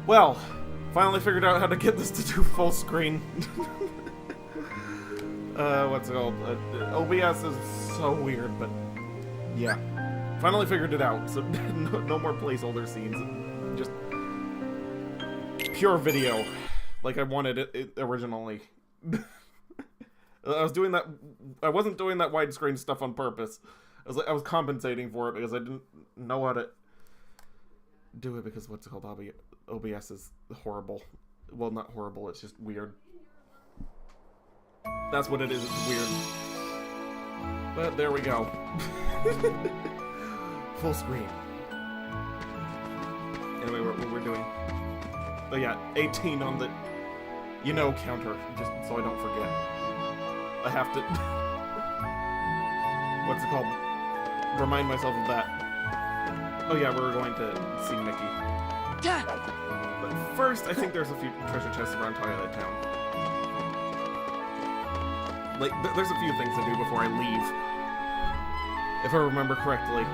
Well, finally figured out how to get this to do full screen. What's it called? OBS is so weird, but yeah. Finally figured it out, so no more placeholder scenes. Just pure video, like I wanted it originally. I wasn't doing that widescreen stuff on purpose. I was compensating for it because I didn't know how to do it because what's it called? OBS is horrible. Well, not horrible, it's just weird. That's what it is, it's weird. But there we go. Full screen. Anyway, what we're doing. Oh yeah, 18 on the counter, just so I don't forget. I have to what's it called? Remind myself of that. Oh yeah, we're going to see Mickey. But first, I think there's a few treasure chests around Twilight Town. Like, there's a few things to do before I leave. If I remember correctly.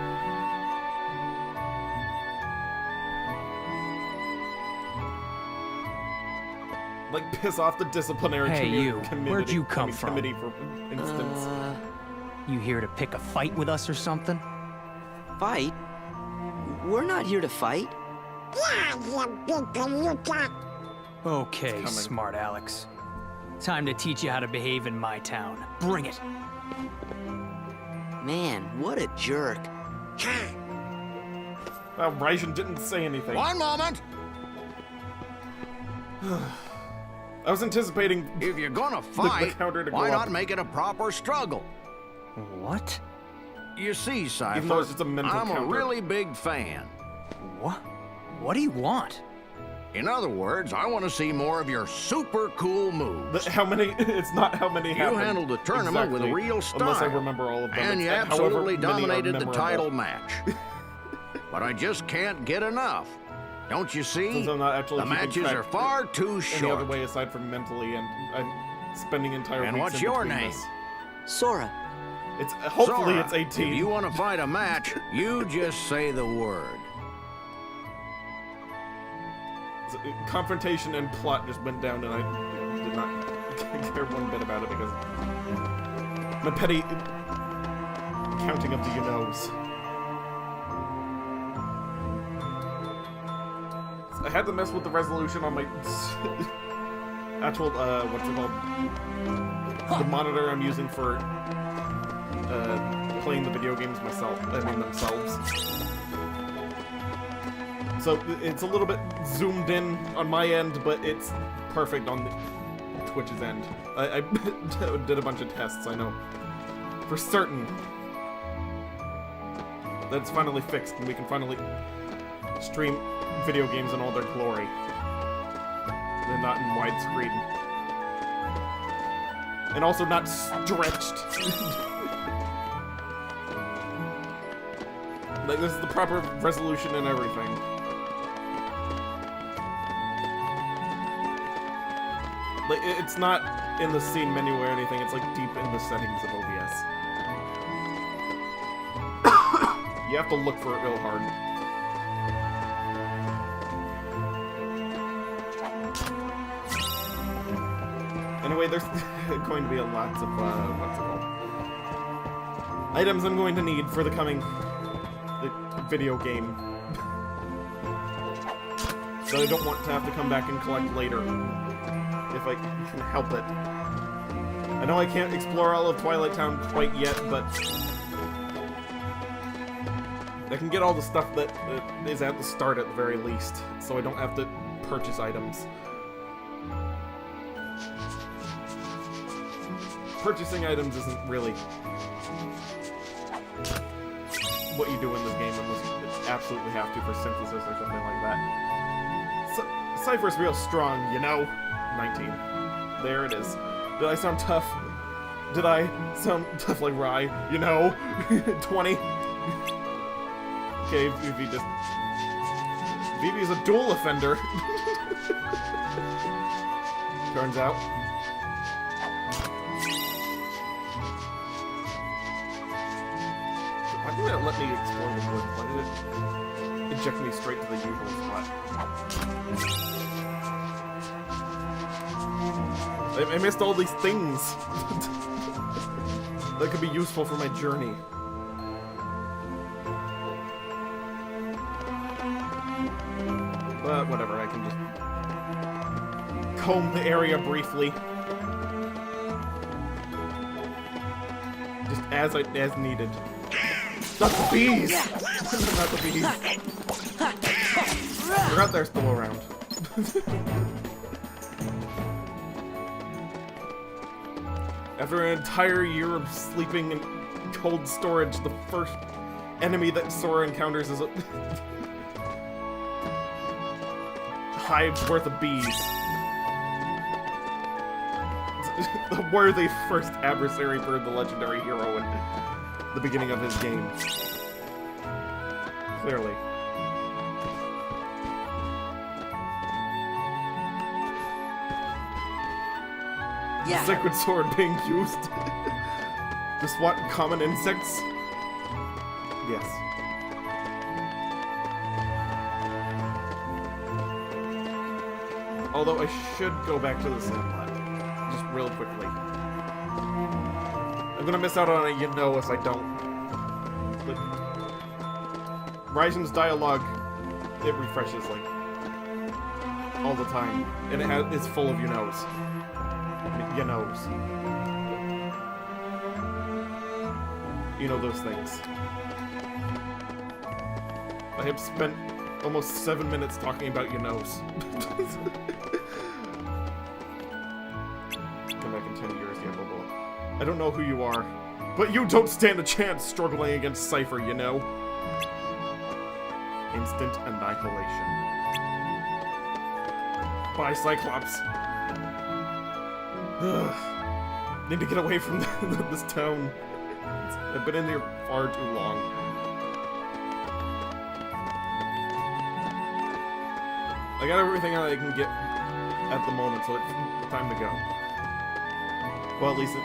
Like, piss off the disciplinary committee. Where'd you come from? Committee, for instance. You here to pick a fight with us or something? Fight? We're not here to fight. Okay, smart Alex. Time to teach you how to behave in my town. Bring it. Man, what a jerk. Well, Raijin didn't say anything. One moment! I was anticipating If you're gonna fight, counter to why go not up. make it a proper struggle? What? You see, Even though Cypher, it's just a mental I'm counter. a really big fan. What? What do you want? In other words, I want to see more of your super cool moves. How many? It's not how many You happened. handled the tournament with a exactly, real style. Unless I remember all of them. And you It's however absolutely many are dominated the memorable. title match. But I just can't get enough. Don't you see? Since I'm not actually The keeping matches track are far too any short. other way aside from mentally, and I'm spending entire And weeks what's in your between name? this. Sora. It's hopefully Sora, it's 18. If you want to fight a match, you just say the word. So, confrontation and plot just went down, and I did not care one bit about it because my petty counting of the you-knows. I had to mess with the resolution on my actual, what's it called? The monitor I'm using for playing the video games themselves. So it's a little bit zoomed in on my end, but it's perfect on the Twitch's end. I did a bunch of tests, I know. For certain. That's finally fixed, and we can finally stream video games in all their glory. They're not in widescreen. And also not stretched. Like, this is the proper resolution and everything. Like, it's not in the scene menu or anything, it's like deep in the settings of OBS. You have to look for it real hard. Anyway, there's going to be lots of, what's it called? Items I'm going to need for the coming video game. So I don't want to have to come back and collect later. If I can help it. I know I can't explore all of Twilight Town quite yet, but I can get all the stuff that is at the start at the very least, so I don't have to purchase items. Purchasing items isn't really what you do in this game unless you absolutely have to for synthesis or something like that. Cypher's real strong, you know? 19. There it is. Did I sound tough? Did I sound tough like Rye? You know? 20. Okay, Vivi just... Vivi's a dual offender. Turns out. Why did it let me explore the woods? Why did it eject me straight to the usual spot? I missed all these things that could be useful for my journey. But whatever, I can just comb the area briefly. Just as needed. Not the bees! Not the bees. They're out there still around. After an entire year of sleeping in cold storage, the first enemy that Sora encounters is a hive's worth of bees. The worthy first adversary for the legendary hero in the beginning of his game. Clearly. Yeah. Sacred sword being used to swat common insects? Yes. Although I should go back to the Sandlot. Just real quickly. I'm gonna miss out on a you know if I don't. But Ryzen's dialogue, it refreshes like all the time. And it's full of you knows. You knows. You know those things. I have spent almost 7 minutes talking about you knows. Come back in 10 years, yeah, blah, blah. I don't know who you are, but you don't stand a chance struggling against Cypher, you know? Instant annihilation. Bye, Cyclops. Ugh. Need to get away from this town. I've been in here far too long. I got everything I can get at the moment, so it's time to go. Well, at least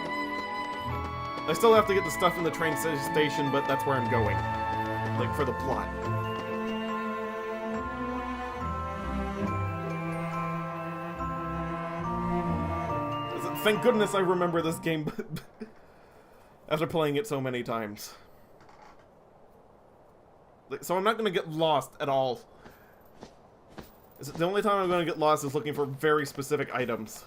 I still have to get the stuff in the train station, but that's where I'm going. Like, for the plot. Thank goodness I remember this game after playing it so many times. So I'm not going to get lost at all. The only time I'm going to get lost is looking for very specific items.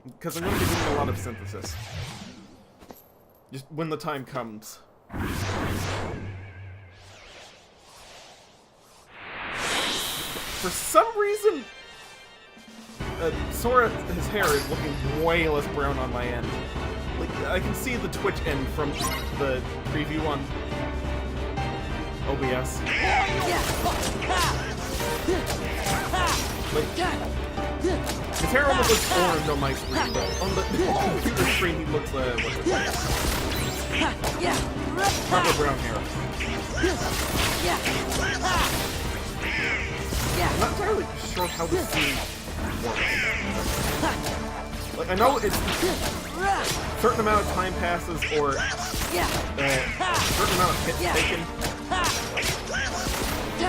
Because I'm going to be doing a lot of synthesis. Just when the time comes. For some reason, Sora, his hair is looking way less brown on my end. Like, I can see the twitch end from the preview on OBS. Like, his hair almost looks orange on my screen, but on the computer screen he looks, what's it called? Proper brown hair. I'm not entirely sure how this scene works. Like, I know it's a certain amount of time passes or a certain amount of hits taken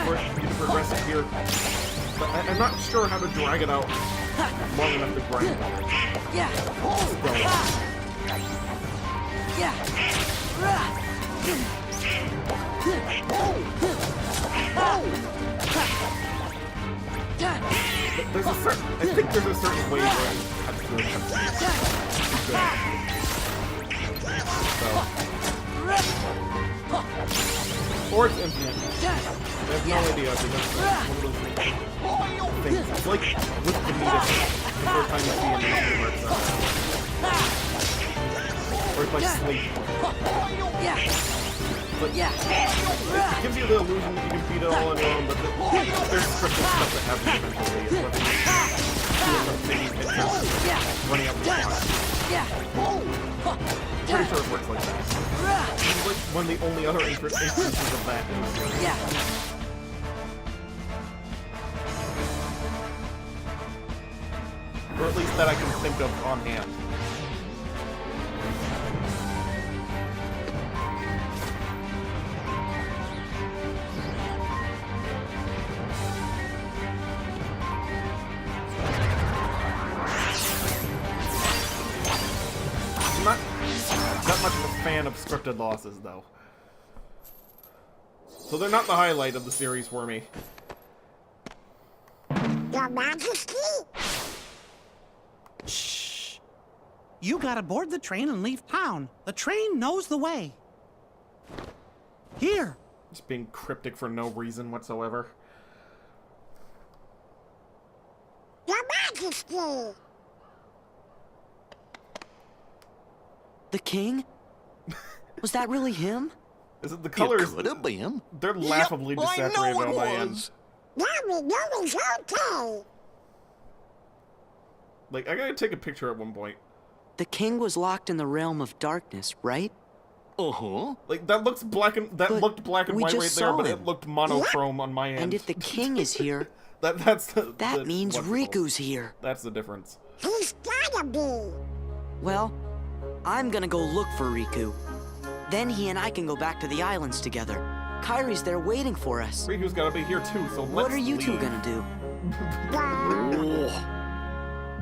for you to progress it here, but I'm not sure how to drag it out long enough to grind. There's a certain, I think there's a certain way where I have to do it. So. Or it's infinite. I have no idea because it's one of those things. It's like with the meter, the first time you see an issue where it's or it's like sleep. But it gives you the illusion that you can beat it all on your own, but there's scripted stuff that happens eventually. It's what running up the clock. Pretty sure it works like that. It's like one of the only other instances of that in this game. Or at least that I can think of on hand. much of a fan of scripted losses, though. So they're not the highlight of the series for me. Your Majesty? Shh. You gotta board the train and leave town. The train knows the way. Here. Just being cryptic for no reason whatsoever. Your Majesty! The king? Was that really him? Is it the colors? It could have been. They're laughably Yep, I know desaturated it on my end. was. Now we know it's okay. Like, I gotta take a picture at one point. The king was locked in the realm of darkness, right? Uh-huh. Like, that looks black and But looked black and we white right just there, saw but him. it looked monochrome on my end. And if the king is here, that's the that means what's it called? Riku's here. That's the difference. He's gotta be. Well, I'm gonna go look for Riku. Then he and I can go back to the islands together. Kairi's there waiting for us. Riku's gotta be here too, so let's What are you leave. two gonna do?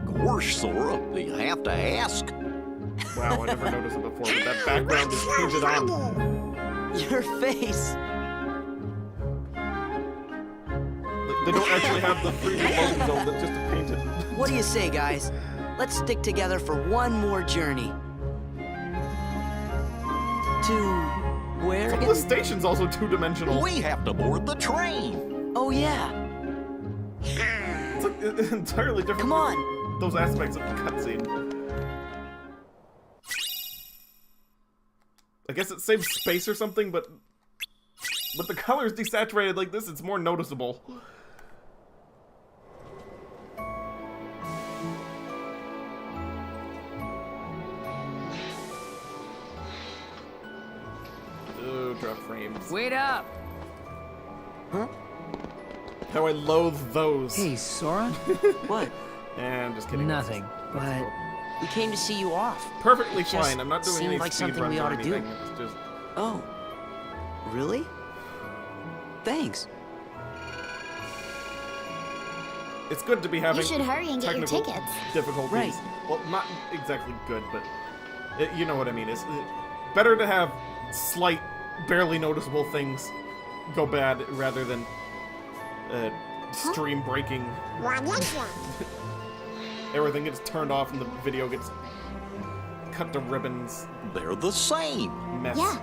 Of course, Sora. You have to ask. Wow, I never noticed it before, but that background is painted on. Your face. Like, they don't actually have the 3D logo zone, that's just painted. What do you say, guys? Let's stick together for one more journey. To where Some of the again? station's also two-dimensional. We have to board the train. Oh yeah. It's like entirely different. Come on. Those aspects of the cutscene. I guess it saves space or something, but the color's desaturated like this, it's more noticeable. Oh, drop frames. Wait up! Huh? How I loathe those. Hey, Sora? What? And just kidding. Nothing, but We came to see you off. Perfectly Just fine. I'm not doing seemed any like speed something runs we or ought to do. anything. It's just Oh. Really? Thanks. it's good to be having You should hurry and get your technical tickets. difficulties. Right. Well, not exactly good, but you know what I mean. It's better to have slight, barely noticeable things go bad rather than stream breaking. What is it? Everything gets turned off and the video gets cut to ribbons. They're the same. Mess. Yeah.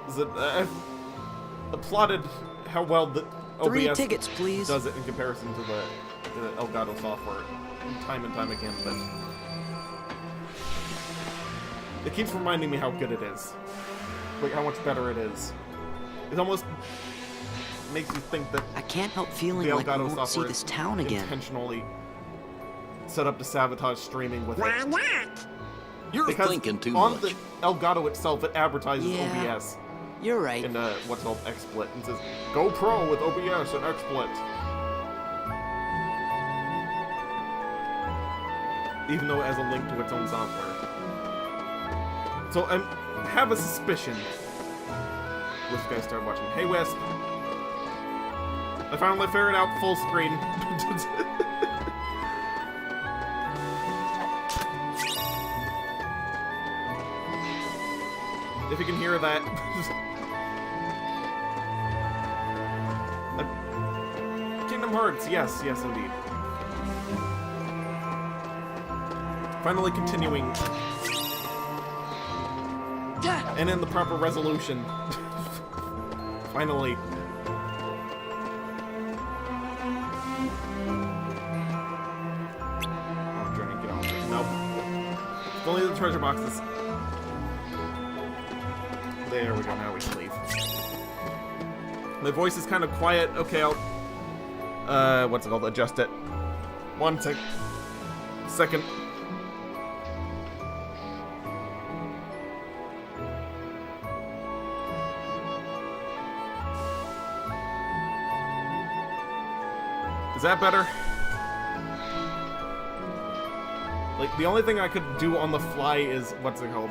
Is it, I've applauded how well the 3 OBS tickets, please. does it in comparison to the Elgato software time and time again, but it keeps reminding me how good it is. Like, how much better it is. It almost makes you think that I can't help feeling the like we Elgato won't see software this is town again. intentionally set up to sabotage streaming with Why it. not? You're Because thinking too on much. the Elgato itself, it advertises Yeah. OBS You're right. in what's called XSplit and says, "Go pro with OBS and XSplit." Even though it has a link to its own software. So I have a suspicion. This guy started watching. Hey Wisp. I finally figured out full screen. If you can hear that. Kingdom Hearts, yes, yes indeed. Finally continuing. And in the proper resolution. Finally. Oh, Journey, get on. Nope. It's only the treasure boxes. There we go, now we can leave. My voice is kind of quiet. Okay, I'll... what's it called? Adjust it. One second. Is that better? Like, the only thing I could do on the fly is... What's it called?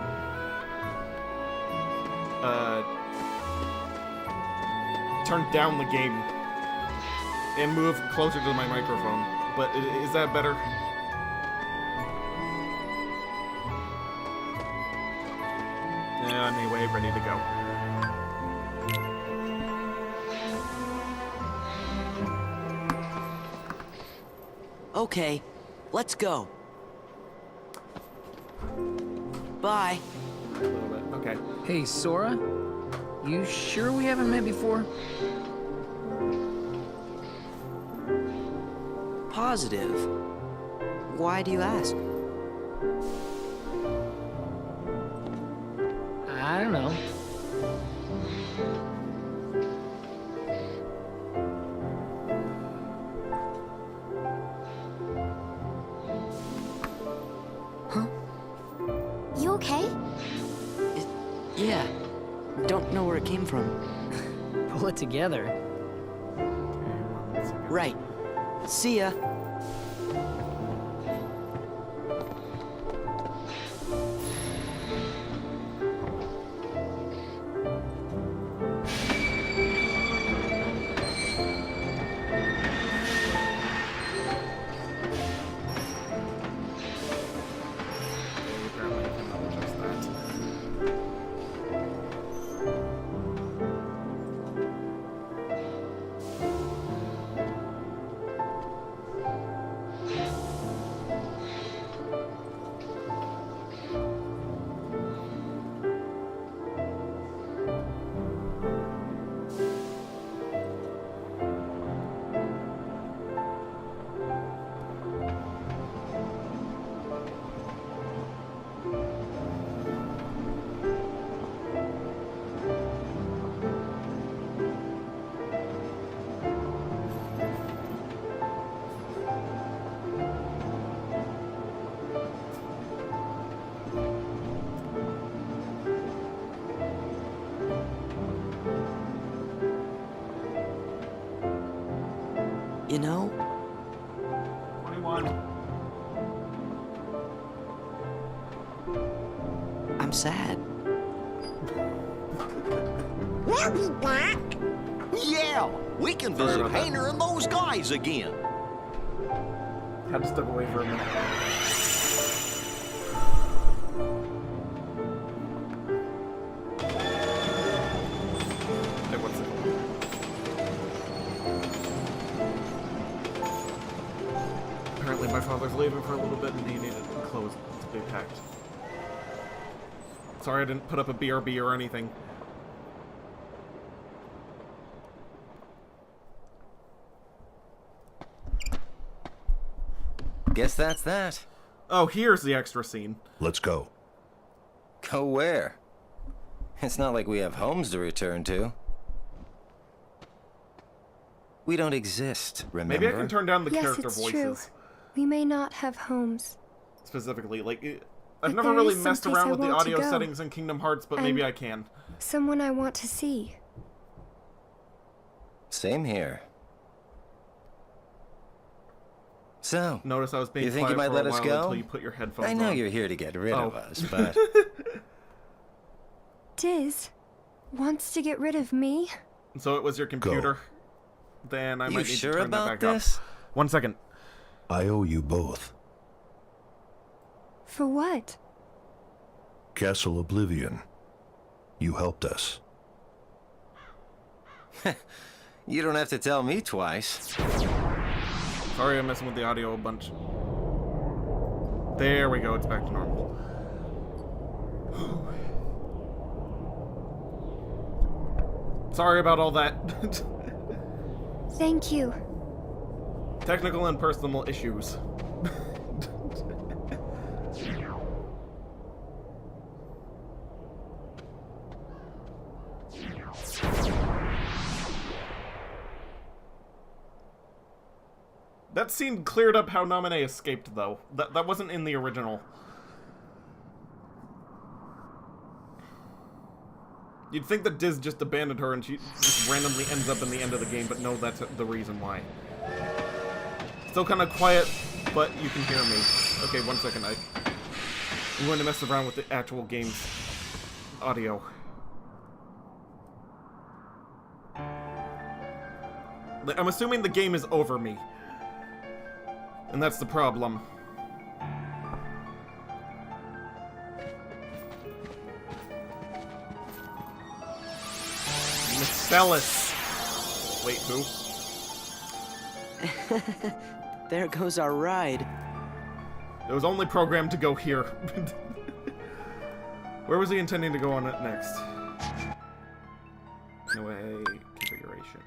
Turn down the game and move closer to my microphone. But is that better? Anyway, ready to go. Okay, let's go. Bye. A little bit. Okay. Hey, Sora? You sure we haven't met before? Positive. Why do you ask? I don't know. You okay? Yeah. Don't know where it came from. Pull it together. Right. See ya. Apparently, I cannot adjust that. You know, 21. I'm sad. We'll be back. Yeah, we can Sorry visit about that. Xane and those guys again. Had to step away for a minute. Hey, what's it? Apparently my father's leaving for a little bit and he needed clothes to be packed. Sorry I didn't put up a BRB or anything. Guess that's that. Oh, here's the extra scene. Let's go. Go where? It's not like we have homes to return to. We don't exist, remember? Maybe I can turn down the Yes, character it's voices. true. We may not have homes. Specifically, like, But I've never there really is messed someplace around I with the want to audio go. settings in Kingdom Hearts, but And- maybe I can. Someone I want to see. Same here. So, Notice I was being you think quiet you might for let a us while go? until you put your headphones I know on. you're here to get rid of Oh. us, but Diz wants to get rid of me? So it was your computer? Then I you might need sure to turn about that back this? up. 1 second. I owe you both. For what? Castle Oblivion. You helped us. You don't have to tell me twice. Sorry I'm messing with the audio a bunch. There we go, it's back to normal. Sorry about all that. Thank you. Technical and personal issues. That scene cleared up how Naminé escaped, though. That wasn't in the original. You'd think that Diz just abandoned her and she just randomly ends up in the end of the game, but no, that's the reason why. Still kind of quiet, but you can hear me. Okay, 1 second. I'm going to mess around with the actual game's audio. I'm assuming the game is over me. And that's the problem. Marcellus. Wait, who? There goes our ride. It was only programmed to go here. Where was he intending to go on it next? No way. Configuration.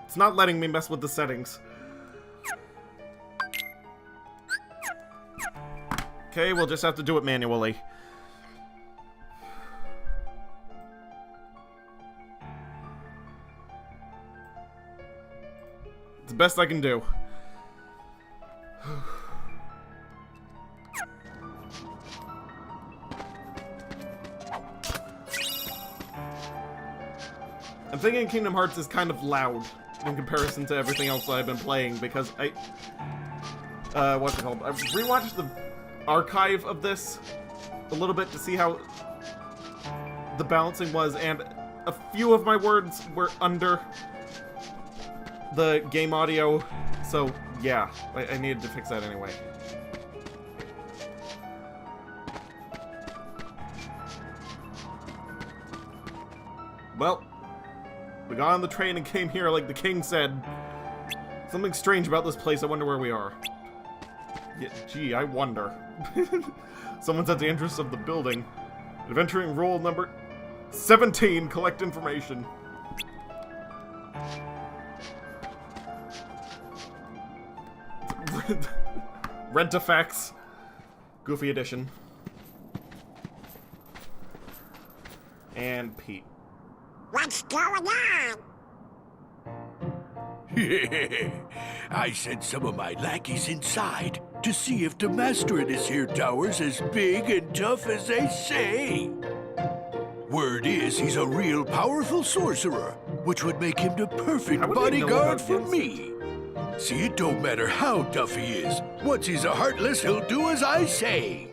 It's not letting me mess with the settings. Okay, we'll just have to do it manually. It's the best I can do. I'm thinking Kingdom Hearts is kind of loud in comparison to everything else that I've been playing because what's it called? I've rewatched the archive of this a little bit to see how the balancing was, and a few of my words were under the game audio, so yeah, I needed to fix that anyway. Well, we got on the train and came here like the king said. Something strange about this place. I wonder where we are. Yeah, gee, I wonder. Someone's at the entrance of the building. Adventuring rule number 17. Collect information. Rent-a-fax. Goofy edition. And Pete. What's going on? I sent some of my lackeys inside to see if the master in this here tower's as big and tough as they say. Word is he's a real powerful sorcerer, which would make him the perfect bodyguard for me. See, it don't matter how tough he is. Once he's a heartless, he'll do as I say.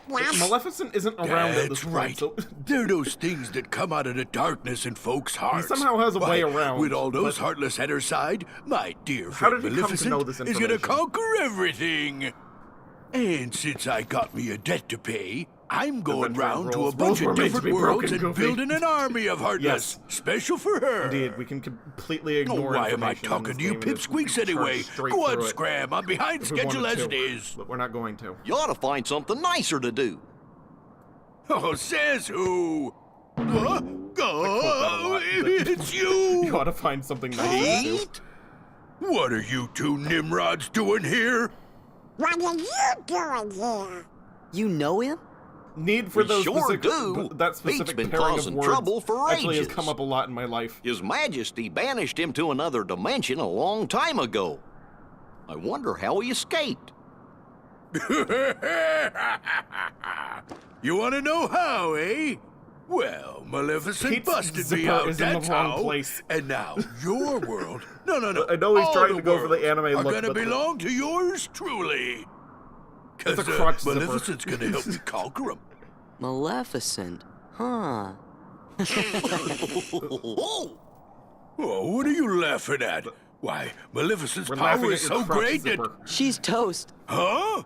Maleficent isn't around at this point, right. so... They're those things that come out of the darkness in folks' hearts. He somehow has a way around. With all those heartless at her side, my dear How friend did he come to know this Maleficent is gonna information? conquer everything. And since I got me a debt to pay, I'm going round to a bunch of different worlds and building an army of heartless, special for her. Indeed, we can completely ignore why am I information in talking this to you game and just pipsqueaks anyway? straight Go on, through it scram. I'm behind if we schedule wanted as to, it is. But we're not going to. You ought to find something nicer to do. Oh, says who? Huh? quote that a lot, It's you! You ought to find something nice to do. What are you two Nimrods doing here? What are you doing here? You know him? Need for We those sure specific, do. that Pete's specific been pairing of causing words trouble for actually has ages. come up a lot in my life. His Majesty banished him to another dimension a long time ago. I wonder how he escaped. You want to know how, eh? Well, Maleficent Pete's busted me zipper out, is in the that's wrong how. place. And now your world, no, I know he's all trying the to go for the worlds anime are look, gonna but the- belong to yours truly. It's a Cause crotch zipper. Maleficent's gonna help me conquer him. Maleficent. Huh. Oh, what are you laughing at? Why, Maleficent's We're power laughing is at your so crotch great that... zipper. She's toast. Huh?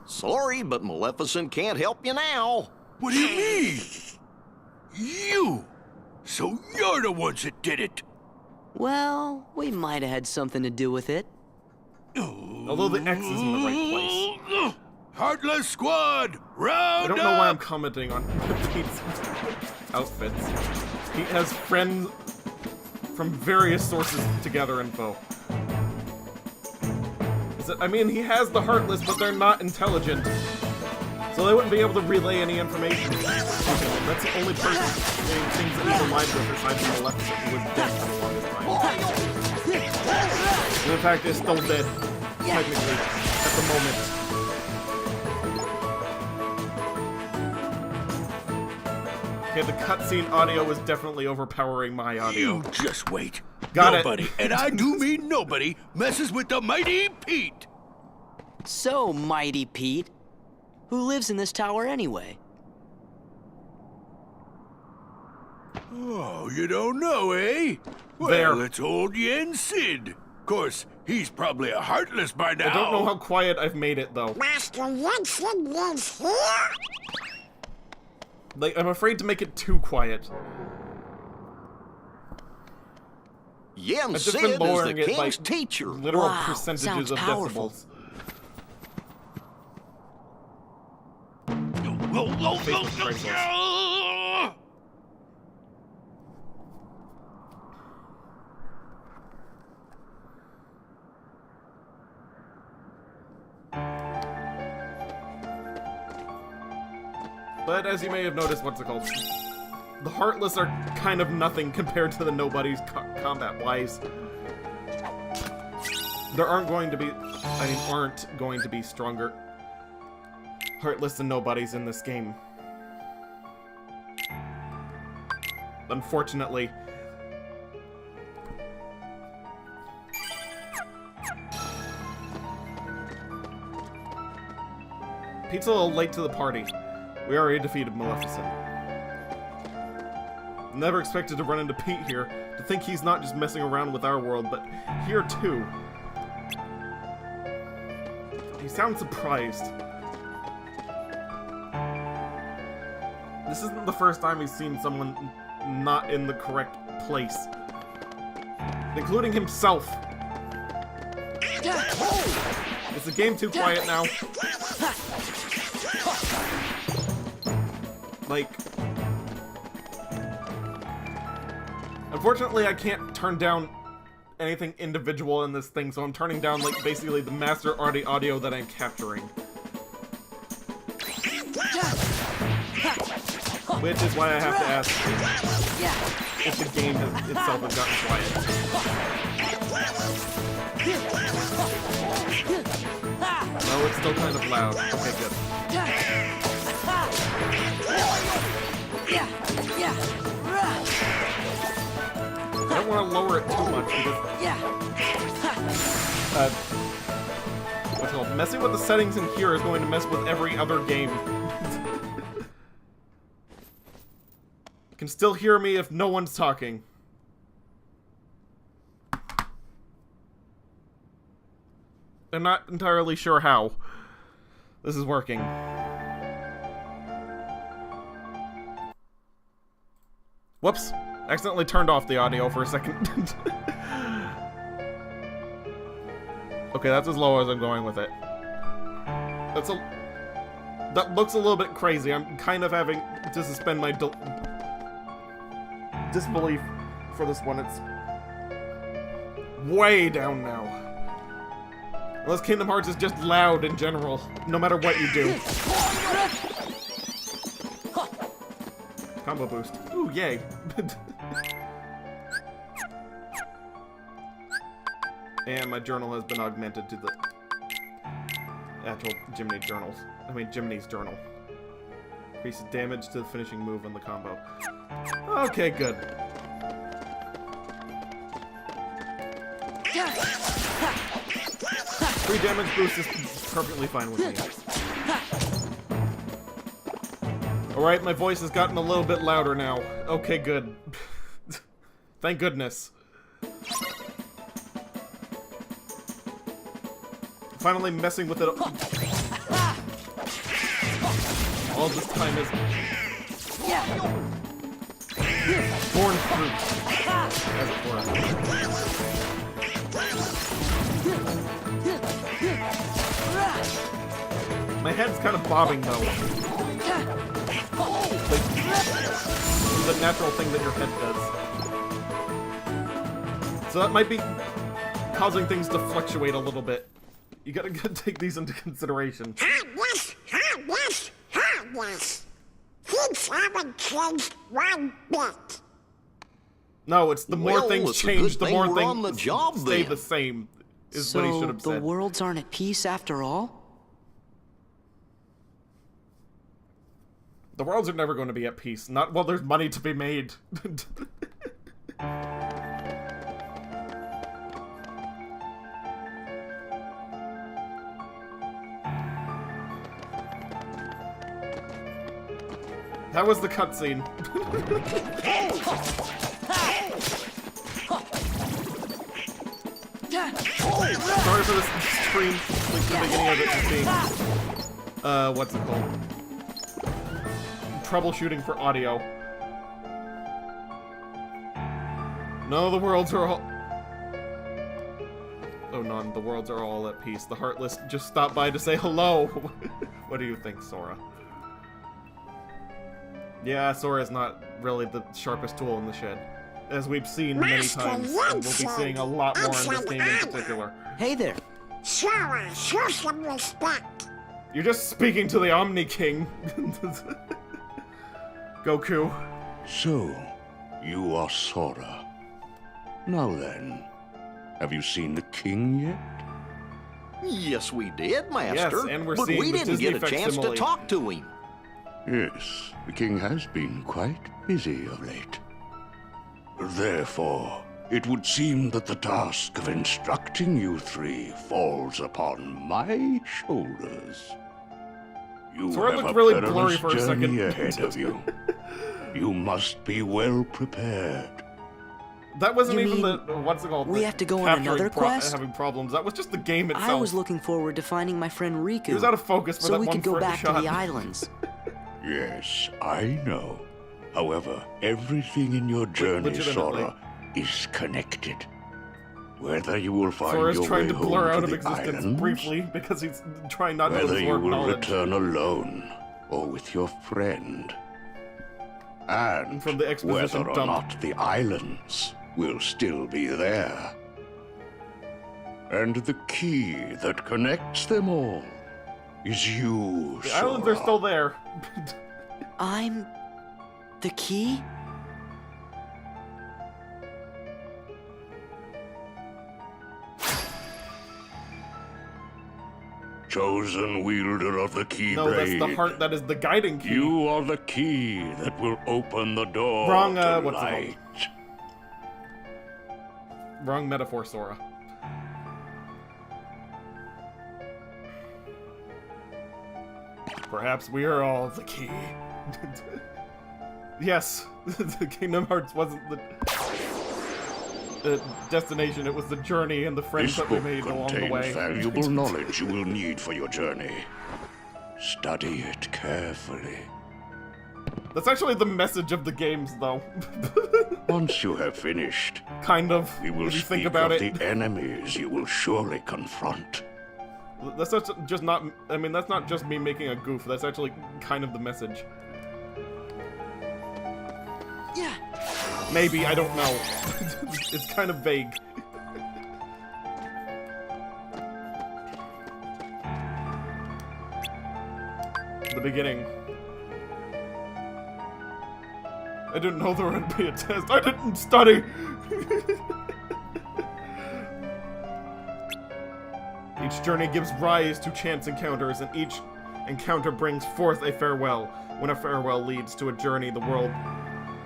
Sorry, but Maleficent can't help you now. What do you mean? You! So you're the ones that did it! Well, we might have had something to do with it. Although the X is in the right place. Heartless Squad, round I don't know why I'm commenting on Pete's outfits. He has friends from various sources to gather info. I mean, he has the Heartless, but they're not intelligent. So they wouldn't be able to relay any information. That's the only person doing things that he's alive with besides Maleficent, who was dead for the longest time. And in fact, is still dead, technically, at the moment. Okay, the cutscene audio is definitely overpowering my audio. You just wait. Got it. Nobody, and I do mean nobody, messes with the mighty Pete. So, Mighty Pete. Who lives in this tower anyway? Oh, you don't know, eh? Well, There. it's old Yen Sid. Course, he's probably a heartless by now. I don't know how quiet I've made it, though. Master Jensen lives here? Like, I'm afraid to make it too quiet. Yen I've just Sid been is lowering the it king's by teacher. literal Wow, percentages sounds of powerful. decibels. Facebook priceless. But as you may have noticed, what's it called? The Heartless are kind of nothing compared to the Nobodies combat-wise. There aren't going to be stronger Heartless than Nobodies in this game. Unfortunately. Pete's a little late to the party. We already defeated Maleficent. Never expected to run into Pete here. To think he's not just messing around with our world, but here too. He sounds surprised. This isn't the first time he's seen someone not in the correct place. Including himself. Is the game too quiet now? Like... Unfortunately, I can't turn down anything individual in this thing, so I'm turning down, like, basically the master audio that I'm capturing. Which is why I have to ask if the game itself has gotten quiet. No, it's still kind of loud. Okay, good. I don't want to lower it too much because... what's it called? Messing with the settings in here is going to mess with every other game. You can still hear me if no one's talking. I'm not entirely sure how this is working. Whoops. Accidentally turned off the audio for a second. Okay, that's as low as I'm going with it. That looks a little bit crazy. I'm kind of having to suspend my disbelief for this one. It's way down now. Unless Kingdom Hearts is just loud in general, no matter what you do. Combo boost. Ooh, yay. And my journal has been augmented to the actual Jiminy's journal. Increases damage to the finishing move on the combo. Okay, good. Free damage boost is perfectly fine with me. Alright, my voice has gotten a little bit louder now. Okay, good. Thank goodness. Finally messing with it. All this time is born fruit, as it were. My head's kind of bobbing though. Like, the natural thing that your head does. So that might be causing things to fluctuate a little bit. You gotta take these into consideration. Yes. Things haven't changed one bit. No, it's the more Well, things it's a change, good the thing more we're on the things job, stay then. the same, is So what he should have the said. worlds aren't at peace after all? The worlds are never going to be at peace. Not while there's money to be made. That was the cutscene. Sorry for this stream, like the beginning of it just being, what's it called? Troubleshooting for audio. No, the worlds are all... Oh, none. The worlds are all at peace. The Heartless just stopped by to say hello. What do you think, Sora? Yeah, Sora is not really the sharpest tool in the shed. As we've seen many times, and we'll be seeing a lot more in this game in particular. Hey there. Sora, show some respect. You're just speaking to the Omni King. Goku. So, you are Sora. Now then, have you seen the king yet? Yes, we did, Master. Yes, and we're but seeing we the didn't Disney get a chance to facsimile. talk to him. Yes, the king has been quite busy of late. Therefore, it would seem that the task of instructing you three falls upon my shoulders. You Sora have looked a really perilous blurry for a journey second. ahead of you. You must be well prepared. That wasn't You even mean the... What's it called? we The have to go on capturing another quest? Having problems. That was just the game itself. I was looking forward to finding my friend Riku. He was out of focus for so that we one could go back shot. to the islands. Yes, I know. However, everything in your journey, Legitimately. Sora, is connected. Whether you will find Sora's your trying way to blur home out to of the existence islands, briefly because he's trying not to whether you absorb will knowledge. return alone or with your friend, and From the exposition whether or dump. not the islands will still be there. And the key that connects them all is you, The Sora. islands are still there. I'm the key? Chosen wielder of the key No, that's the blade. heart that is the guiding key. You are the key that will open the door Wrong, to what's it light. Wrong metaphor, Sora. Perhaps we are all the key. Yes, the Kingdom Hearts wasn't the destination, it was the journey and the friends This that we book made along the contains way. valuable knowledge you will need for your journey. Study it carefully. That's actually the message of the games, though. Once you have finished, Kind of, we will if you speak think about of it. the enemies you will surely confront. That's not just not, I mean, that's not just me making a goof, that's actually kind of the message. Yeah. Maybe, I don't know. It's kind of vague. The beginning. I didn't know there would be a test. I didn't study! Each journey gives rise to chance encounters, and each encounter brings forth a farewell. When a farewell leads to a journey, the world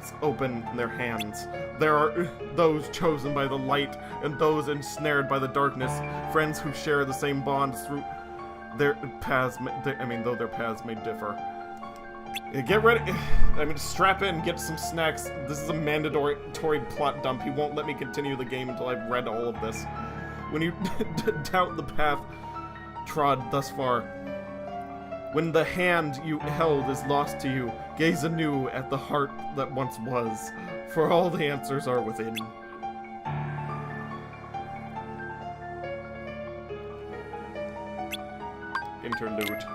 is open in their hands. There are those chosen by the light, and those ensnared by the darkness. Friends who share the same bonds through their paths, though their paths may differ. Get ready. I mean, strap in, get some snacks. This is a mandatory plot dump. He won't let me continue the game until I've read all of this. When you doubt the path trod thus far, when the hand you held is lost to you, gaze anew at the heart that once was, for all the answers are within. Interlude.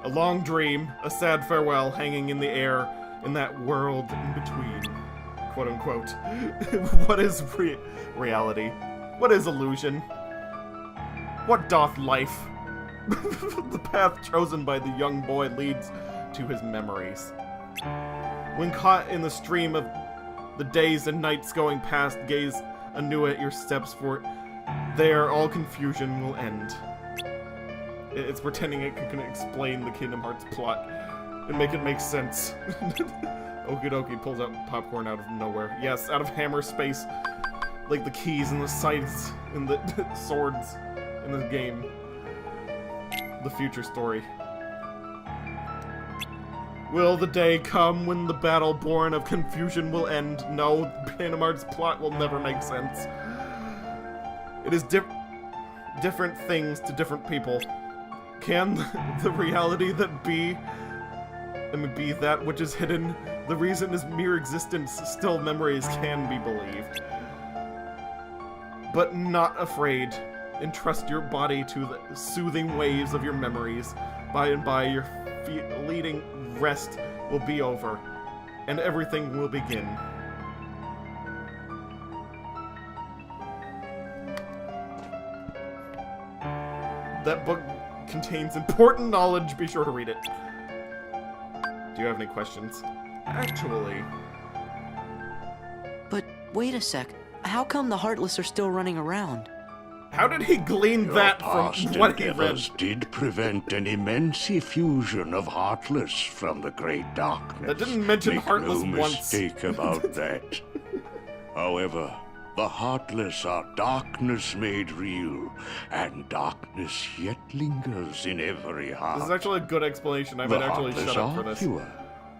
A long dream, a sad farewell hanging in the air in that world in between. Quote unquote. What is reality? What is illusion? What doth life? The path chosen by the young boy leads to his memories. When caught in the stream of the days and nights going past, gaze anew at your steps, for there all confusion will end. It's pretending it can explain the Kingdom Hearts plot and make it make sense. Okie dokie pulls out popcorn out of nowhere. Yes, out of hammer space. Like the keys and the scythes and the swords in this game. The future story. Will the day come when the battle born of confusion will end? No, Panamart's plot will never make sense. It is different things to different people. Can the reality that be that which is hidden? The reason is mere existence, still memories can be believed. But not afraid. Entrust your body to the soothing waves of your memories. By and by, your fleeting rest will be over, and everything will begin. That book contains important knowledge. Be sure to read it. Do you have any questions? Actually... But wait a sec. How come the Heartless are still running around? How did he glean that from what he read? Endeavors did prevent an immense effusion of Heartless from the Great Darkness. That didn't mention Make Heartless no once. mistake about that. However, the Heartless are darkness made real, and darkness yet lingers in every heart. This is actually a good explanation. I might actually shut up for this. Fewer,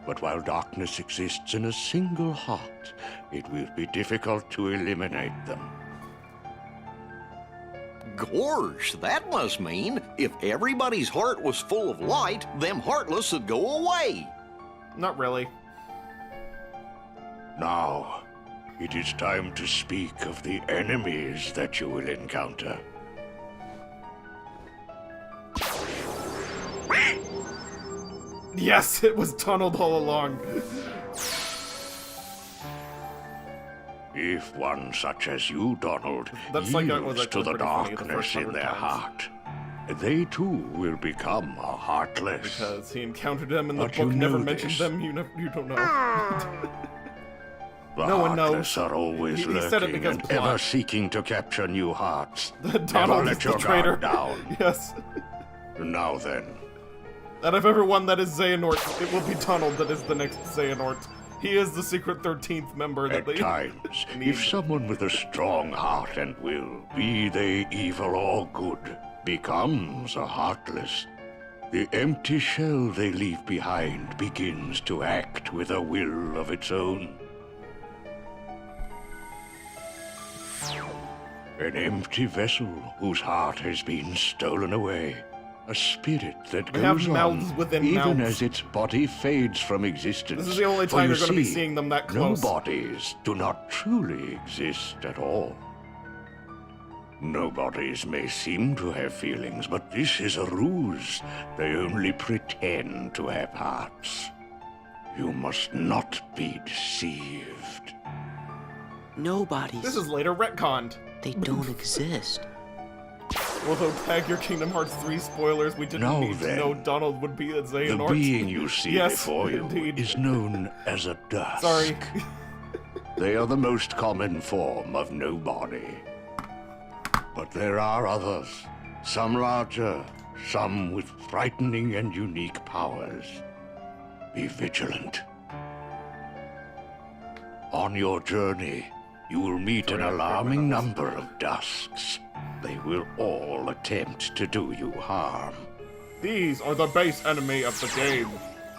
but while darkness exists in a single heart, it will be difficult to eliminate them. Gorge, that must mean if everybody's heart was full of light, them Heartless would go away. Not really. Now, it is time to speak of the enemies that you will encounter. Yes, it was tunneled all along. If one such as you, Donald, That's like that was yields to actually the pretty funny the darkness first in 100 their times. heart, they too will become a Heartless. Because he encountered them and the But you book never know mentioned this. them. You don't know. The No one Heartless knows. are always He lurking said it because and plot. ever seeking to capture new hearts. Donald Never is let the your traitor. guard down. Yes. Now then, Out of everyone that is Xehanort, it will be Donald that is the next Xehanort. He is the secret 13th member that at they times, need. if someone with a strong heart and will, be they evil or good, becomes a Heartless, the empty shell they leave behind begins to act with a will of its own. An empty vessel whose heart has been stolen away. A spirit that They have goes mouths on within even mouths. as its body fades from existence. This is the only For time you you're going to be see, seeing them that no close. bodies do not truly exist at all. No bodies may seem to have feelings, but this is a ruse. They only pretend to have hearts. You must not be deceived. No bodies. This is later retconned. They don't exist. Although tag your Kingdom Hearts 3 spoilers, we didn't Now need to then, know Donald would be a The Xehanort. being you see Yes, before you indeed. is known as a dusk. Sorry. They are the most common form of nobody. But there are others, some larger, some with frightening and unique powers. Be vigilant. On your journey, you will meet an alarming number of dusks. They will all attempt to do you harm. These are the base enemy of the game.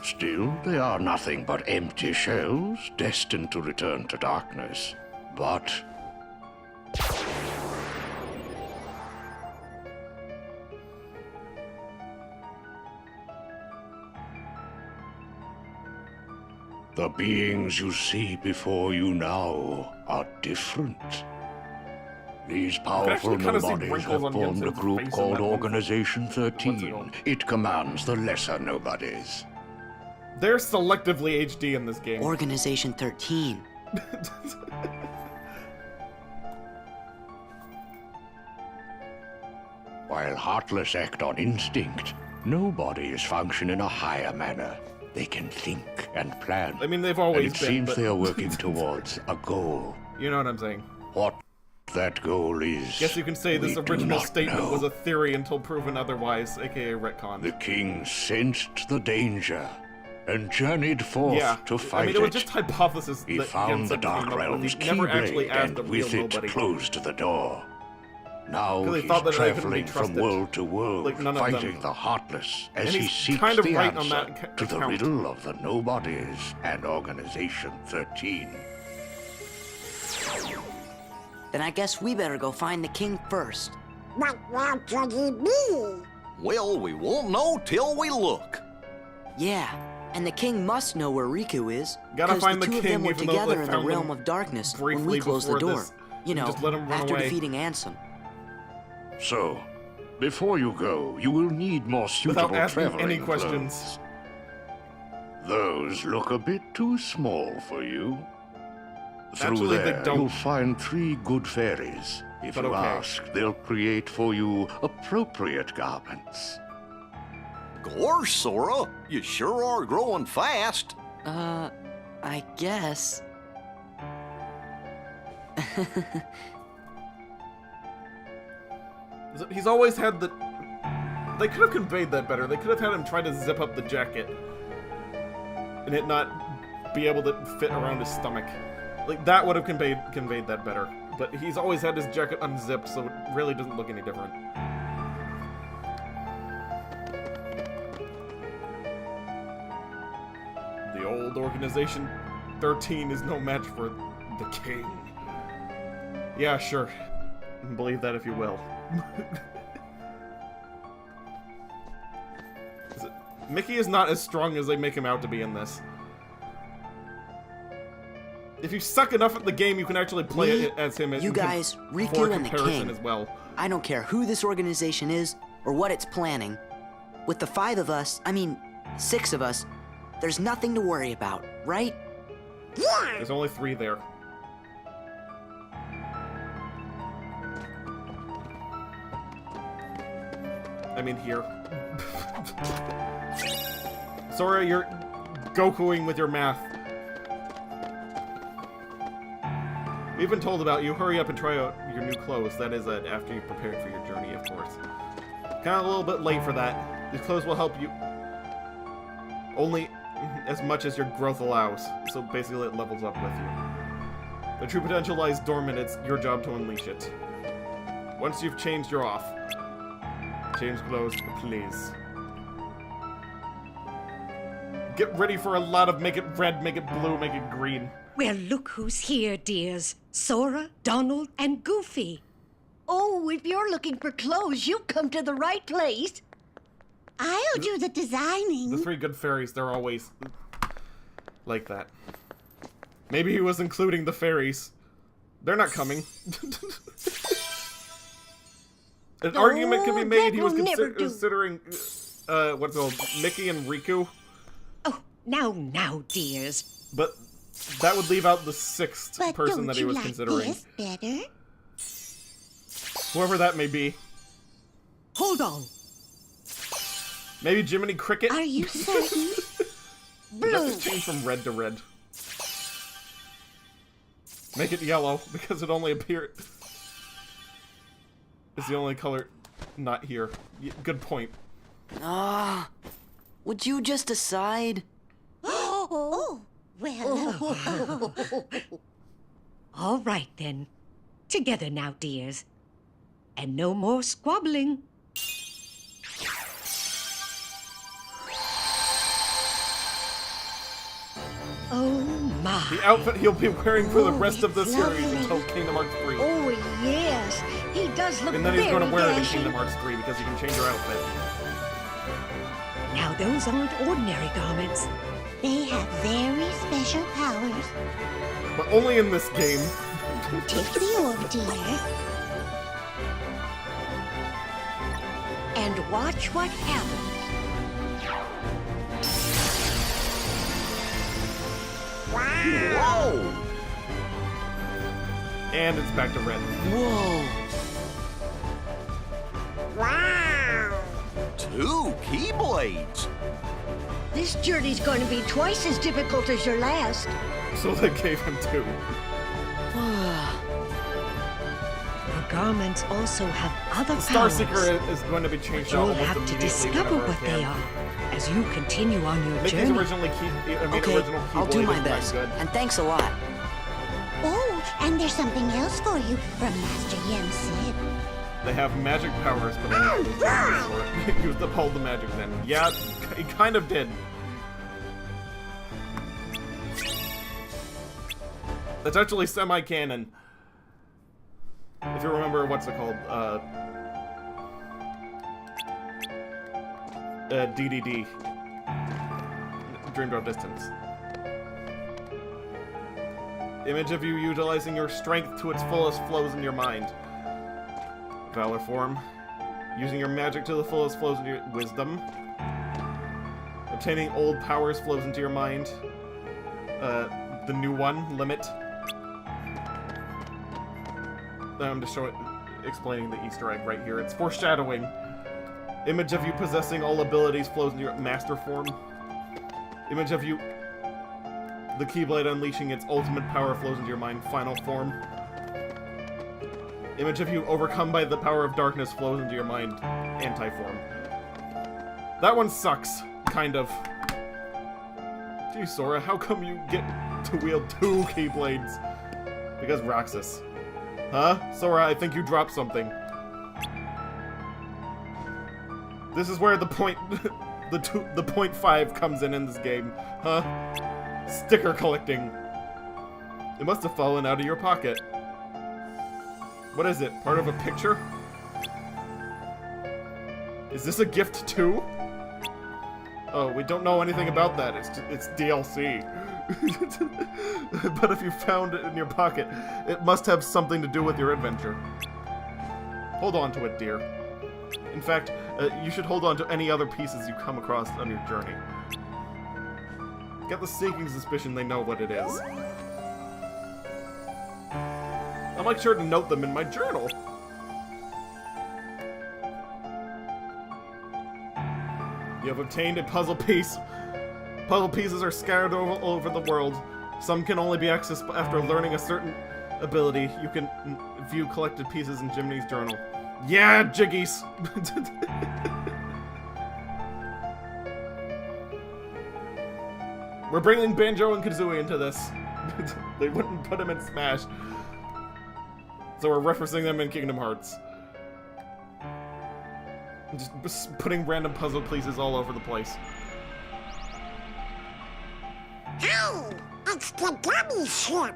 Still, they are nothing but empty shells destined to return to darkness. But the beings you see before you now are different. These powerful actually kinda see nobodies wrinkles have on formed a Jensen's group face in called that one Organization once ago. 13. It commands the lesser nobodies. They're selectively HD in this game. Organization 13. While Heartless act on instinct, nobodies function in a higher manner. They can think and plan. I mean, they've And always it been, seems but... they are working towards a goal. You know what I'm saying. What that goal is, Guess you can say this we do original not statement know. was a theory until proven otherwise, aka retcon. The king sensed the danger and journeyed forth Yeah, to fight I mean, it was just hypothesis He that found the Jensen came Dark up with. Realm's He never actually keyblade asked a and real with it nobody. closed the door. Now Because they he's thought that they couldn't be traveling from trusted. world to world, Like, none of them. fighting the Heartless as And he he's seeks kind of the right on answer that to the account. riddle of the Nobodies and Organization 13. Then I guess we better go find the king first. But where could he be? Well, we won't know till we look. Yeah, and the king must know where Riku is. Gotta 'cause find the the two of king, them were even though they together in the found realm him of darkness when briefly we closed the before door. this. You know, Just let him run after away. defeating Ansem. So, before you go, you will need more Without suitable asking traveling any questions. clothes. Those look a bit too small for you. Through Actually, they there, don't. you'll find 3 good fairies. If But you okay. ask, they'll create for you appropriate garments. Gorse, Sora, you sure are growing fast. I guess. He's always had the... They could have conveyed that better. They could have had him try to zip up the jacket. And it not be able to fit around his stomach. Like, that would have conveyed that better. But he's always had his jacket unzipped, so it really doesn't look any different. The old Organization 13 is no match for the king. Yeah, sure. Believe that if you will. Mickey is not as strong as they make him out to be in this. If you suck enough at the game, you can actually play it as him. You guys, for Riku and the comparison king. as well. I don't care who this organization is or what it's planning. With the 5 of us, I mean, 6 of us, there's nothing to worry about, right? Yeah. There's only 3 there. I mean, here. Sora, you're Gokuing with your math. We've been told about you. Hurry up and try out your new clothes. That is after you've prepared for your journey, of course. Kind of a little bit late for that. These clothes will help you only as much as your growth allows. So basically it levels up with you. The true potential lies dormant. It's your job to unleash it. Once you've changed, you're off. Change clothes, please. Get ready for a lot of make it red, make it blue, make it green. Well, look who's here, dears. Sora, Donald, and Goofy. Oh, if you're looking for clothes, you've come to the right place. I'll do the designing. The 3 good fairies, they're always like that. Maybe he was including the fairies. They're not coming. An argument could be made. He was considering, what's it called, Mickey and Riku. Oh, now, dears. But that would leave out the 6th person that he was like considering. This better? Whoever that may be. Hold on. Maybe Jiminy Cricket? Are you certain? Blue. Just change from red to red. Make it yellow, because it only appears... It's the only color not here. Good point. Would you just decide? Oh, well. All right, then. Together now, dears. And no more squabbling. Oh, my. The outfit he'll be wearing for the rest of the series until Kingdom Hearts 3. Oh, yes. He does look And then he's going to very wear it in dashing. Kingdom Hearts 3 because you can change your outfit. Now, those aren't ordinary garments. They have very special powers. But only in this game. Take the orb, dear. And watch what happens. Whoa! And it's back to red. Whoa! Wow. 2 Keyblades. This journey's going to be twice as difficult as your last. So they gave him 2. The garments also have other The Star powers. Seeker is going to be changed out You'll almost have to immediately discover whenever what I can. they are as you continue on your Mickey's journey. original Okay, original I'll do Keyblade my is not best. good. And thanks a lot. Oh, and there's something else for you from Master Yen Sid. They have magic powers, but only for the Xane used up all the magic then. Yeah, it kind of did. That's actually semi-canon. If you remember, what's it called? DDD. Dream Drop Distance. Image of you utilizing your strength to its fullest flows in your mind. Valor form. Using your magic to the fullest flows into your wisdom. Obtaining old powers flows into your mind. The new one, limit. I'm just explaining the Easter egg right here. It's foreshadowing. Image of you possessing all abilities flows into your master form. Image of you, the Keyblade unleashing its ultimate power flows into your mind, final form. Image of you overcome by the power of darkness flows into your mind, anti-form. That one sucks, kind of. Gee, Sora, how come you get to wield 2 Keyblades? Because Roxas. Huh? Sora, I think you dropped something. This is where the point 0.5 comes in this game. Huh? Sticker collecting. It must have fallen out of your pocket. What is it? Part of a picture? Is this a gift too? Oh, we don't know anything about that. It's DLC. But if you found it in your pocket, it must have something to do with your adventure. Hold on to it, dear. In fact, you should hold on to any other pieces you come across on your journey. Get the sneaking suspicion they know what it is. I'll make sure to note them in my journal. You have obtained a puzzle piece. Puzzle pieces are scattered all over the world. Some can only be accessed after learning a certain ability. You can view collected pieces in Jiminy's journal. Yeah, Jiggies! We're bringing Banjo and Kazooie into this. They wouldn't put him in Smash. So we're referencing them in Kingdom Hearts. Just putting random puzzle pieces all over the place. Hey, it's the dummy ship.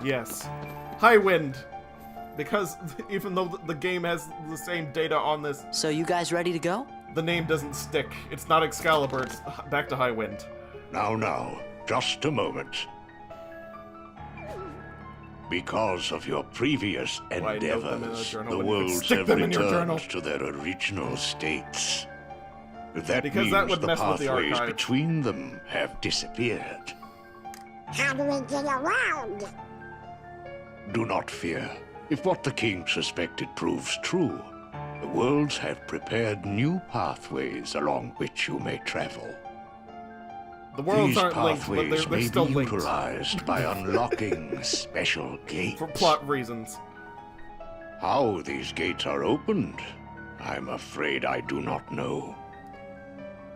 Yes. High Wind. Because even though the game has the same data on this... So you guys ready to go? The name doesn't stick. It's not Excalibur, it's back to High Wind. Now, just a moment. Because of your previous endeavors, the worlds have returned to their original states. That because means that would the mess with the pathways archive. between them have disappeared. How do we get around? Do not fear. If what the king suspected proves true, the worlds have prepared new pathways along which you may travel. The worlds These aren't linked, but pathways they're may still be linked. utilized by unlocking special gates. For plot reasons. How these gates are opened, I'm afraid I do not know.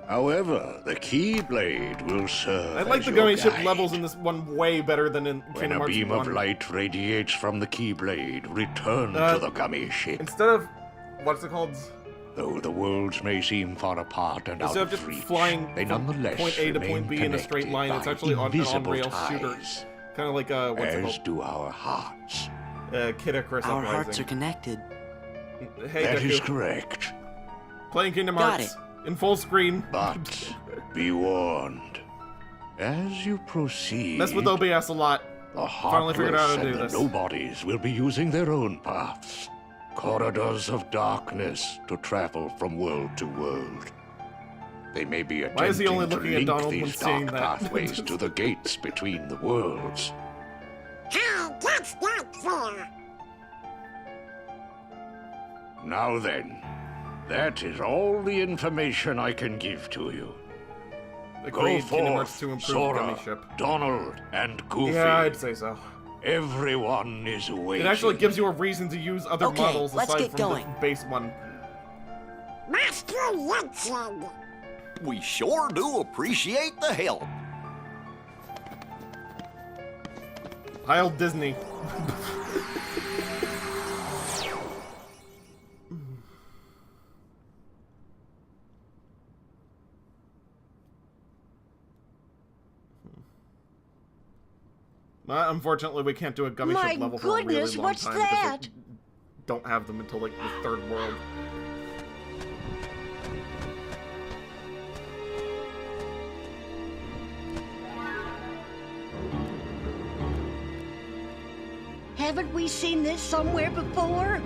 However, the Keyblade will serve I like as the your gummy ship guide. levels in this one way better than in When Kingdom a Hearts beam 1. of light radiates from the Keyblade, return to the gummy ship. Instead of... what's it called? Though the worlds may seem far apart and out Instead of of just reach, flying they from nonetheless point A to remain point B in a straight line, it's connected actually an invisible on-rail shooter. ties, Kind of like, what's it as called? do our hearts. Kid Icarus Our Uprising. hearts are connected. Hey, That Deku. is correct. Playing Kingdom Got Hearts. In full screen. But be warned. As you proceed, Mess with OBS a lot. the Finally figured out how to heartless do and the this. nobodies will be using their own paths. Corridors of darkness to travel from world to world. They may be Why is he only attempting looking to at link Donald when these saying dark that? pathways to the gates between the worlds. Hey, that's not fair. Now then, that is all the information I can give to you. Go Agreed, Kingdom Hearts forth, 2 improved Sora, gummy ship. Donald, and Goofy. Yeah, I'd say so. Everyone is waiting. It actually gives you a reason to use other Okay, models let's aside get from going. the base one. Master Jensen. We sure do appreciate the help. Heil Disney. Unfortunately, we can't do a gummy ship level for a really long what's time that? because we don't have them until like the third world. Haven't we seen this somewhere before?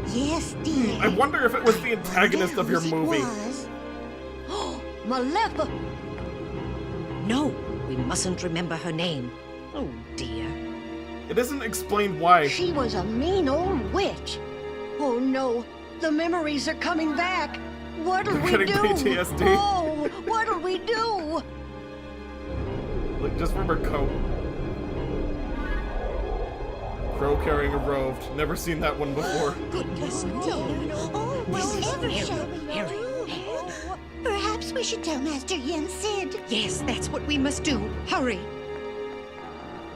Yes, dear. I wonder if it was the antagonist of your movie. Malefic! No, we mustn't remember her name. Oh, dear. It isn't explained why. She was a mean old witch. Oh, no. The memories are coming back. What'll we do? Getting PTSD. Oh, what'll we do? Look, just from her coat. Crow carrying a roved. Never seen that one before. Goodness, no. Oh, whatever shall we Harry. do? Perhaps we should tell Master Yin Sid. Yes, that's what we must do. Hurry.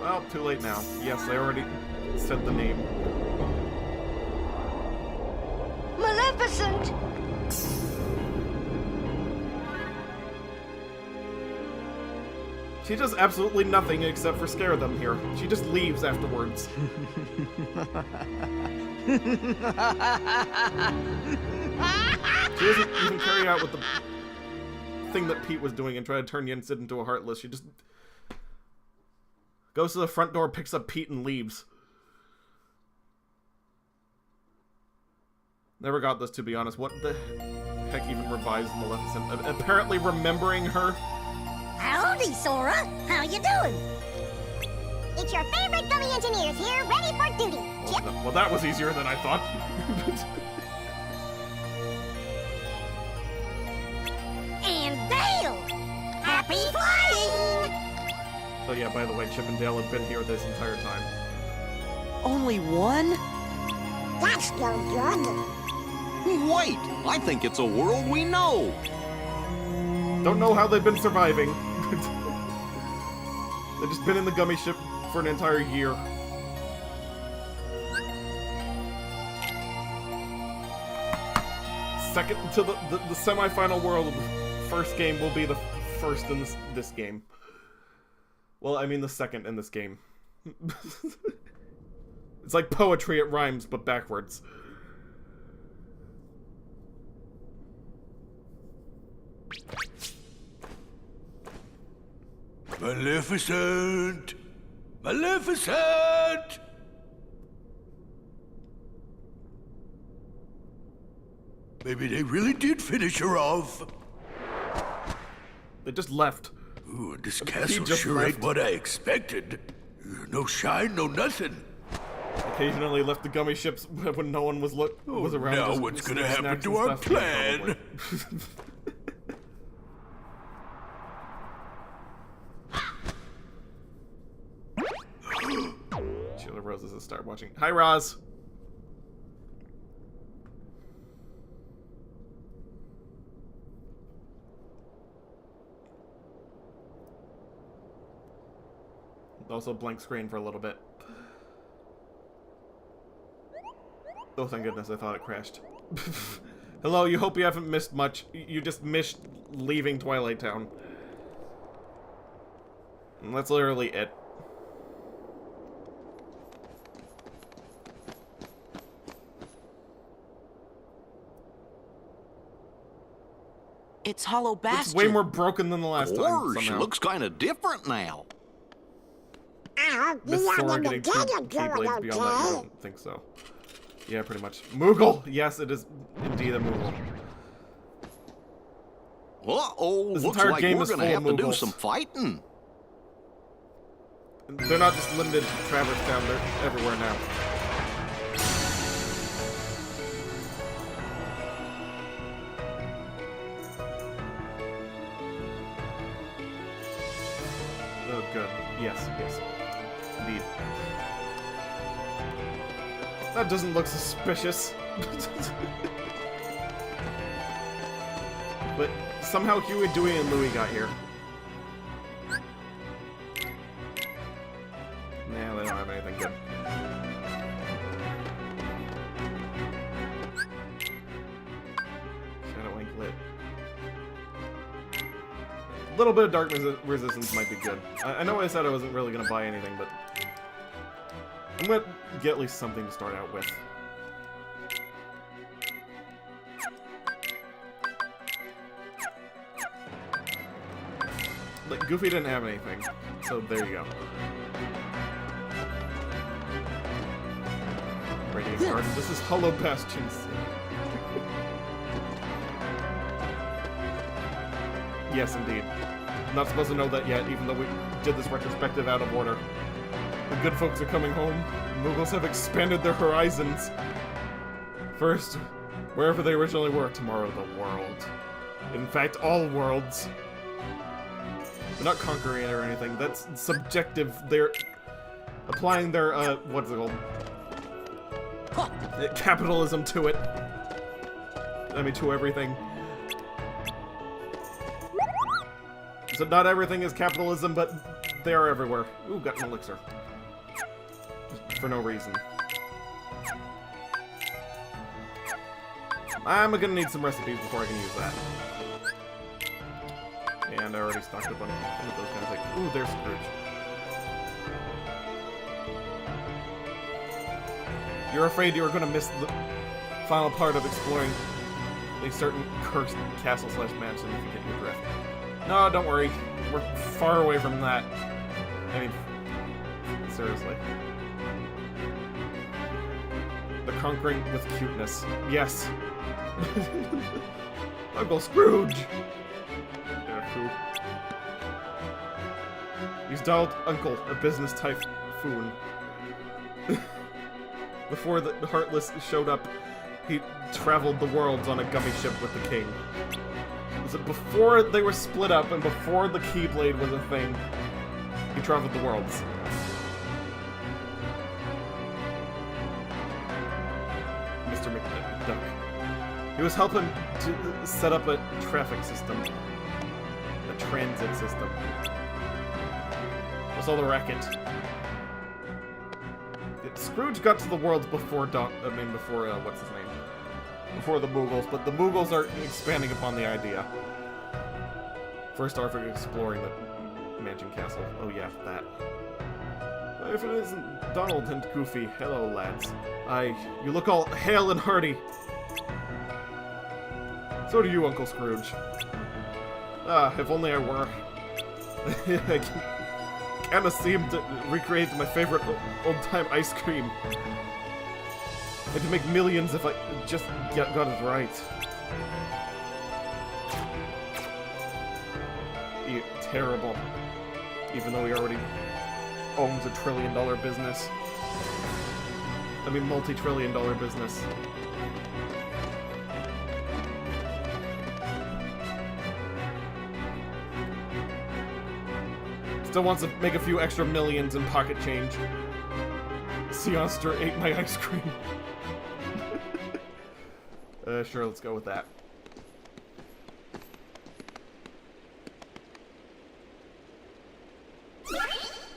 Well, too late now. Yes, I already said the name. Maleficent! She does absolutely nothing except for scare them here. She just leaves afterwards. She doesn't even carry out with the thing that Pete was doing and try to turn Yen Sid into a Heartless. She just goes to the front door, picks up Pete, and leaves. Never got this, to be honest. What the heck even revives Maleficent? Apparently remembering her. Howdy, Sora. How you doing? It's your favorite gummy engineers here, ready for duty. Chip? Well, that was easier than I thought. And Dale! Happy flying! Oh yeah, by the way, Chip and Dale have been here this entire time. Only one? That's no good. Wait, I think it's a world we know. Don't know how they've been surviving. They've just been in the gummy ship for an entire year. Second to the semi-final world of the first game will be the first in this game. Well, I mean the second in this game. It's like poetry, it rhymes, but backwards. Maleficent! Maleficent! Maybe they really did finish her off. They just left. Ooh, this He castle just sure left. ain't what I expected. No shine, no nothing. Occasionally left the gummy ships when no one was around. Now just what's gonna snacks happen and to our stuff. Yeah, plan? probably. Sheila Rose is a star watching. Hi, Roz. Also blank screen for a little bit. Oh, thank goodness, I thought it crashed. Hello, you hope you haven't missed much. You just missed leaving Twilight Town. And that's literally it. It's Hollow Bastion. It's way more broken than the last time, Gorge, somehow. looks kind of different now. Miss Sora getting two Keyblades beyond that? You don't think so. Yeah, pretty much. Moogle! Yes, it is indeed a Moogle. Uh-oh, This looks entire like game we're is gonna full have of to do Moogles. some fighting. They're not just limited to Traverse Town, they're everywhere now. Oh, good. Yes, yes. Indeed. That doesn't look suspicious. But somehow Huey, Dewey, and Louie got here. Nah, they don't have little bit of dark resistance might be good. I know I said I wasn't really gonna buy anything, but I'm gonna get at least something to start out with. Like, Goofy didn't have anything, so there you go. Radiant Garden. This is Hollow Bastions. Yes, indeed. I'm not supposed to know that yet, even though we did this retrospective out of order. The good folks are coming home. Muggles have expanded their horizons. First, wherever they originally were, tomorrow the world. In fact, all worlds. They're not conquering it or anything. That's subjective. They're applying their, what's it called? Capitalism to it. I mean, to everything. So not everything is capitalism, but they are everywhere. Ooh, got an elixir. Just for no reason. I'm gonna need some recipes before I can use that. And I already stocked up on those kind of things. Ooh, there's Scrooge. You're afraid you're gonna miss the final part of exploring a certain cursed castle/mansion if you get your drift. No, don't worry. We're far away from that. I mean, seriously. The conquering with cuteness. Yes. Uncle Scrooge! He's dialed Uncle, a business typhoon. Before the Heartless showed up, he traveled the worlds on a gummy ship with the king. Was it before they were split up and before the Keyblade was a thing? He traveled the worlds. Mr. McDuck. He was helping to set up a traffic system. A transit system. What's all the racket? Scrooge got to the worlds before before, what's his name? Before the Muggles, but the Muggles are expanding upon the idea. First off, we're exploring the Mansion Castle. Oh yeah, that. If it isn't Donald and Goofy, hello lads. You look all hale and hearty. So do you, Uncle Scrooge. Ah, if only I were. I kinda seem to recreate my favorite old-time ice cream. I could make millions if I just got it right. Terrible. Even though he already owns a $1 trillion business. I mean, multi-trillion-dollar business. Still wants to make a few extra millions in pocket change. Seonster ate my ice cream. Sure, let's go with that.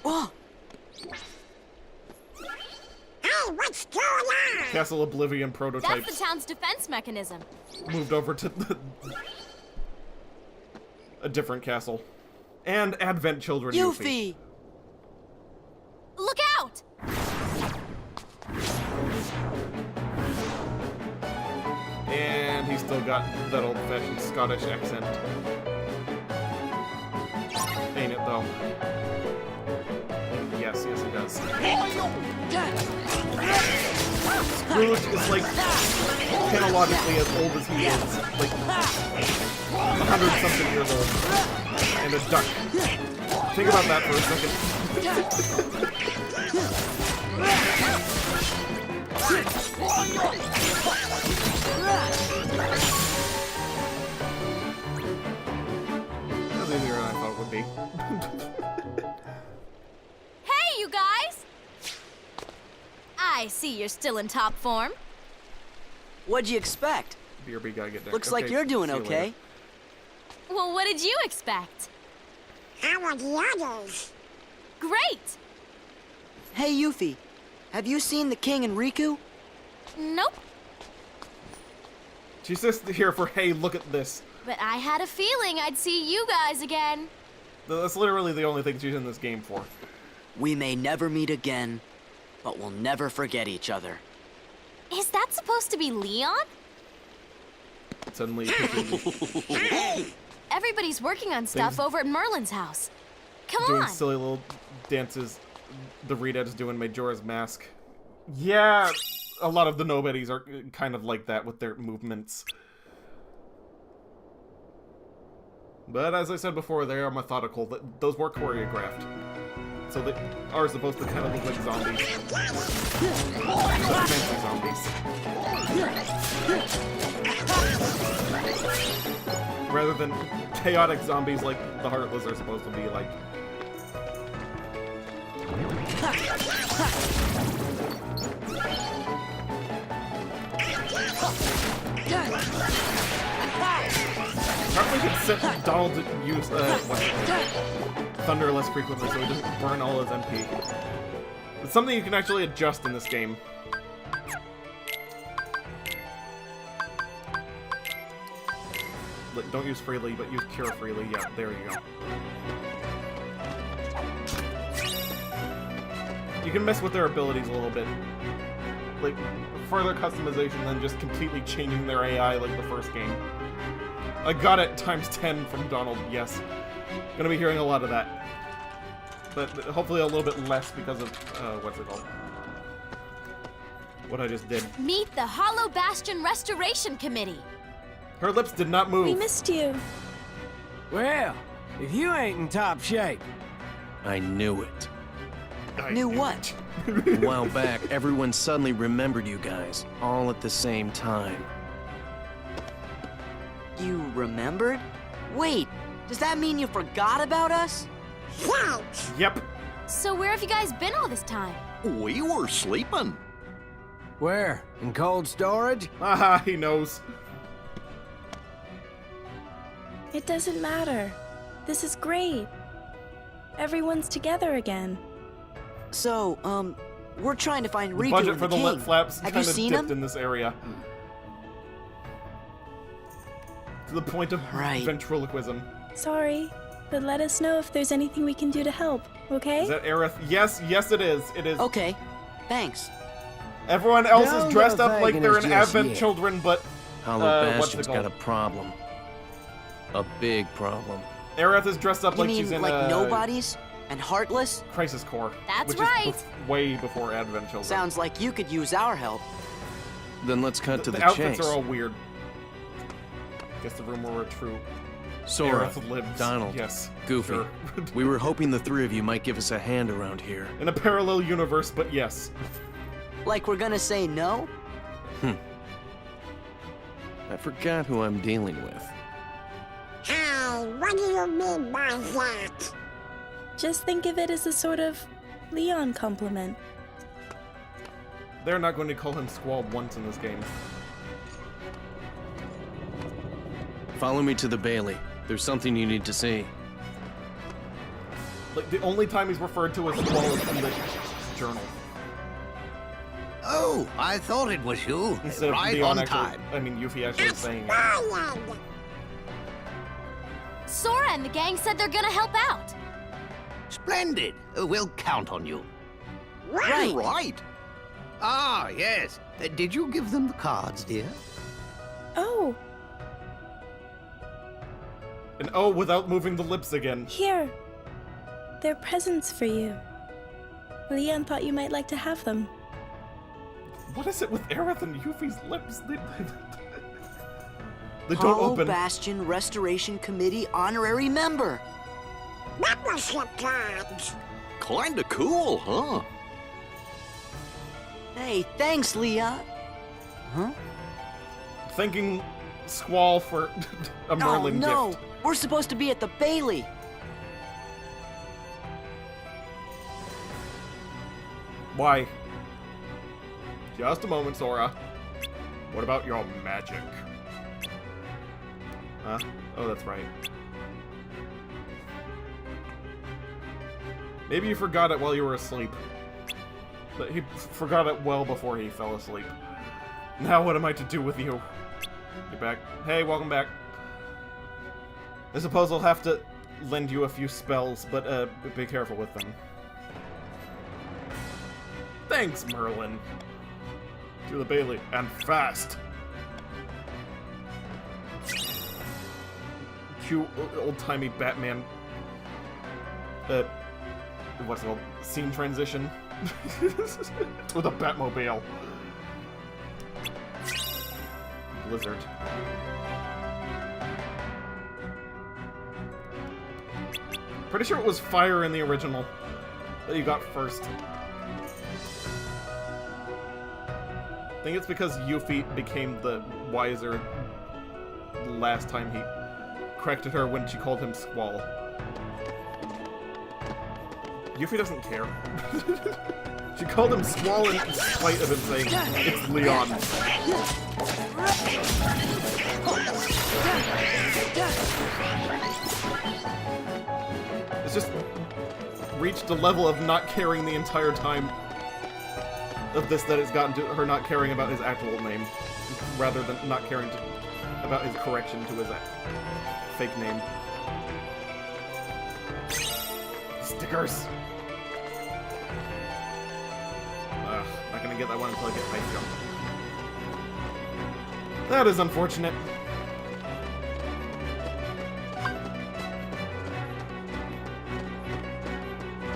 Oh! Hey, what's going on? Castle Oblivion prototypes. That's the town's defense mechanism. Moved over to a different castle. And Advent Children Yuffie! Look out! And he's still got that old-fashioned Scottish accent. Ain't it, though? Yes, yes, he does. Scrooge is, like, chronologically as old as he is. Like, 100-something years old. And a duck. Think about that for a second. That's easier than I thought it would be. Hey, you guys! I see you're still in top form. What'd you expect? BRB gotta get there. Looks like you're doing okay. Well, what did you expect? How are the others? Great! Hey, Yuffie, have you seen the king and Riku? Nope. She's just here for, hey, look at this. But I had a feeling I'd see you guys again. That's literally the only thing she's in this game for. We may never meet again, but we'll never forget each other. Is that supposed to be Leon? Suddenly, Everybody's working on stuff Things- over at Merlin's house. Come doing on. silly little dances. The Redhead's doing Majora's Mask. Yeah, a lot of the nobodies are kind of like that with their movements. But as I said before, they are methodical. Those were choreographed. So they are supposed to kind of look like zombies. Fancy zombies. Rather than chaotic zombies like the Heartless are supposed to be like. Probably could set Donald to use Thunder less frequently so he doesn't burn all his MP. It's something you can actually adjust in this game. Like, don't use freely, but use cure freely. Yeah, there you go. You can mess with their abilities a little bit. Like, further customization than just completely changing their AI like the first game. I got it times 10 from Donald, yes. Gonna be hearing a lot of that. But hopefully a little bit less because of, what's it called? What I just did. Meet the Hollow Bastion Restoration Committee. Her lips did not move. We missed you. Well, if you ain't in top shape. I knew it. Knew what? A while back, everyone suddenly remembered you guys, all at the same time. You remembered? Wait, does that mean you forgot about us? Yep. So where have you guys been all this time? We were sleeping. Where? In cold storage? Haha, he knows. It doesn't matter. This is great. Everyone's together again. So, we're trying to find The Riku budget and for the king. Let Flaps Have kind you of seen dipped him? in this area. To the point of ventriloquism. Sorry, but let us know if there's anything we can do to help, okay? Is that Aerith? Yes, yes it is. It is. Okay, thanks. Everyone else No, is dressed no up like thanking they're us in just Advent yet. Children, but Hollow what's it Bastion's called? got a problem. A big problem. Aerith is dressed up You like mean she's in like nobodies and heartless? Crisis Core. That's which right. Is way before Advent Children. Sounds like you could use our help. Then let's cut to the outfits chase. are all weird. Guess the rumor were true. Sora, Aerith lives. Donald, Yes. Goofy. Sure. We were hoping the three of you might give us a hand around here. In a parallel universe, but yes. Like we're gonna say no? I forgot who I'm dealing with. Hey, what do you mean by that? Just think of it as a sort of Leon compliment. They're not going to call him Squall once in this game. Follow me to the Bailey. There's something you need to see. Like, the only time he's referred to as Squall is in the journal. Oh, I thought it was you. Instead Right of Leon on actually, time. I mean, Yuffie actually saying it. Ryan! Sora and the gang said they're gonna help out. Splendid. We'll count on you. Right. Right. Ah, yes. Did you give them the cards, dear? Oh, And oh, without moving the lips again. here. They're presents for you. Leon thought you might like to have them. What is it with Aerith and Yuffie's lips? They don't Hollow open. Bastion Restoration Committee honorary member. Membership cards! Kinda cool, huh? Hey, thanks, Leah. Huh? Thanking Squall for a Merlin oh, no. gift. We're supposed to be at the Bailey. Why? Just a moment, Sora. What about your magic? Huh? Oh, that's right. Maybe you forgot it while you were asleep. But he forgot it well before he fell asleep. Now what am I to do with you? You're back. Hey, welcome back. I suppose I'll have to lend you a few spells, but be careful with them. Thanks, Merlin. To the Bailey, and fast. Cute old-timey Batman. What's it called? Scene transition to the Batmobile. Blizzard. Pretty sure it was fire in the original that you got first. I think it's because Yuffie became the wiser the last time he corrected her when she called him Squall. Yuffie doesn't care. She called him Squall in spite of him saying, it's Leon. It's just reached a level of not caring the entire time of this that it's gotten to her not caring about his actual name, rather than not caring about his correction to his fake name. Stickers! Not gonna get that one until I get Ice Jump. That is unfortunate.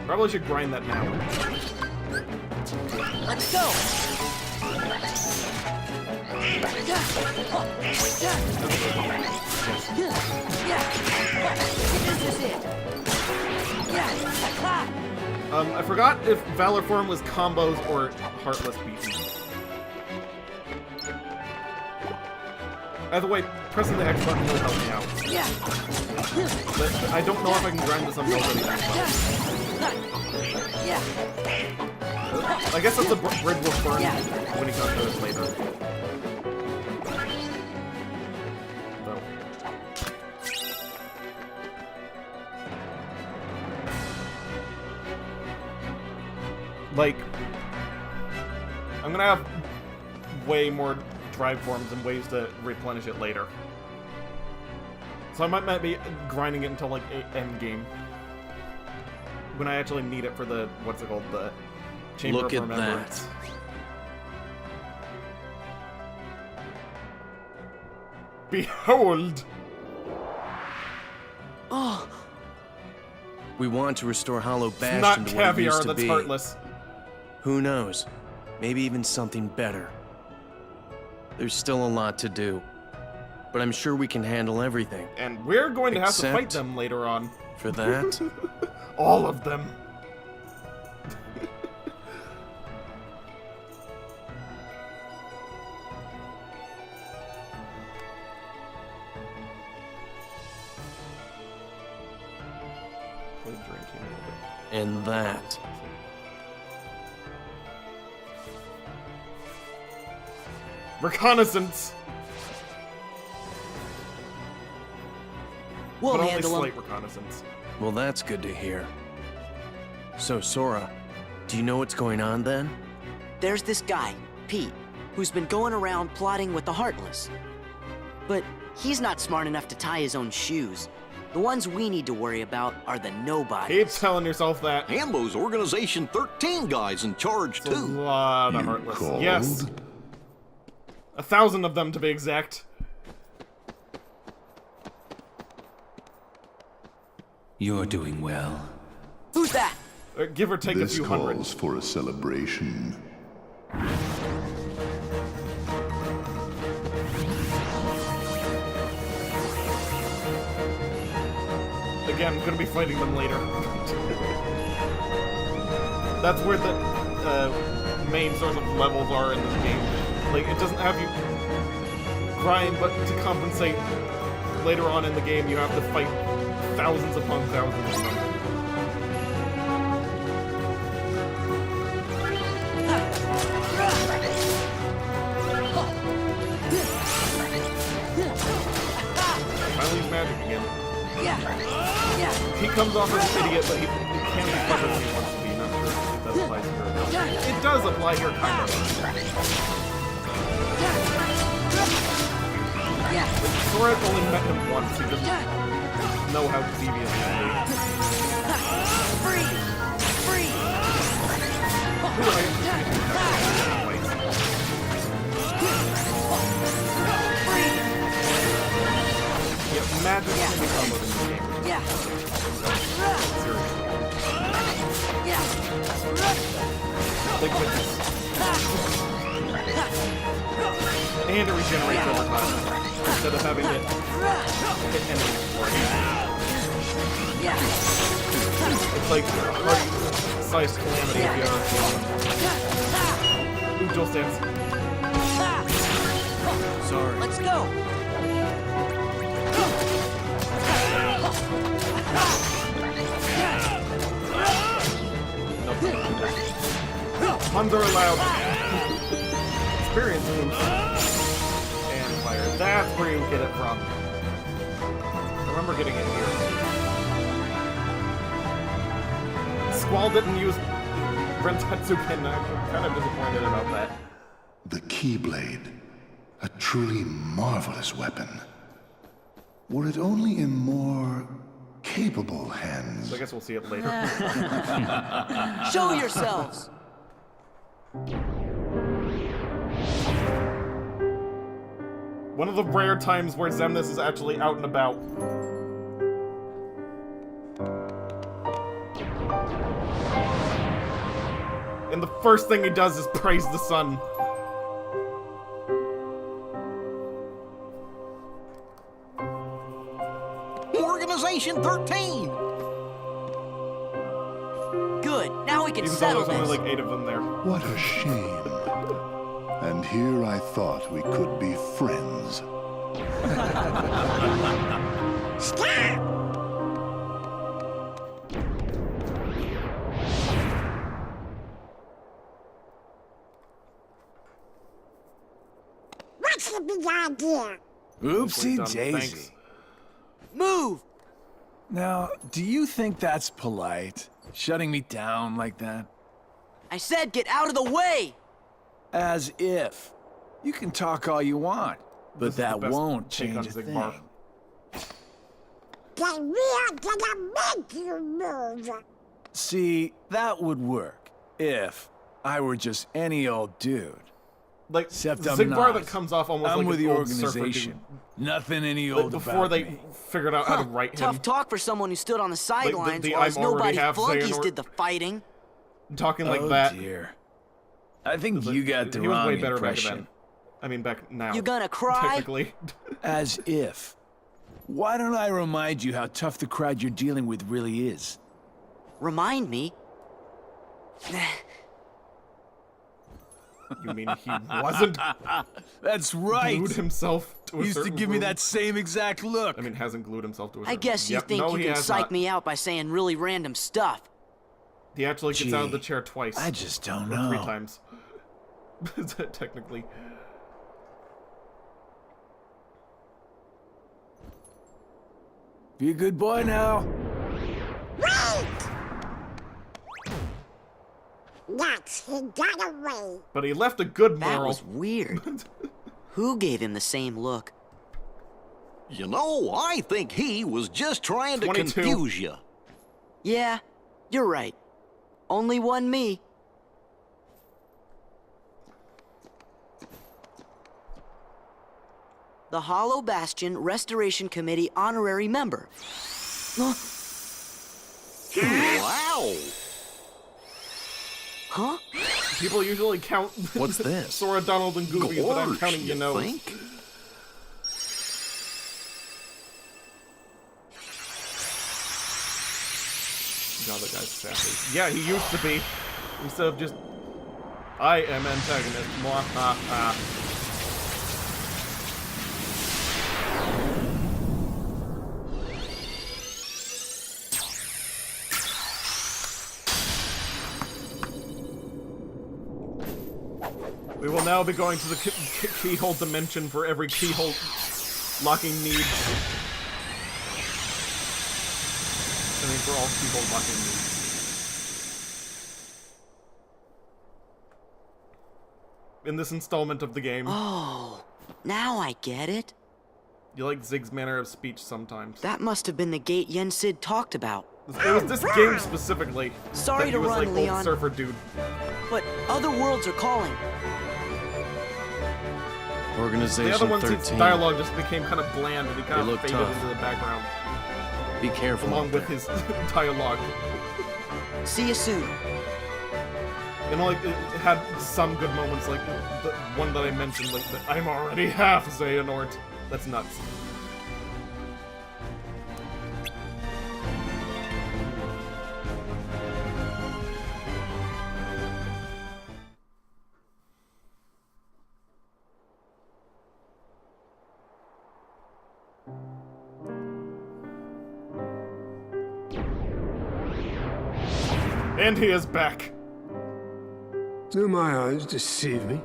Probably should grind that now. Let's go! This is it. I forgot if Valor Form was combos or Heartless beaten. Either way, pressing the X button will help me out. But I don't know if I can grind this on nobody. I guess that's a bridge will burn when he comes to this later. So. Like, I'm gonna have way more drive forms and ways to replenish it later. So I might be grinding it until like end game. When I actually need it for the, what's it called, the Chamber of Remembrance. Behold! Oh. We want to restore Hollow Bastion not to what it caviar used to that's be. heartless. Who knows? Maybe even something better. There's still a lot to do, but I'm sure we can handle everything. And we're going to have to fight Except them later on. For that? All of them. And that. Reconnaissance. We'll but only handle 'em. slight reconnaissance. Well, that's good to hear. So, Sora, do you know what's going on then? There's this guy, Pete, who's been going around plotting with the Heartless. But he's not smart enough to tie his own shoes. The ones we need to worry about are the nobodies. Keep telling yourself that. And those Organization 13 guys in charge, It's too. a lot of Heartless. Yes. 1,000 of them, to be exact. You're doing well. Who's that? Give or take a few hundred. This calls for a celebration. Again, I'm gonna be fighting them later. That's where the main source of levels are in this game. Like, it doesn't have you grind, but to compensate later on in the game, you have to fight thousands upon thousands of them. Finally use magic again. He comes off as an idiot, but he can be clever when he wants to be. Not sure if that applies here. It does apply here, kind of. Sora only met him once. He just know how devious it can be. Free! Free! Yeah, magic can be comboed in this game. Yeah. Seriously. Yeah. Like with this. And it regenerates over time. Instead of having it hit enemies for it. Yeah. It's like heart-sized calamity if you ever seen one. Ooh, dual stance. Sorry. Let's go. Puns are allowed. Experience moves. And fire. That's where you get it from. I remember getting it here. Squall didn't use Rentetsu Ken. I'm kind of disappointed about that. The Keyblade. A truly marvelous weapon. Were it only in more capable hands. So I guess we'll see it later. Show yourselves! One of the rare times where Xemnas is actually out and about. And the first thing he does is praise the sun. Organization 13! Good, now we can Even though settle there's only this. like 8 of them there. What a shame. And here I thought we could be friends. Stop! What's the big idea? Oopsie Done. daisy. Thanks. Move! Now, do you think that's polite? Shutting me down like that? I said get out of the way! As if. You can talk all you want, but This is that the best won't take on change a Zigbar. thing. Then we are gonna make you move. See, that would work if I were just any old dude. Like, Except I'm Zigbar not. that comes off almost I'm like with an the old surfer organization. dude. Nothing any Like, old before about they me. figured out how to write him. Tough talk for someone who stood on the sidelines the while I'm already nobody half flunkies Xehanort- did the fighting. Talking like Oh, that. dear. I think Like, you got the he was wrong way better impression. back then. I mean, back now. You gonna cry? Technically. As if. Why don't I remind you how tough the crowd you're dealing with really is? Remind me? You mean he wasn't? That's right. Glued himself to a He used to certain give me room? that same exact look. I mean, hasn't glued himself to a I certain guess you Yep, think no, you he can has psych not. me out by saying really random stuff. He actually gets out of the Gee, chair twice. I just don't Or know. 3 times. Technically. Be a good boy now. Wait! Nuts, he got away. But he left a good That moral. was weird. Who gave him the same look? You know, I think he was just trying to 22. confuse you. Yeah, you're right. Only one me. The Hollow Bastion Restoration Committee honorary member. Wow! Huh? People usually count What's this? Sora, Donald, and Goofy, but I'm Gorge, counting you your nose. think? God, that guy's sassy. Yeah, he used to be. Instead of just, I am antagonist. Mwahaha. We will now be going to the keyhole dimension for every keyhole locking need. I mean, for all keyhole locking needs. In this installment of the game. Oh, now I get it. You like Zig's manner of speech sometimes. That must have been the gate Yen Sid talked about. It was this game specifically. Sorry that to he was run, like Leon. Old surfer dude. But other worlds are calling. Organization The other one's 13. dialogue just became kind of bland and he kind They of look faded tough. into the background. Be careful. Along out with there. his dialogue. See you soon. And like it had some good moments, like the one that I mentioned, like the, I'm already half Xehanort. That's nuts. And he is back. Do my eyes deceive me?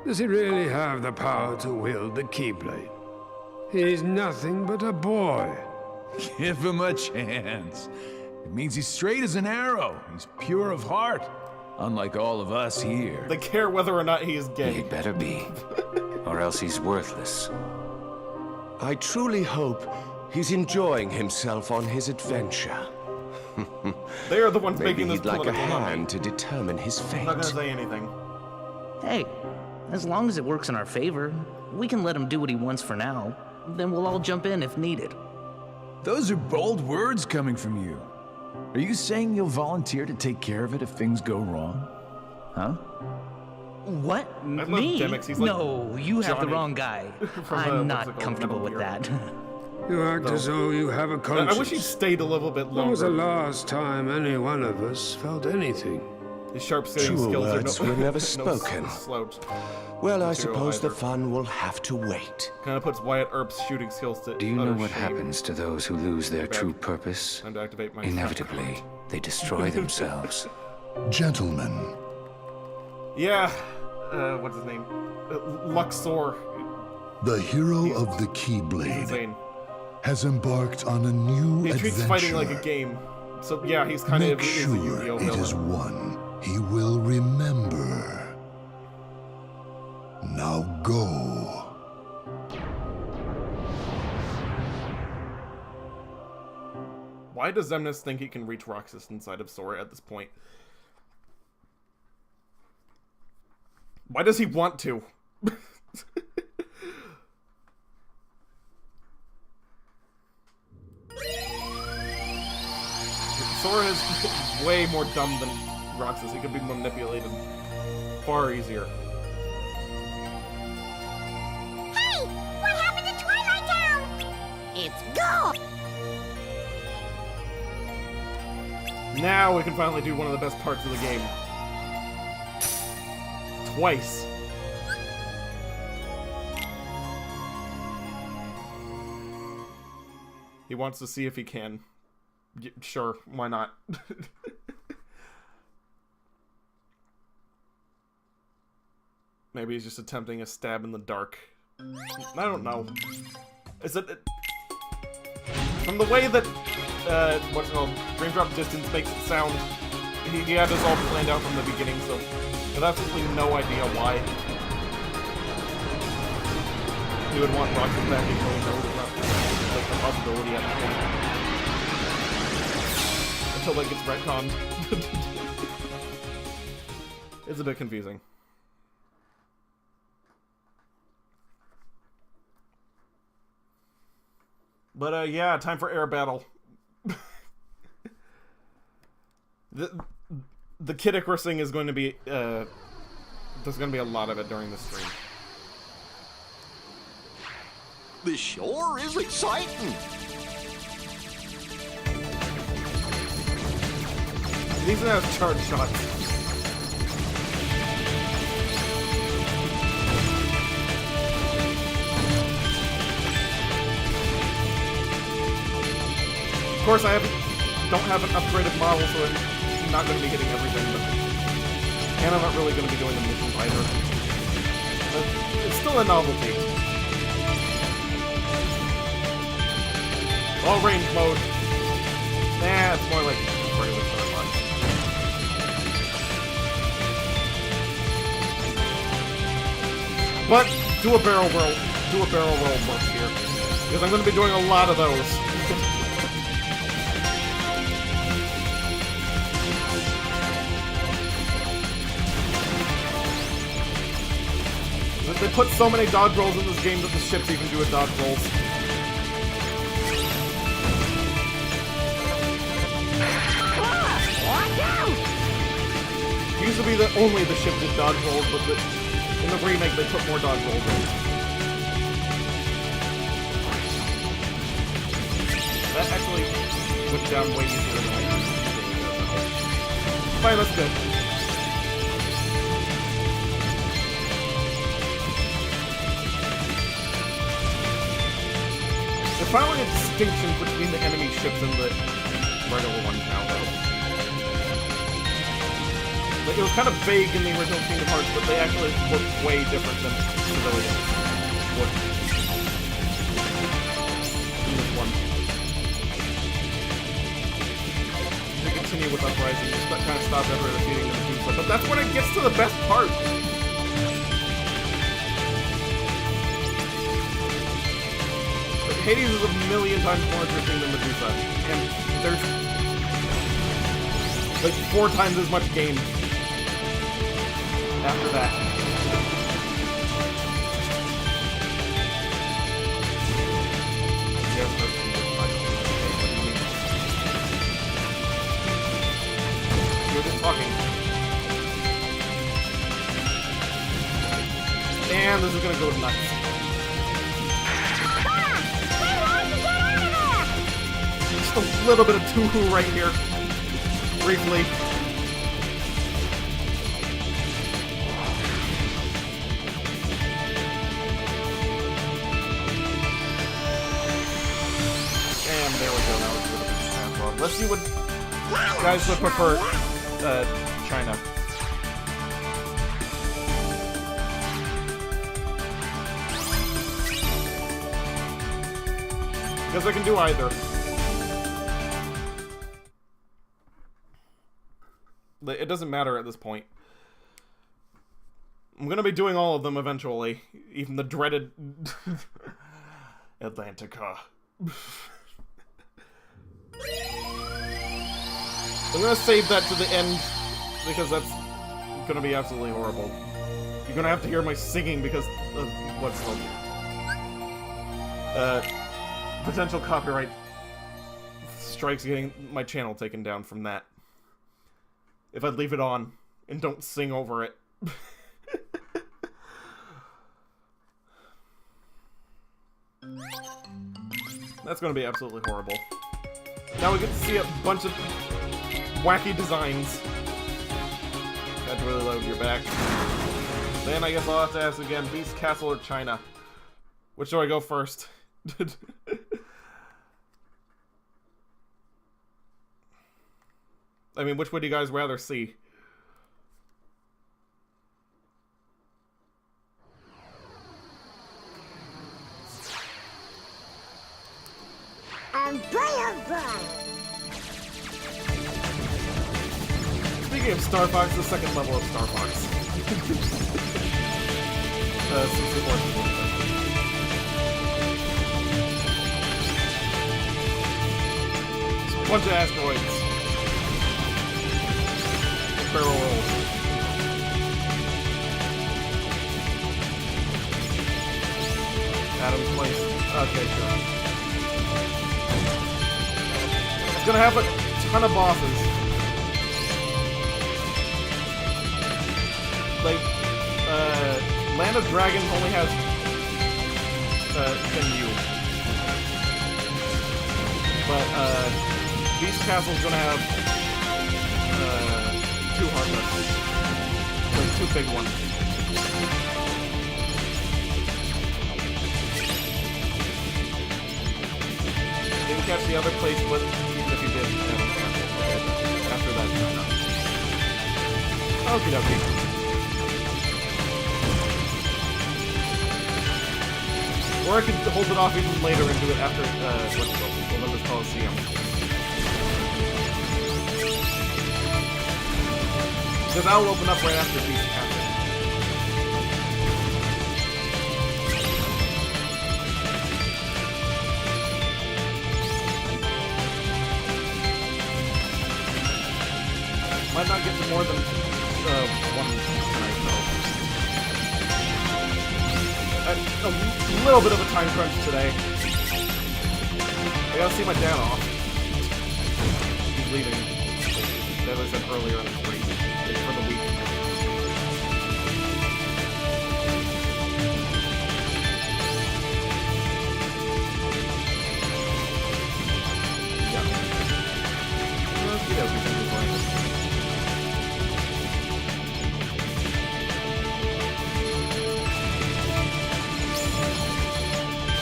Does he really have the power to wield the Keyblade? He's nothing but a boy. Give him a chance. It means he's straight as an arrow. He's pure of heart. Unlike all of us here. They care whether or not he is gay. He better be. Or else he's worthless. I truly hope he's enjoying himself on his adventure. They are the ones Maybe making this he'd like a political money. hand to determine his fate. I'm not gonna say anything. Hey, as long as it works in our favor, we can let him do what he wants for now. Then we'll all jump in if needed. Those are bold words coming from you. Are you saying you'll volunteer to take care of it if things go wrong? Huh? What? love Me? Demix. He's like No, you have the Johnny wrong guy. from, I'm what's it not called? comfortable Metal with Gear. that. You act as though you have a I conscience. wish he stayed a little bit When was the longer. last time any one of us felt anything? His sharp sitting True skills words are no, were never no spoken. slouch. Well, I Material suppose the either. fun will have to wait. Kind of puts Wyatt Earp's shooting skills to Do you know utter what shame. happens to those who lose their Back. true purpose? Time to activate my Inevitably, they destroy themselves. Gentlemen, Yeah. What's his name? Luxor. the hero He's of the Keyblade insane. has embarked on a new He treats adventure. fighting like a game. So yeah, he's kind Make of is a sure Yu-Gi-Oh it is villain. one he will remember. Now go. Why does Xemnas think he can reach Roxas inside of Sora at this point? Why does he want to? Sora is way more dumb than Roxas. He could be manipulated far easier. Hey! What happened to Twilight Town? It's gone! Now we can finally do one of the best parts of the game. Twice. He wants to see if he can. Sure, why not? Maybe he's just attempting a stab in the dark. I don't know. Is it... From the way that, what's it called, Raindrop Distance makes it sound, he had this all planned out from the beginning, so I have absolutely no idea why he would want Roxas back, even though he knows it's not, like, a possibility at the point. Until, like, it's retconned. It's a bit confusing. But, yeah, time for air battle. The Kid Icarusing is going to be, there's going to be a lot of it during the stream. This sure is exciting. These are have charge shots. Of course, I don't have an upgraded model, so I'm not going to be hitting everything, and I'm not really going to be doing the missions either. But it's still a novelty. All range mode. Nah, it's more like regular Star Fox. But do a barrel roll works here. Because I'm going to be doing a lot of those. They put so many dodge rolls in this game that the ships even do a dodge rolls. Watch out! It used to be that only the ship did dodge rolls, but in the remake they put more dodge rolls in. That actually went down way easier than I usually do. Fine, that's good. There's finally a distinction between the enemy ships and the regular ones now, though. Like, it was kind of vague in the original Kingdom Hearts, but they actually look way different than civilians would in this one. To continue with Uprising, just kind of stop ever defeating the Medusa, but that's when it gets to the best part. Hades is a million times more interesting than Medusa, and there's like 4 times as much game after that. You're just talking. And this is gonna go nuts. Just a little bit of Tuhu right here. Briefly. And there we go. That was a bit of a backlog. Let's see what guys would prefer China. Because I can do either. It doesn't matter at this point. I'm gonna be doing all of them eventually. Even the dreaded Atlantica. I'm gonna save that to the end because that's gonna be absolutely horrible. You're gonna have to hear my singing because of what's called potential copyright strikes getting my channel taken down from that. If I leave it on and don't sing over it. That's gonna be absolutely horrible. Now we get to see a bunch of wacky designs. Had to really load your back. Then I guess I'll have to ask again, Beast Castle or China? Which do I go first? I mean, which would you guys rather see? Speaking of Star Fox, the second level of Star Fox. Since it was a bunch of asteroids. Barrel rolls. Adam's place. Okay, sure. It's gonna have a ton of bosses. Like, Land of Dragons only has 10 U. But, Beast Castle's gonna have 2 Heartless. Like 2 big ones. Didn't catch the other place, but even if you did, after that, okie dokie. Or I could hold it off even later and do it after, what's it called? Olympus Coliseum. Because that will open up right after Beast Castle. not get to more than one tonight, though. A little bit of a time crunch today. I gotta see my dad off. He's leaving, as I said earlier, in the week, for the week.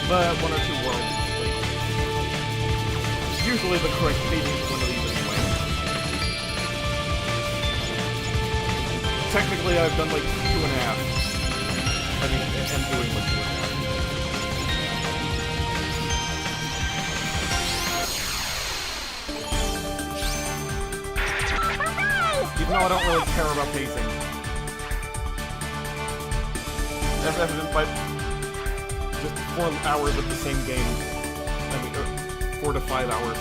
But one or two worlds. Usually the correct pacing for one of these anyway. Technically, I've done like 2.5. I mean, I'm doing like 2.5. Even though I don't really care about pacing. As evident by just 4 hours of the same game. I mean, 4 to 5 hours.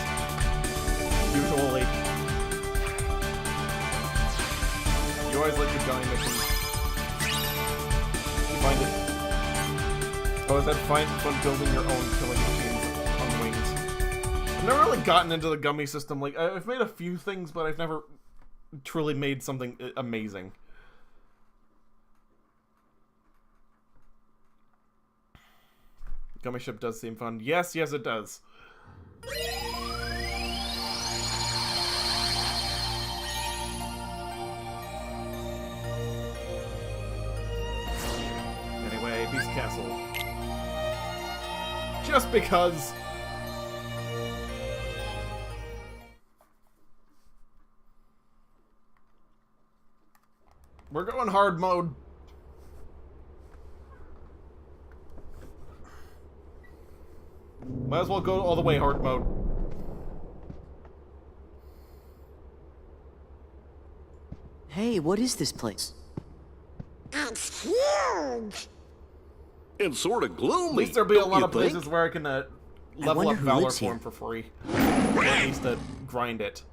Usually. You always like your Johnny missions. You find it. I always had fun building your own killing machines on wings. I've never really gotten into the gummy system. Like, I've made a few things, but I've never truly made something amazing. Gummy ship does seem fun. Yes, yes it does. Anyway, Beast Castle. Just because. We're going hard mode. Might as well go all the way hard mode. Hey, what is this place? It's huge. It's sort of gloomy. At least there'll be a lot of think? places where I can level up Valor Form for free. Or at least grind it.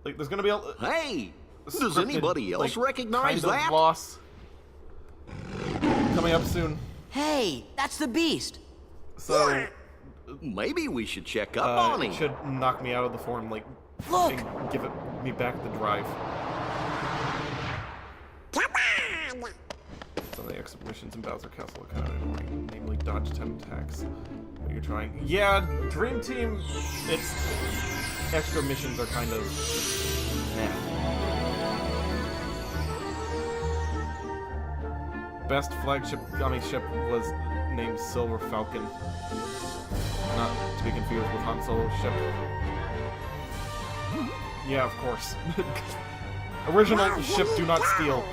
Like, there's gonna be a... Hey! Does anybody else recognize kind of that? Boss coming up soon. Hey, that's the beast. So maybe we should check up on him. It should knock me out of the form, like, look, and give me back the drive. Come on! Some of the extra missions in Bowser Castle are kind of annoying, namely dodge 10 attacks. What you're trying? Yeah, Dream Team. Its extra missions are kind of. Best flagship gummy ship was named Silver Falcon. Not to be confused with Han Solo's ship. Yeah, of course. Original ship do not steal.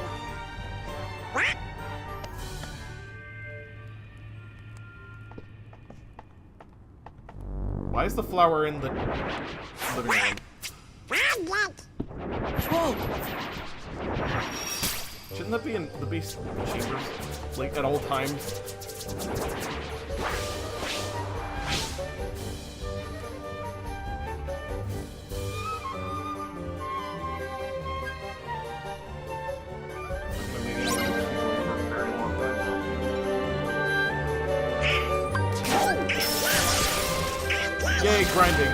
Why is the flower in the living room? Whoa! Shouldn't that be in the Beast chambers? Like, at all times? Yay, grinding.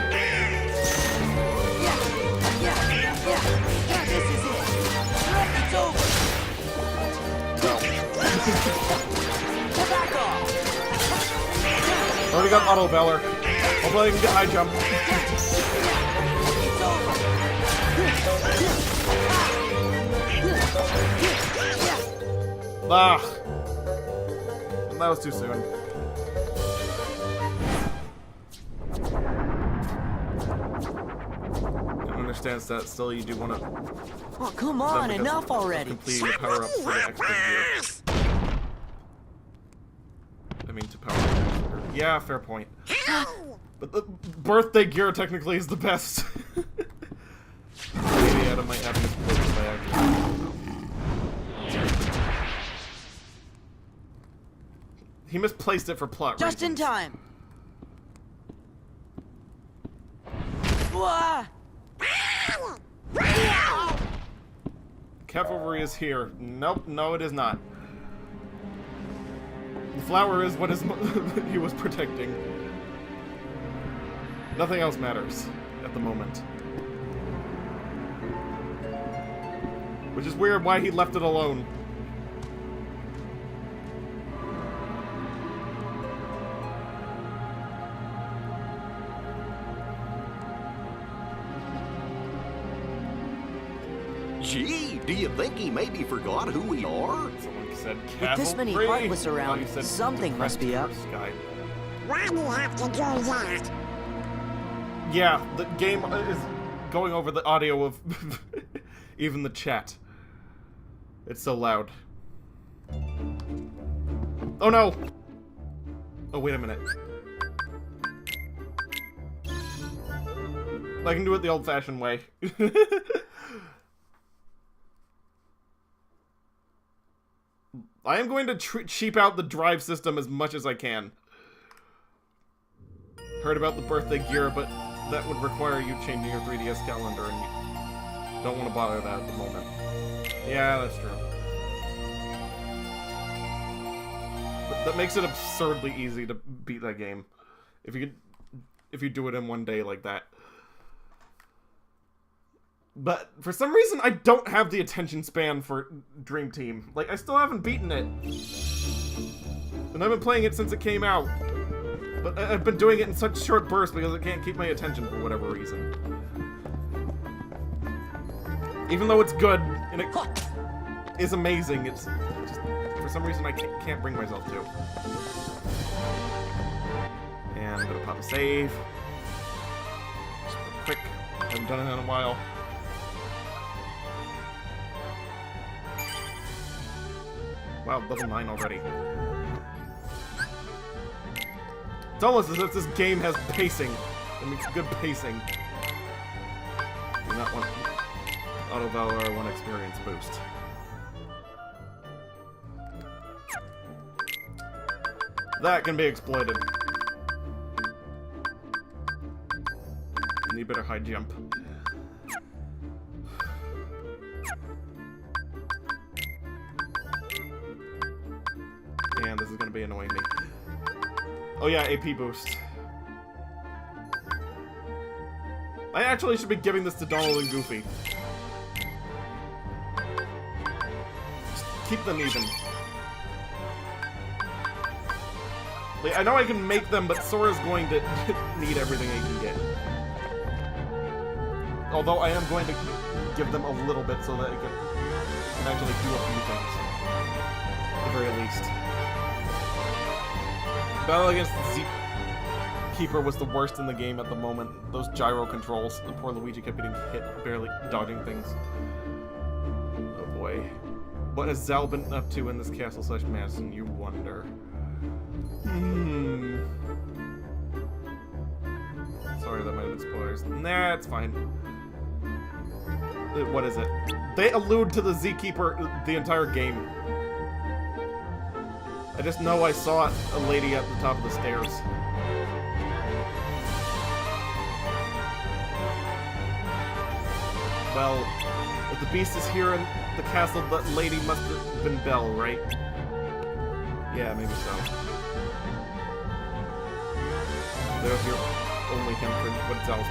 Yeah, this is it. It's over. Back off. Already got auto valor. Hopefully I can get high jump. Ah! That was too soon. Understands that still you do want to. Oh, come on, enough already. Completing the power up for the extra gear. I mean, to power up. Yeah, fair point. But the birthday gear technically is the best. Maybe Adam might have misplaced it by accident. He misplaced it for plot Just reasons. in time. Wah! Cavalry is here. Nope, no it is not. The flower is what he was protecting. Nothing else matters at the moment. Which is weird why he left it alone. Gee, do you think he maybe forgot who we are? Someone said With this many cavalry. Heartless around, You said something must be up. Sky. Why do you have to do that? Yeah, the game is going over the audio of even the chat. It's so loud. Oh no! Oh, wait a minute. I can do it the old-fashioned way. I am going to cheap out the drive system as much as I can. Heard about the birthday gear, but that would require you changing your 3DS calendar, and you don't want to bother that at the moment. Yeah, that's true. But that makes it absurdly easy to beat that game. If you do it in one day like that. But for some reason, I don't have the attention span for Dream Team. Like, I still haven't beaten it. And I've been playing it since it came out. But I've been doing it in such short bursts because I can't keep my attention for whatever reason. Even though it's good, and it is amazing, it's just, for some reason I can't bring myself to. And I'm gonna pop a save. Just real quick. Haven't done it in a while. Wow, level 9 already. It's almost as if this game has pacing. It makes good pacing. Do not want Auto Valor 1 experience boost. That can be exploited. Need better high jump. And this is gonna be annoying me. Oh yeah, AP boost. I actually should be giving this to Donald and Goofy. Just keep them even. Like, I know I can make them, but Sora's going to need everything I can get. Although I am going to give them a little bit so that it can actually do a few things. At the very least. Battle against the Zkeeper was the worst in the game at the moment. Those gyro controls. The poor Luigi kept getting hit, barely dodging things. Oh boy. What has Zal been up to in this castle/mansion, you wonder? Sorry, that might have been spoilers. Nah, it's fine. What is it? They allude to the Zkeeper the entire game. I just know I saw a lady at the top of the stairs. Well, if the beast is here in the castle, that lady must have been Belle, right? Yeah, maybe so. There's your only hint for what Zal's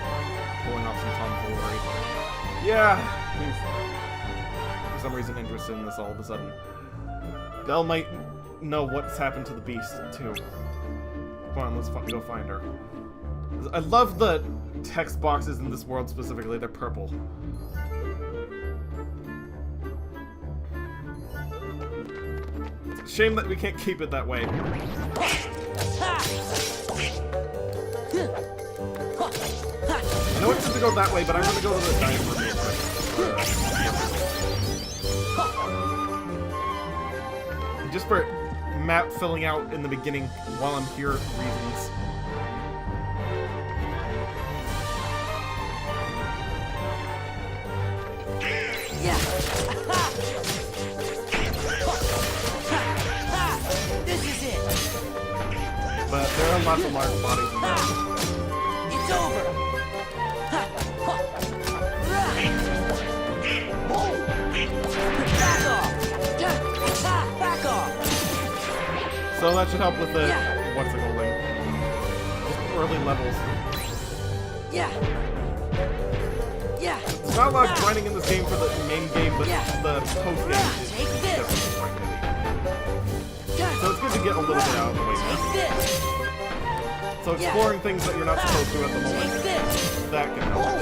pulling off some tomfoolery. Yeah, he's for some reason interested in this all of a sudden. Belle might know what's happened to the beast, too. Come on, let's go find her. I love the text boxes in this world specifically. They're purple. It's a shame that we can't keep it that way. I know it's supposed to go that way, but I'm gonna go to the dining room real quick. Just for map filling out in the beginning while I'm here reasons. Yeah. This is it. But there are lots of large bodies in there. It's over. So that should help with the what's it called? Just early levels. Yeah. There's not a lot of grinding in this game for the main game, but the post game is definitely quite heavy. So it's good to get a little bit out of the way now. So exploring things that you're not supposed to at the moment, that can help.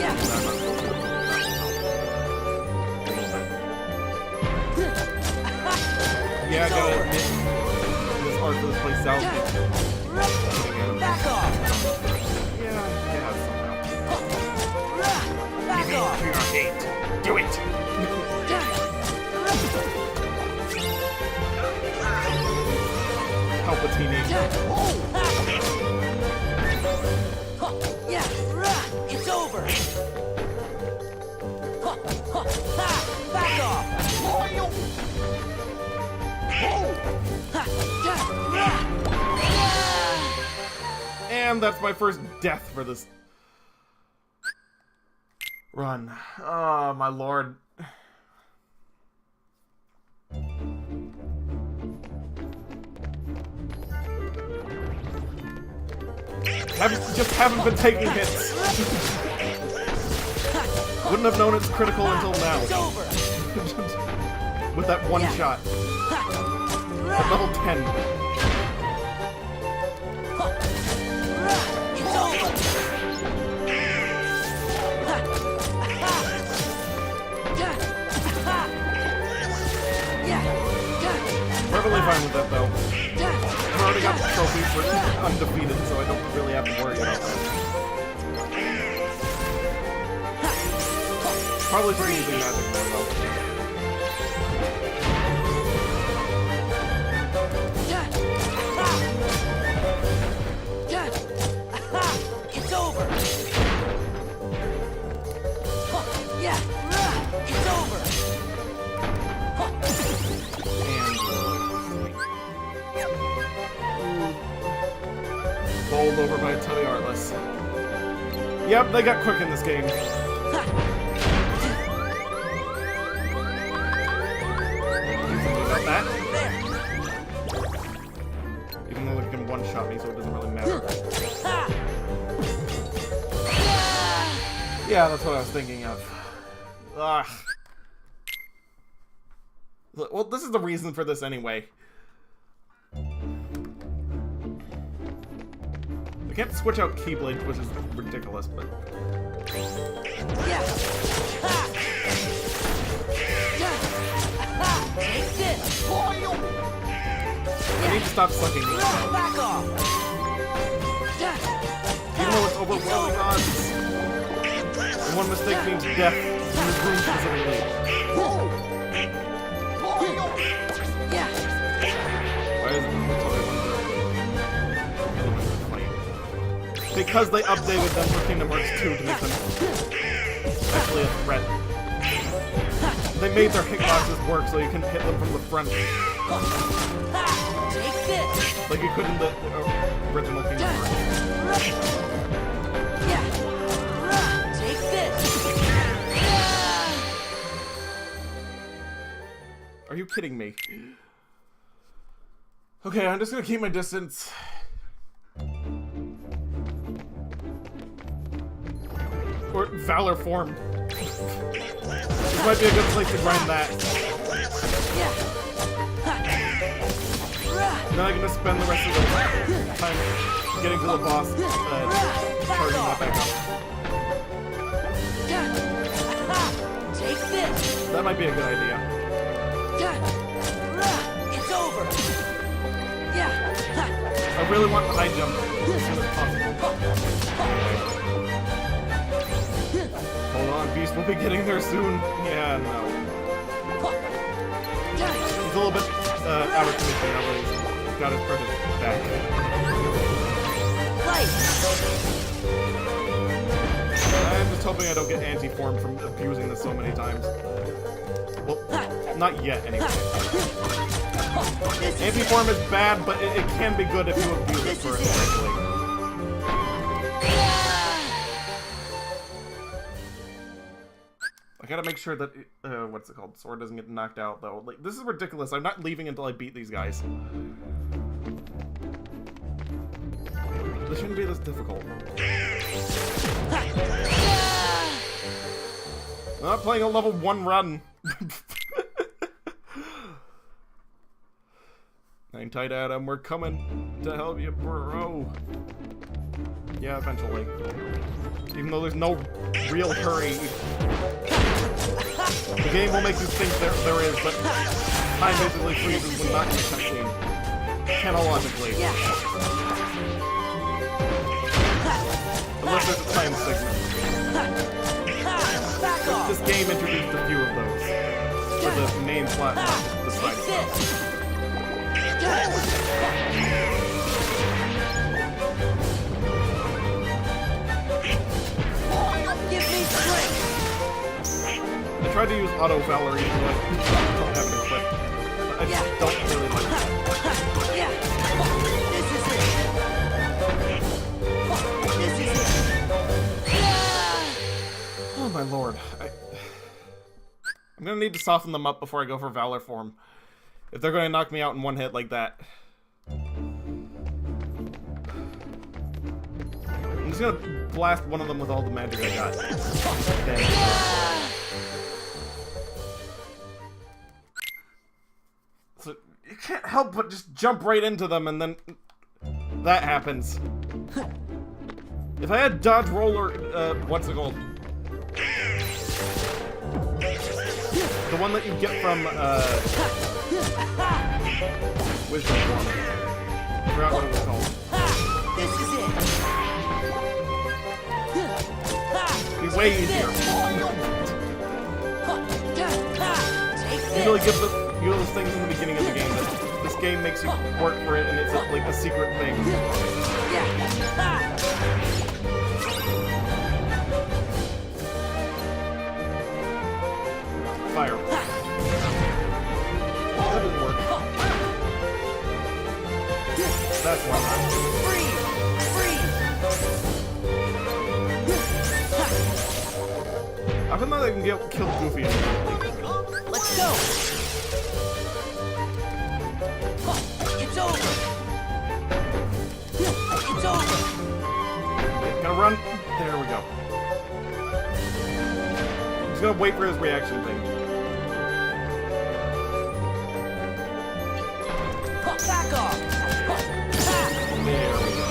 Yeah, I gotta admit, this art for this place out. Back off! Yeah, somehow. Back off! To your hate. Do it! Palpatine. It's over! Back off! And that's my first death for this run. Oh, my lord. Just haven't been taking hits. Wouldn't have known it's critical until now. With that one shot. At level 10. It's over! Perfectly fine with that, though. I've already got the trophy for undefeated, so I don't really have to worry about that. Probably for using magic more, though. It's over! It's over! Bowled over by a tubby Artless. Yep, they got quick in this game. About that. Even though they can one-shot me, so it doesn't really matter. Yeah, that's what I was thinking of. Ugh. Well, this is the reason for this anyway. I can't switch out Keyblades, which is ridiculous, but... I need to stop sucking these out. Back off! Even though it's overwhelming odds. And one mistake means death in this room specifically. Why is it because they updated them for Kingdom Hearts 2 to make them actually a threat. They made their hitboxes work so you can hit them from the front. Like you could in the original Kingdom Hearts. Take this! Are you kidding me? Okay, I'm just gonna keep my distance. Or Valor form. This might be a good place to grind that. And then I can just spend the rest of the time getting to the boss, charging that back up. Take this! That might be a good idea. It's over! I really want the high jump as soon as possible. Hold on, Beast will be getting there soon. Yeah, no. He's a little bit out of commission now, but he's got his purpose back. I'm just hoping I don't get anti-form from abusing this so many times. Well, not yet, anyway. Anti-form is bad, but it can be good if you abuse it for it correctly. I gotta make sure that, what's it called? Sword doesn't get knocked out, though. Like, this is ridiculous. I'm not leaving until I beat these guys. This shouldn't be this difficult. I'm not playing a level 1 run. Hang tight, Adam. We're coming to help you, bro. Yeah, eventually. Even though there's no real hurry. The game will make you think there is, but time basically freezes when not in the cutscene. Chronologically. Unless there's a time segment. This game introduced a few of those. For the main plot, the side stuff. Give me strength. I tried to use Auto Valerie, but I don't have it equipped. I don't really like it. This is it. This is it. Oh my lord. I'm gonna need to soften them up before I go for Valor form. If they're gonna knock me out in one hit like that. I'm just gonna blast one of them with all the magic I got. Okay. So you can't help but just jump right into them and then that happens. If I had dodge roller, what's it called? The one that you get from, Wisdom Form. I forgot what it was called. This is it. Be way easier. Usually give those things in the beginning of the game. This game makes you work for it, and it's like a secret thing. Fire. That didn't work. That's why not. How come I can kill Goofy immediately? Let's go. It's over. It's over. Gotta run. There we go. Just gonna wait for his reaction thing. Back off. There we go.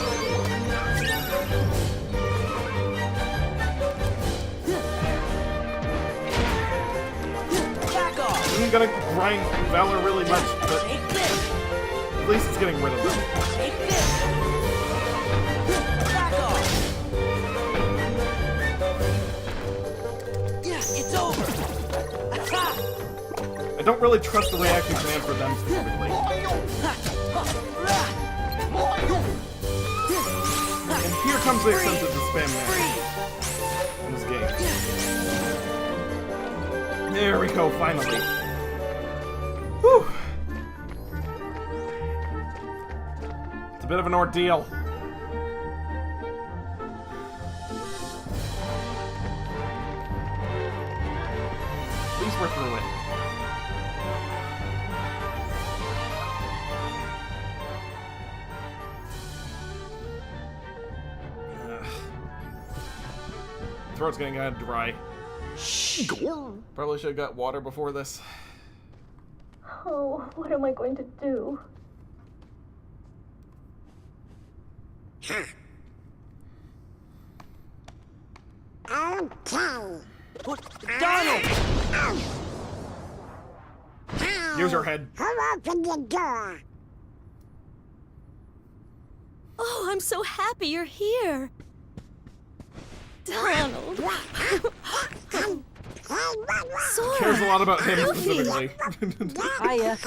Back off. This isn't gonna grind Valor really much, but at least it's getting rid of them. Take this. Back off. Yeah, it's over. I don't really trust the reaction command for them specifically. And here comes the extent of the spam man in this game. There we go, finally. Whew. It's a bit of an ordeal. At least we're through it. Throat's getting kind of dry. Probably should have got water before this. Oh, what am I going to do? Donald! Use your head. Who opened the door? Oh, I'm so happy you're here. Donald. Sora. Cares a lot about him specifically. Hiya.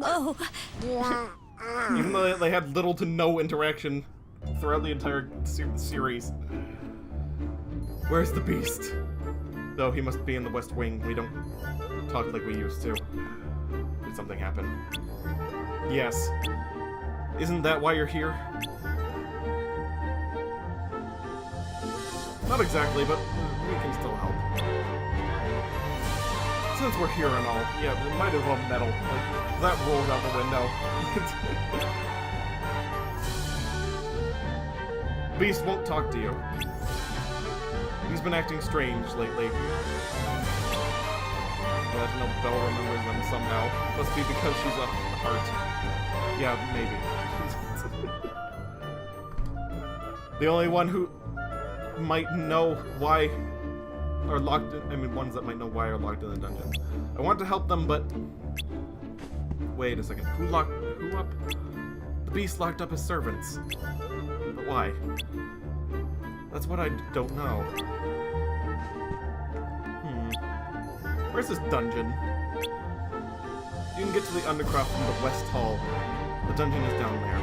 Oh. Even though they had little to no interaction throughout the entire series. Where's the beast? Though he must be in the West Wing. We don't talk like we used to. Did something happen? Yes. Isn't that why you're here? Not exactly, but we can still help. Since we're here and all, yeah, it might as well meddle. Like, that rolls out the window. Beast won't talk to you. He's been acting strange lately. But no, Belle remembers them somehow. Must be because she's a heart. Yeah, maybe. The only one who might know why are locked in, I mean, ones that might know why are locked in the dungeon. I want to help them, but... Wait a second. Who up? The Beast locked up his servants. But why? That's what I don't know. Where's this dungeon? You can get to the Undercroft from the West Hall. The dungeon is down there.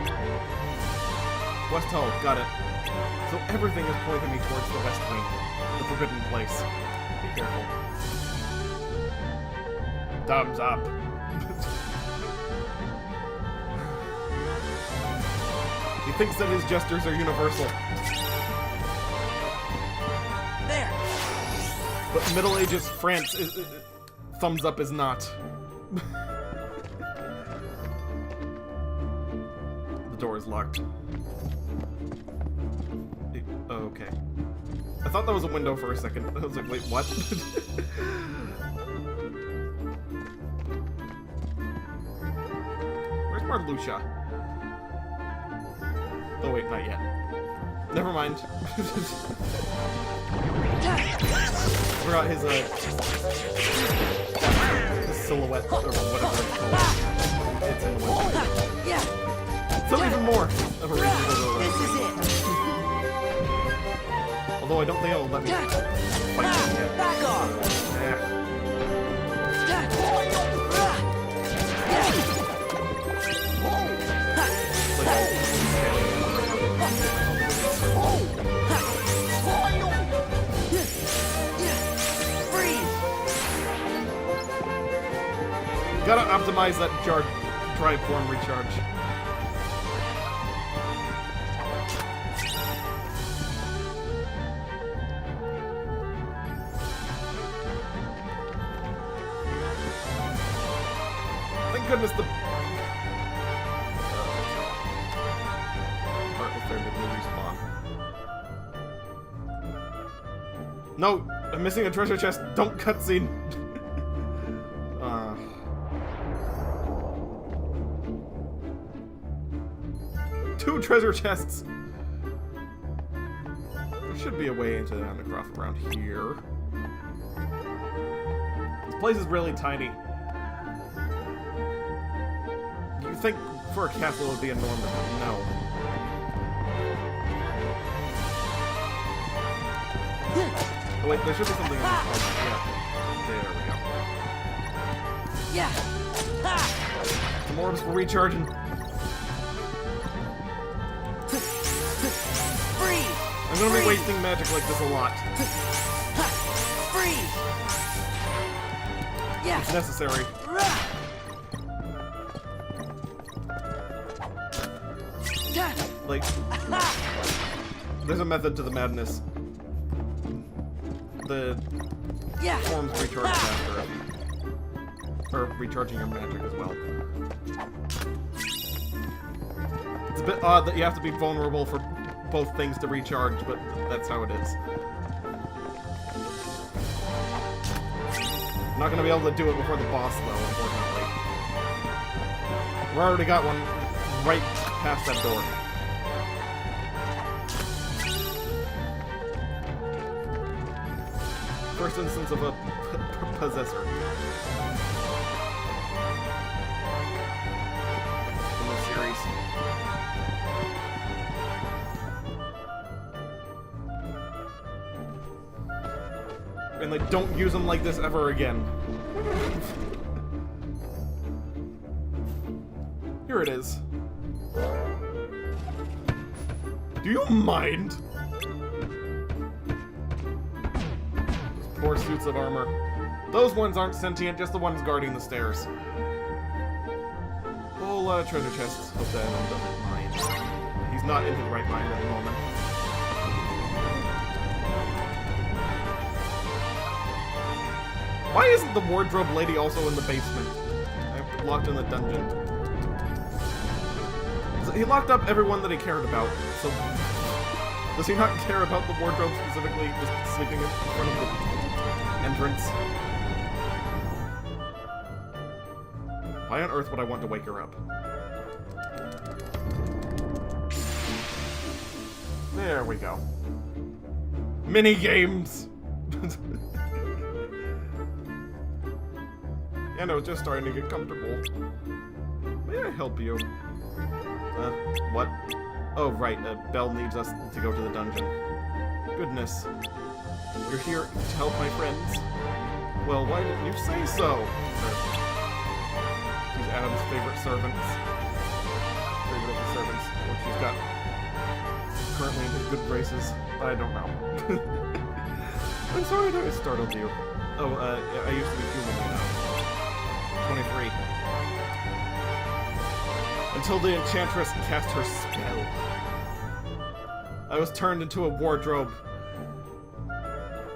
West Hall, got it. So everything is pointing me towards the West Wing. The forbidden place. Be careful. Thumbs up. He thinks that his gestures are universal. There! But Middle Ages France is... thumbs up is not. The door is locked. Okay. I thought that was a window for a second. I was like, wait, what? Where's Marluxia? Oh wait, not yet. Never mind. Forgot his silhouette or whatever it's called. It's in the window. So even more of a reason to go around. This is it. Although I don't think it'll let me fight him yet. Back off. Gotta optimize that drive form recharge. Thank goodness the respawn. No, I'm missing a treasure chest. Don't cutscene. Two treasure chests. There should be a way into the Undercroft around here. This place is really tiny. You think for a castle it would be enormous, but no. Oh wait, there should be something in this place. Yeah. There we go. Some orbs for recharging. I'm gonna be wasting magic like this a lot. Freeze! Yeah. It's necessary. Like, there's a method to the madness. The forms recharge faster. Or recharging your magic as well. It's a bit odd that you have to be vulnerable for both things to recharge, but that's how it is. I'm not gonna be able to do it before the boss, though, unfortunately. We already got one right past that door. First instance of a possessor. In this series. And like, don't use them like this ever again. Here it is. Do you mind? Those poor suits of armor. Those ones aren't sentient, just the ones guarding the stairs. A whole lot of treasure chests. Hope that one doesn't mind. He's not in his right mind at the moment. Why isn't the wardrobe lady also in the basement? I'm locked in the dungeon. He locked up everyone that he cared about, so... Does he not care about the wardrobe specifically, just sleeping in front of the entrance? Why on earth would I want to wake her up? There we go. Mini games! And I was just starting to get comfortable. May I help you? What? Oh, right, Belle needs us to go to the dungeon. Goodness. You're here to help my friends? Well, why didn't you say so? She's Adam's favorite servants. Favorite of the servants, which she's got currently in his good graces. I don't know. I'm sorry that I startled you. Oh, I used to be human, you know. 23. Until the enchantress cast her spell. I was turned into a wardrobe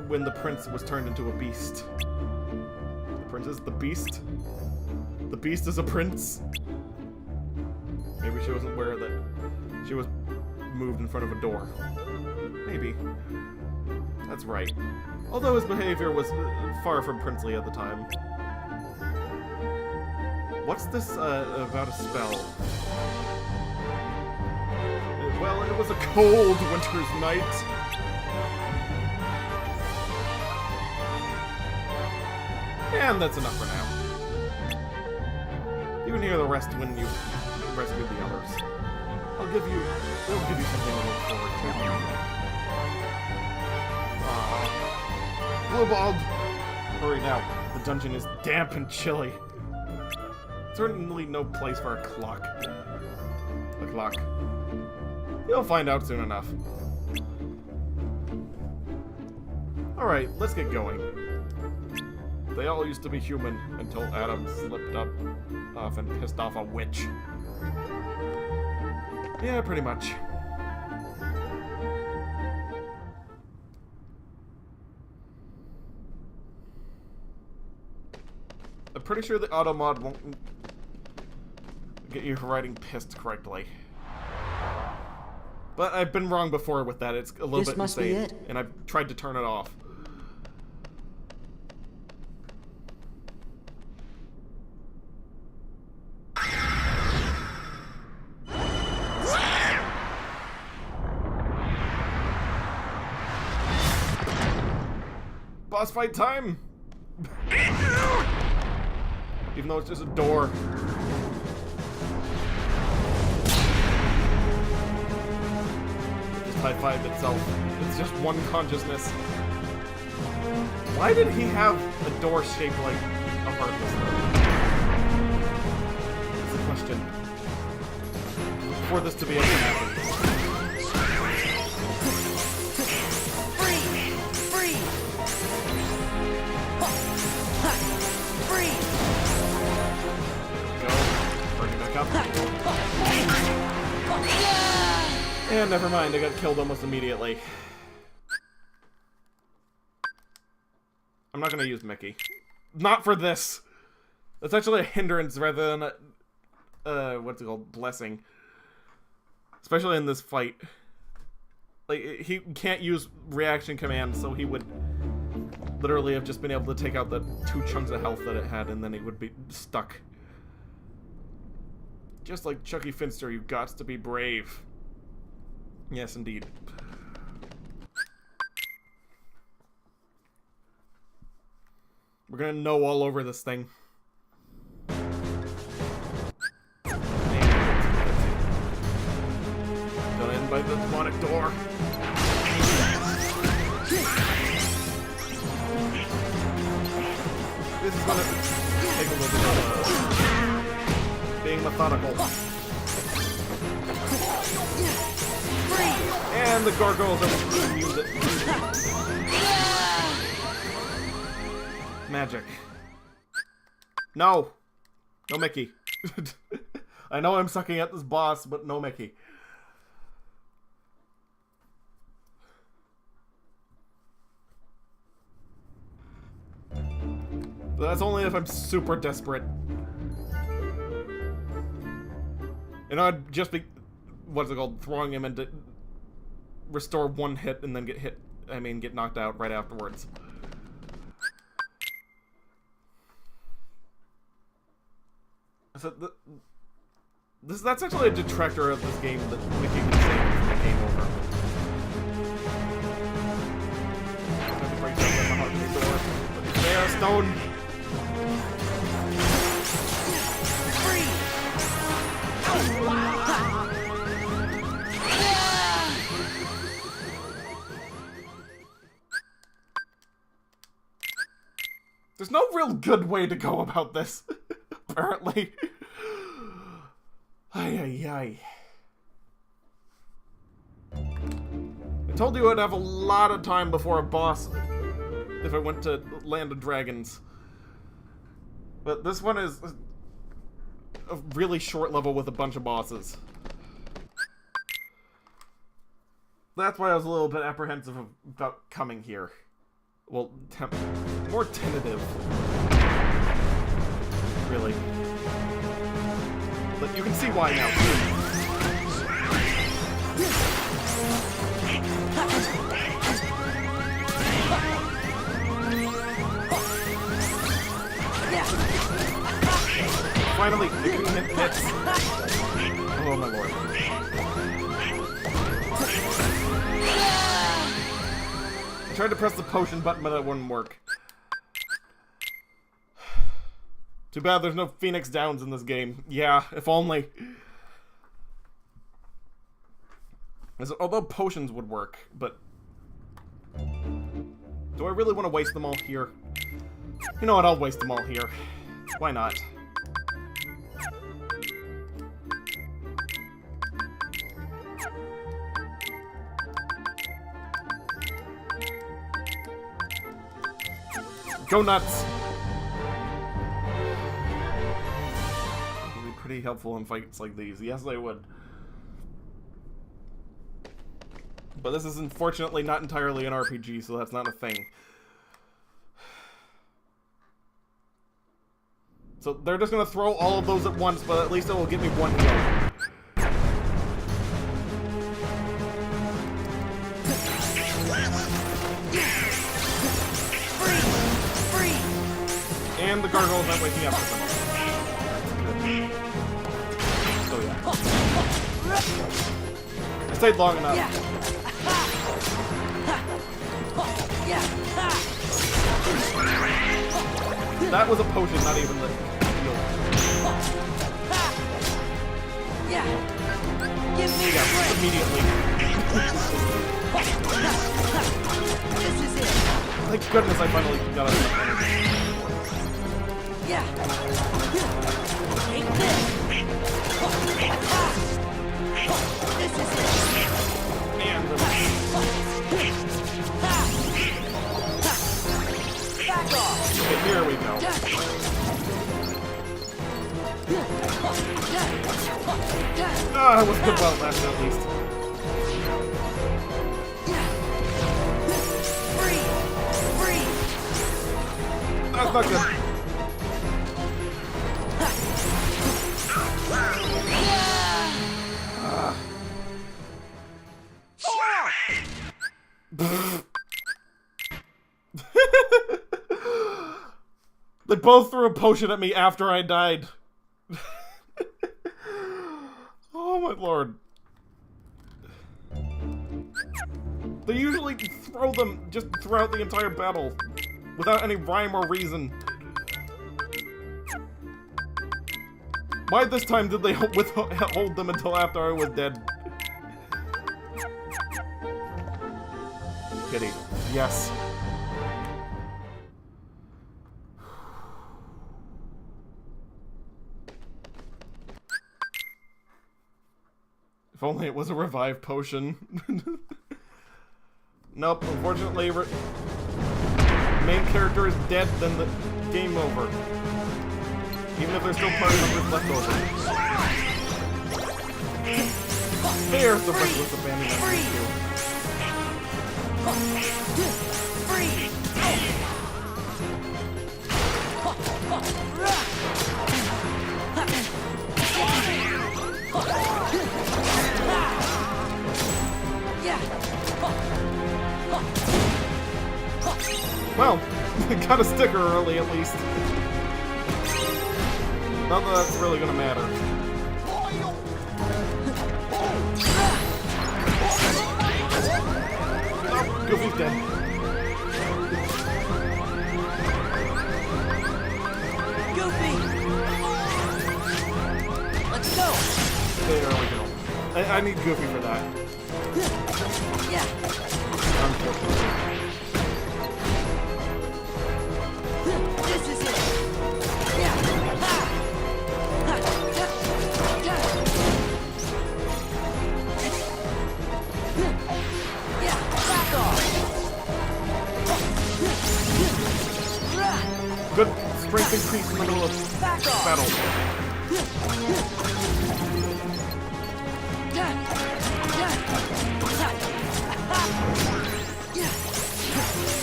when the prince was turned into a beast. The prince is the beast? The beast is a prince? Maybe she wasn't aware that she was moved in front of a door. Maybe. That's right. Although his behavior was far from princely at the time. What's this, about a spell? Well, it was a cold winter's night. And that's enough for now. You can hear the rest when you rescue the others. It'll give you something to look forward to. Bluebald! Hurry now. The dungeon is damp and chilly. Certainly no place for a clock. A clock. You'll find out soon enough. Alright, let's get going. They all used to be human until Adam slipped off and pissed off a witch. Yeah, pretty much. I'm pretty sure the auto mod won't get you writing pissed correctly. But I've been wrong before with that. It's a little bit insane, and I've tried to turn it off. Boss fight time! Even though it's just a door. Just high-five itself. It's just one consciousness. Why did he have a door shaped like a heartless though? That's the question. For this to be able to happen. And never mind, I got killed almost immediately. I'm not gonna use Mickey. Not for this! That's actually a hindrance rather than a, what's it called? Blessing. Especially in this fight. Like, he can't use reaction commands, so he would literally have just been able to take out the 2 chunks of health that it had, and then he would be stuck. Just like Chucky Finster, you've got to be brave. Yes, indeed. We're gonna know all over this thing. Gonna end by the demonic door. This is gonna take a little bit of being methodical. And the gargoyles are immune to magic. No! No Mickey. I know I'm sucking at this boss, but no Mickey. That's only if I'm super desperate. And I'd just be, what's it called, throwing him into restore one hit and then get knocked out right afterwards. So that's actually a detractor of this game that we keep saying is the game over. Break down the heart of the door. There, stone. There's no real good way to go about this, apparently. Ay. I told you I'd have a lot of time before a boss if I went to Land of Dragons. But this one is a really short level with a bunch of bosses. That's why I was a little bit apprehensive about coming here. Well, more tentative. Really. But you can see why now. Finally, you can hit hits. Oh my lord. I tried to press the potion button, but it wouldn't work. Too bad there's no Phoenix Downs in this game. Yeah, if only. Although potions would work, but... do I really want to waste them all here? You know what, I'll waste them all here. Why not? Go nuts! Would be pretty helpful in fights like these. Yes, they would. But this is unfortunately not entirely an RPG, so that's not a thing. So they're just gonna throw all of those at once, but at least it will give me one heal. And the gargoyle's not waking up for some. So yeah. I stayed long enough. That was a potion, not even the heal. Yeah, immediately. This is it. Thank goodness I finally got it. Yeah. Take this. This is it. And back off. Okay, here we go. Ah, it was good while it lasted at least. Free. That's not good. They both threw a potion at me after I died. Oh my lord. They usually throw them just throughout the entire battle without any rhyme or reason. Why this time did they hold them until after I was dead? Pity. Yes. If only it was a revive potion. Nope, unfortunately, main character is dead, then the game over. Even if there's still party members left over. There's the reckless abandonment. Well, got a sticker early at least. Not that that's really gonna matter. Oh, Goofy's dead. Goofy! Let's go! There we go. I need Goofy for that. Yeah. Unfortunately. This is it! Yeah! Ha! Ha! Ja! Yeah! Back off! Good strength increase in the middle of battle.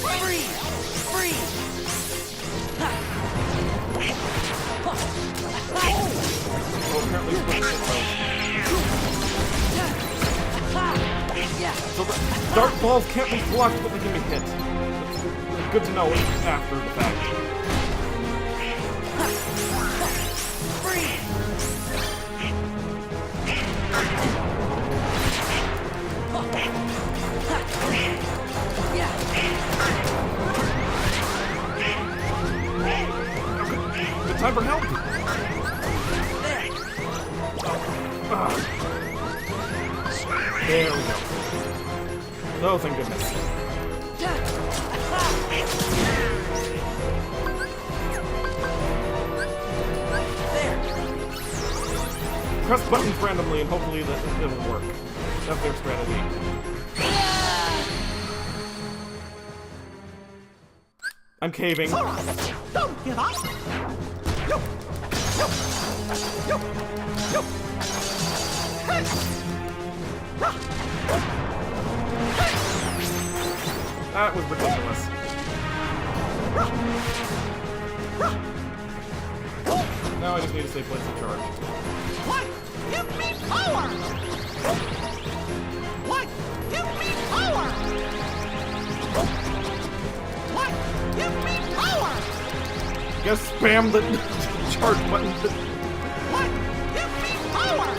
Freeze! Freeze! So the dark balls can't be blocked, but they can be hit. It's good to know after the fact. Good time for help. There we go. Oh, thank goodness. Press buttons randomly and hopefully that it'll work. That's their strategy. I'm caving. Don't give up! That was ridiculous. Now I just need to stay place in charge. What? Give me power! What? Give me power! What? Give me power! Just spam the charge button. What? Give me power!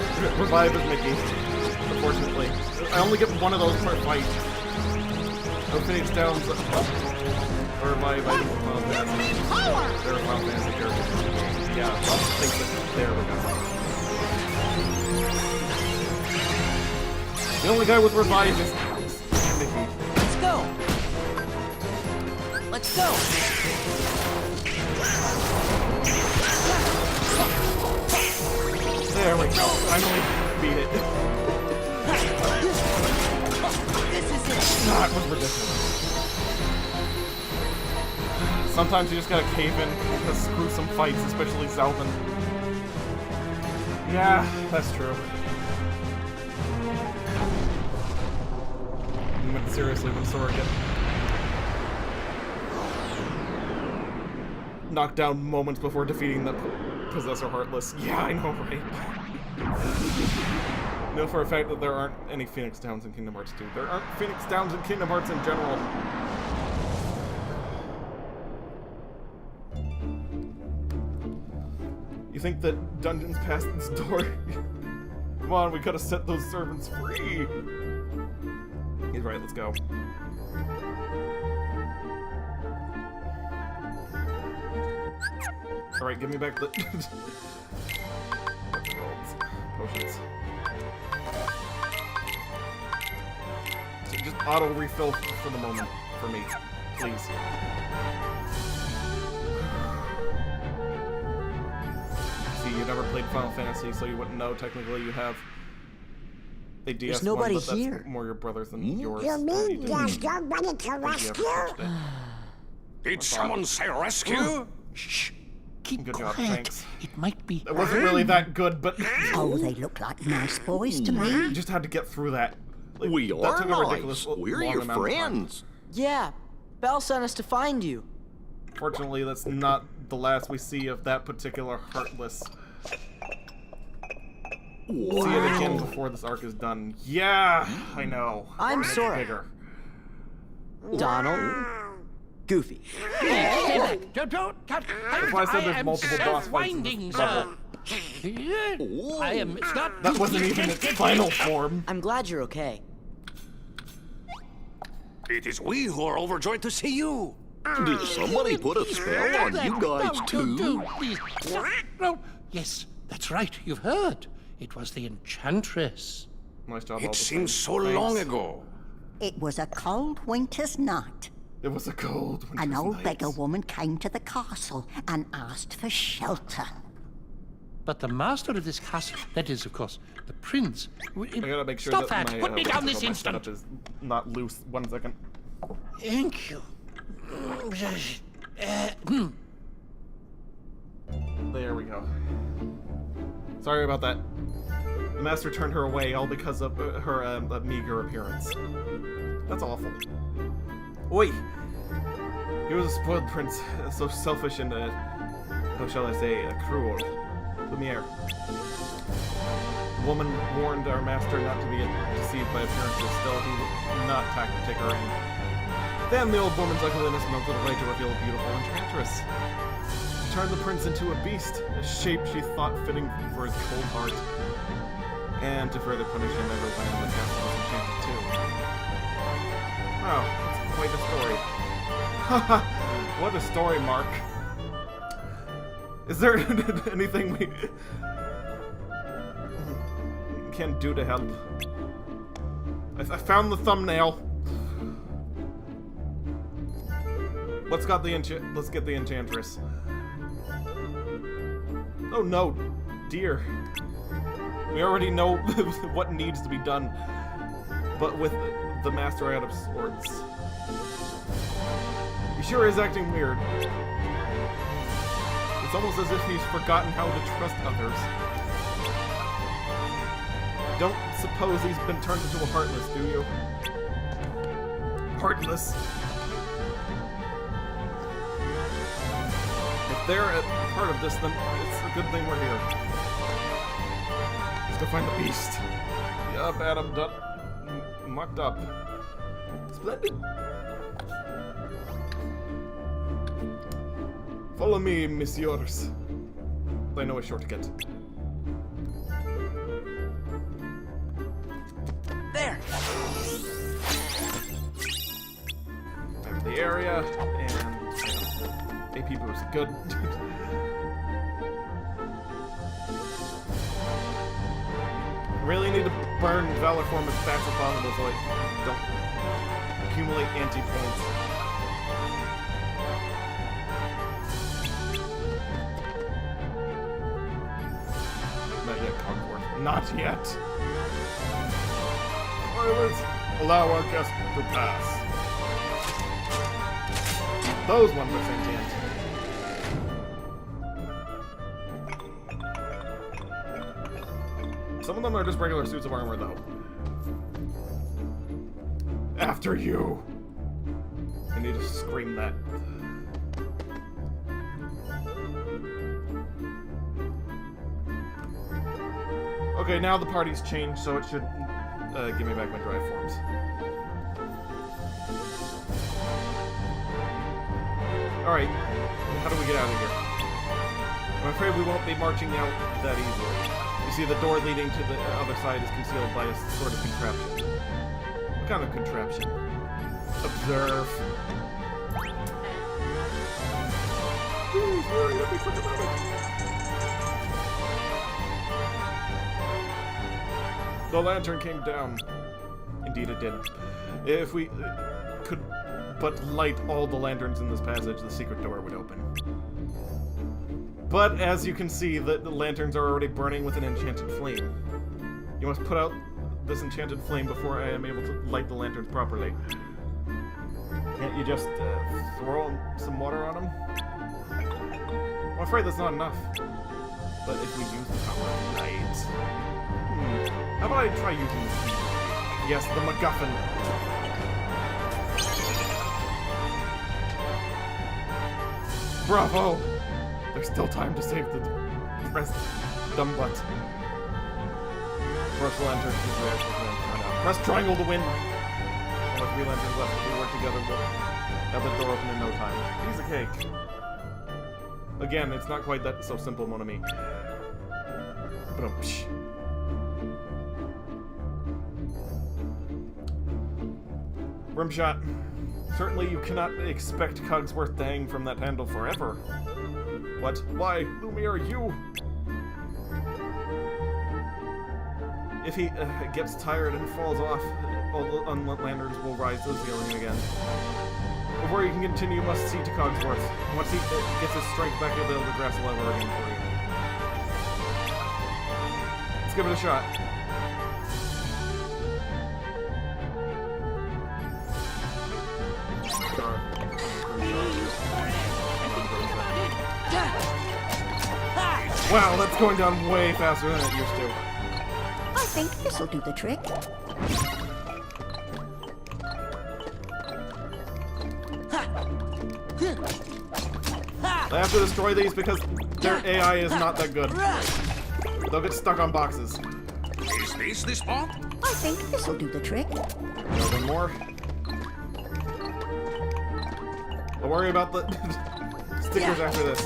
Revive as Mickey. Unfortunately. I only get one of those per fight. No Phoenix Downs or revive items from Final Fantasy. They're a Final Fantasy character. Yeah, I think that there we go. The only guy with revive is Mickey. Let's go! Let's go! There we go. Finally beat it. This is it! That was ridiculous. Sometimes you just gotta cave in to screw some fights, especially Zalvin. Yeah, that's true. But seriously, when Sora get knocked down moments before defeating the Possessor Heartless. Yeah, I know, right? I know for a fact that there aren't any Phoenix Downs in Kingdom Hearts 2. There aren't Phoenix Downs in Kingdom Hearts in general. You think that dungeons past this door? Come on, we could have set those servants free. He's right, let's go. Alright, give me back the potions. So just auto refill for the moment for me, please. See, you never played Final Fantasy, so you wouldn't know. Technically, you have a DS There's nobody one, but here. That's more your brother's than yours. You mean there's nobody to rescue? Did someone say rescue? Shh. Good job, quiet. thanks. It might be. It wasn't really that good, but Oh, they look like nice boys to me. you just had to get through that. Like, We that are took a ridiculous nice. We're long your amount of time. friends. Yeah, Belle sent us to find you. Fortunately, that's not the last we see of that particular Heartless. Wow. See it again before this arc is done. Yeah, I know. I'm It's Sora. bigger. Donald. Goofy. That's why I said there's multiple boss fights in this level. I am not. That wasn't even its final form. I'm glad you're okay. It is we who are overjoyed to see you. Did somebody put a spell on you guys too? No. Yes, that's right. You've heard. It was the Enchantress. Nice job. It seems so long ago. It was a cold winter's night. It was a cold winter's An old night. beggar woman came to the castle and asked for shelter. But the master of this castle, that is, of course, the prince. I gotta make sure Stop that that! my, Put me down this my instant! setup is not loose. 1 second. Thank you. There we go. Sorry about that. The master turned her away all because of her meager appearance. That's awful. Oi! He was a spoiled prince, so selfish and, how shall I say, cruel. Lumiere. The woman warned our master not to be deceived by appearances, still he would not take her in. Then the old woman's ugliness melted away to reveal a beautiful enchantress. She turned the prince into a beast, a shape she thought fitting for his cold heart. And to further punish him, everyone in the castle was enchanted too. Wow, that's quite a story. Haha, what a story, Mark. Is there anything we can do to help? I found the thumbnail. Let's get the enchantress. Oh no, dear. We already know what needs to be done, but with the master out of sorts. He sure is acting weird. It's almost as if he's forgotten how to trust others. Don't suppose he's been turned into a Heartless, do you? Heartless? If they're a part of this, then it's a good thing we're here. Let's go find the beast. Yeah, bad, I'm done. Mucked up. Splendid. Follow me, messieurs. I know a shortcut. There. Time the area and AP boost. Good. Really need to burn Valor Form as fast as possible so I don't accumulate anti-points. Not yet, Concord. Not yet. Spoilers. Allow our guests to pass. Those ones are sentient. Some of them are just regular suits of armor, though. After you! I need to scream that. Okay, now the party's changed, so it should give me back my drive forms. Alright, how do we get out of here? I'm afraid we won't be marching out that easily. You see, the door leading to the other side is concealed by a sort of contraption. What kind of contraption? Observe. Let me think about it. The lantern came down. Indeed it did. If we could but light all the lanterns in this passage, the secret door would open. But as you can see, the lanterns are already burning with an enchanted flame. You must put out this enchanted flame before I am able to light the lanterns properly. Can't you just throw some water on them? I'm afraid that's not enough. But if we use the power of light... How about I try using this key? Yes, the MacGuffin. Bravo! There's still time to save the press dumb butt. Rush lantern is there. Press triangle to win. Only 3 lanterns left. If we work together, we'll have the door open in no time. Piece of cake. Again, it's not quite that so simple, mon ami. But Rimshot. Certainly you cannot expect Cogsworth to hang from that handle forever. What? Why? Lumiere, you? If he gets tired and falls off, all the lanterns will rise to the ceiling again. Before you can continue, you must see to Cogsworth. Once he gets his strength back, he'll be able to grasp the lever again for you. Let's give it a shot. Wow, that's going down way faster than it used to. I think this'll do the trick. I have to destroy these because their AI is not that good. They'll get stuck on boxes. Is this the spot? I think this'll do the trick. One more. Don't worry about the stickers after this.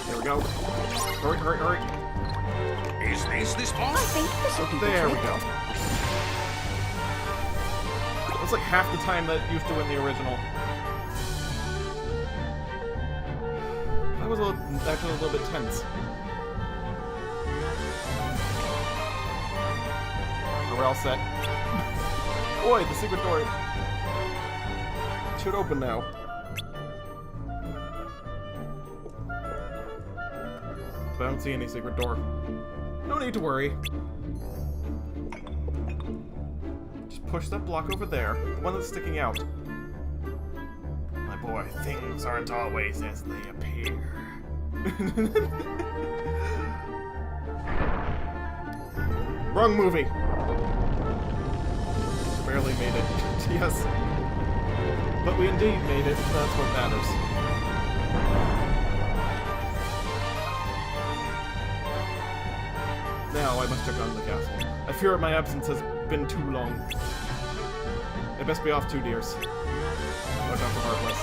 There we go. Hurry, hurry, hurry. Is this the spot? I think this'll do the trick. There we go. That's like half the time that used to in the original. That was actually a little bit tense. We're all set. Boy, the secret door should open now. But I don't see any secret door. No need to worry. Just push that block over there, the one that's sticking out. My boy, things aren't always as they appear. Wrong movie. Barely made it. Yes. But we indeed made it. That's what matters. Now I must check on the castle. I fear my absence has been too long. I best be off too, dears. Watch out for Heartless.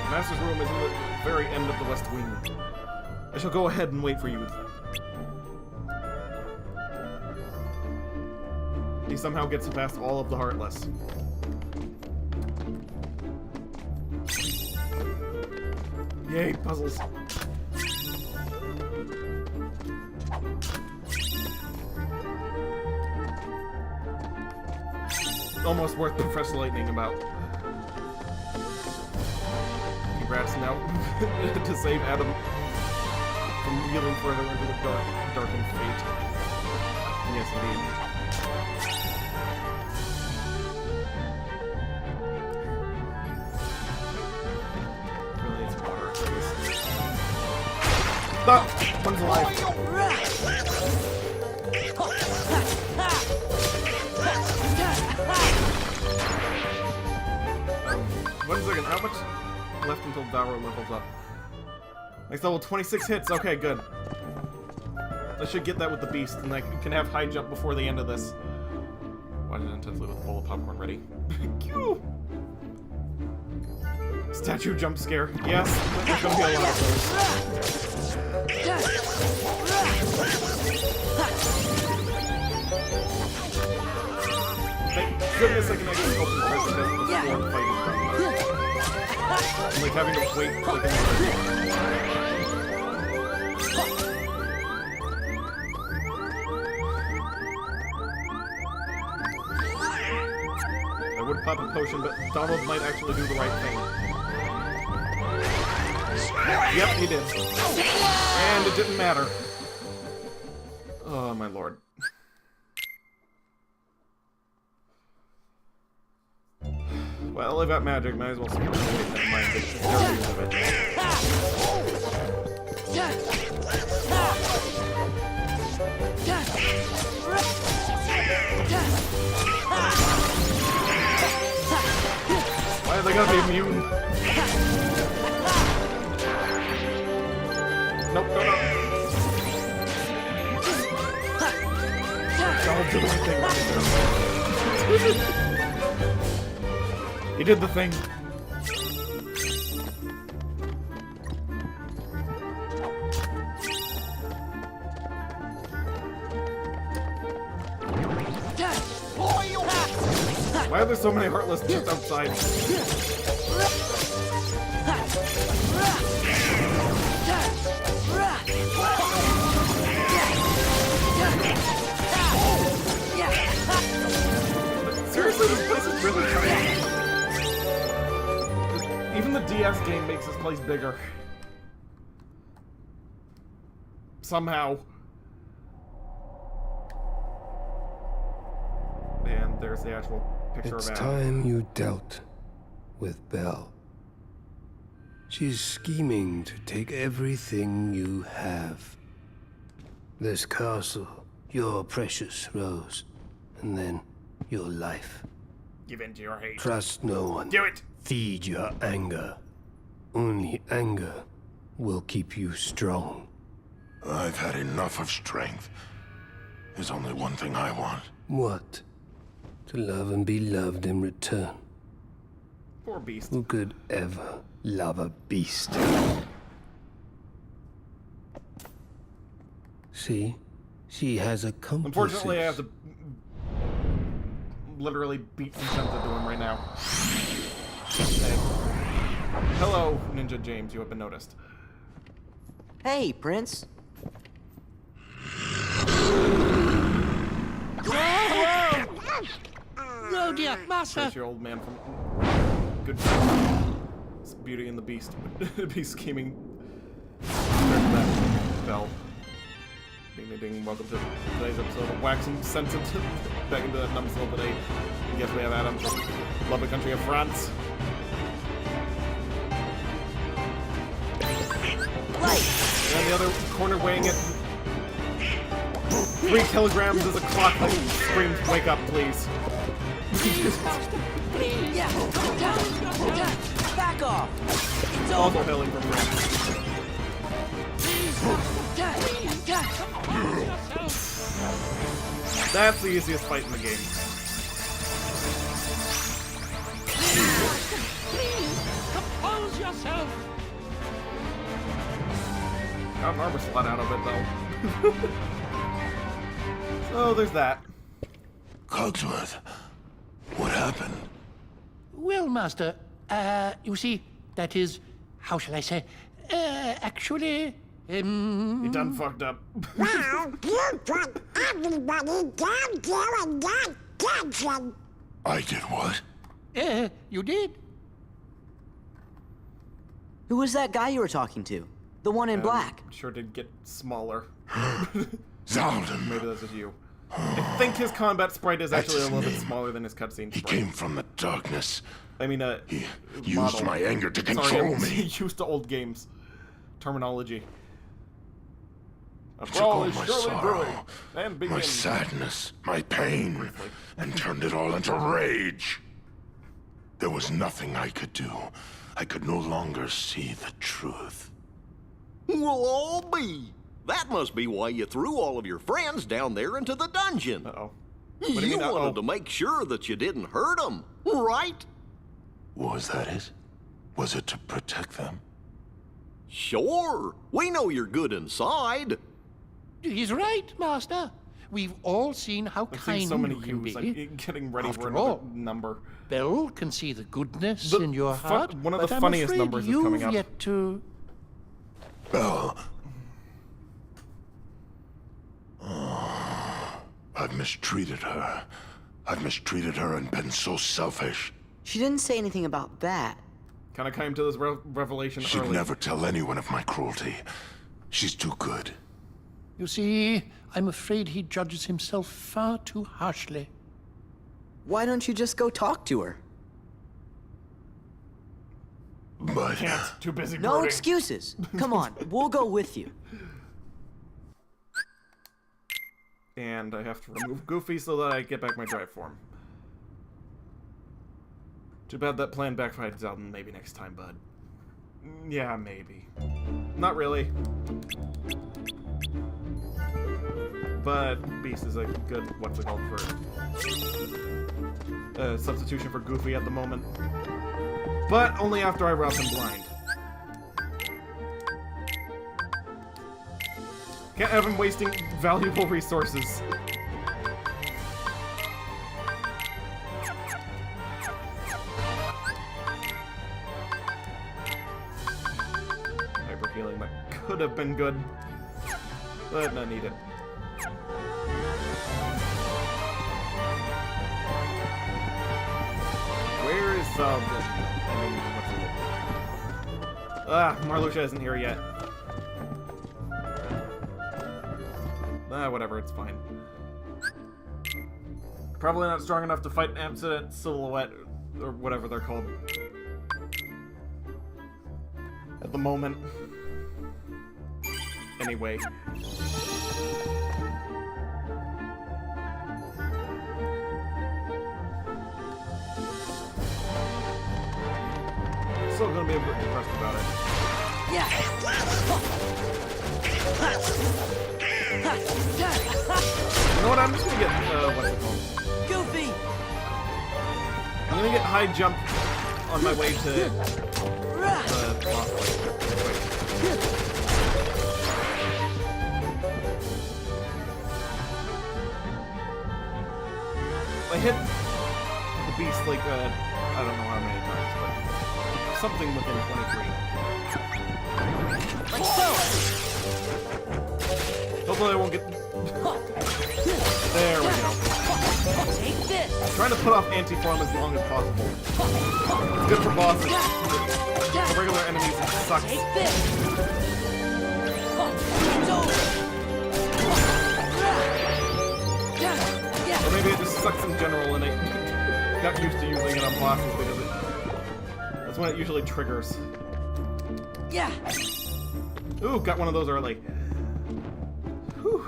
The Master's room is in the very end of the West Wing. I shall go ahead and wait for you. He somehow gets past all of the Heartless. Yay, puzzles. Almost worth Professor Lightning about. Congrats now to save Adam from reeling further into the darkened fate. Yes, indeed. Really needs water. Stop! One's alive. 1 second, how much left until Valor levels up? Next level, 26 hits. Okay, good. I should get that with the beast, and I can have high jump before the end of this. Watch it intensely with a bowl of popcorn ready. Cue! Statue jump scare. Yes, there's gonna be a lot of those. Thank goodness I can actually open the rest of this before the fight is done. I'm like having to wait like I would pop a potion, but Donald might actually do the right thing. Yep, he did. And it didn't matter. Oh, my lord. Well, I got magic, might as well see what never mind the use of it. they gotta be immune. Nope, no, no. Don't do anything. He did the thing. Why are there so many Heartless just outside? Seriously, this place is really tiny. Even the DS game makes this place bigger. Somehow. And there's the actual picture It's of Adam. time you dealt with Belle. She's scheming to take everything you have. This castle, your precious Rose, and then your life. Give in to your hate. Trust no one. Do it! Feed your anger. Only anger will keep you strong. I've had enough of strength. There's only one thing I want. What? To love and be loved in return. Poor beast. Who could ever love a beast? See? She has accomplices. Unfortunately, I have to literally beat some sense into him right now. Hey. Hello, Ninja James. You have been noticed. Hey, Prince. Oh dear, Master! That's your old man from Good Beauty and the Beast. Be scheming. There's that bell. Ding ding ding. Welcome to today's episode of Waxing Sensitive. Back into that numbskull today. And yes, we have Adam from lovely country of France. Light! And the other corner weighing it 3 kilograms is a clock that screams, "Wake up, please." Back off! Also hailing from France. That's the easiest fight in the game. Compose yourself! Got an armor slot out of it, though. So, there's that. Cogsworth, what happened? Well, Master, you see, that is, how shall I say, actually, You done fucked up. Well, you put everybody down there in that dungeon. I did what? You did. Who was that guy you were talking to? The one in black. Sure did get smaller. Zaldin. Maybe this is you. I think his combat sprite is actually a little bit smaller than his cutscene He sprite. came from the darkness. I mean, He model. used my anger to Sorry, control I'm me. used to old games. Terminology. A Took brawl all is my surely sorrow, brewing. And my begins. sadness, my pain, and turned it all into rage. There was nothing I could do. I could no longer see the truth. We'll all be. That must be why you threw all of your friends down there into the dungeon. Uh-oh. You wanted to make sure that you didn't hurt them, right? Was that it? Was it to protect them? Sure. We know you're good inside. He's right, Master. We've all seen how I've kind seen so many you can U's. be. I'm getting ready for After another all, number. Belle can see the goodness The in your heart. one of the but I'm funniest afraid numbers is you've coming up. Yet to... Belle. I've mistreated her. I've mistreated her and been so selfish. She didn't say anything about that. Kind of came to this revelation She'd early. never tell anyone of my cruelty. She's too good. You see, I'm afraid he judges himself far too harshly. Why don't you just go talk to her? But Can't. Too busy No brooding. excuses. Come on, we'll go with you. And I have to remove Goofy so that I get back my drive form. Too bad that plan backfired out. Maybe next time, bud. Yeah, maybe. Not really. But Beast is a good, what's it called, for substitution for Goofy at the moment. But only after I route him blind. Can't have him wasting valuable resources. Hyper healing, that could have been good, but not needed. Where is Marluxia isn't here yet. Whatever, it's fine. Probably not strong enough to fight Amsterdam Silhouette, or whatever they're called. At the moment. Anyway. Still gonna be a bit depressed about it. Yeah. You know what? I'm just gonna get what's it called? Goofy. I'm gonna get high jump on my way to the boss fight. I hit the beast like I don't know how many times, but something within 23. Like so. Hopefully I won't get... There we go. Take this. I'm trying to put off anti-form as long as possible. It's good for bosses. For regular enemies, it sucks. Take this. It's over. Or maybe it just sucks in general and I got used to using it on bosses because that's when it usually triggers. Yeah. Ooh, got one of those early. Whew.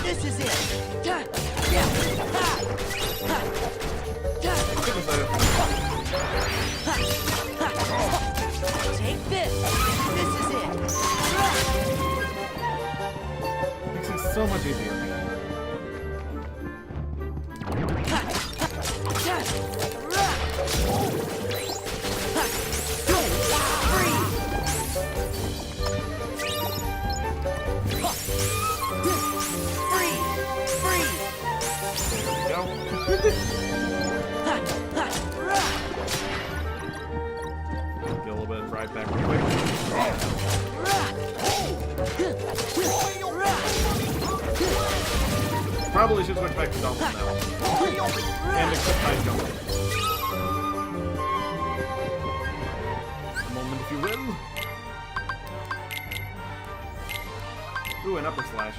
This is it. Take this. This is it. Makes it so much easier. Get a little bit of drive back real quick. Probably should switch back to Dolphin now. And accept high jump. A moment if you will. Ooh, an upper slash.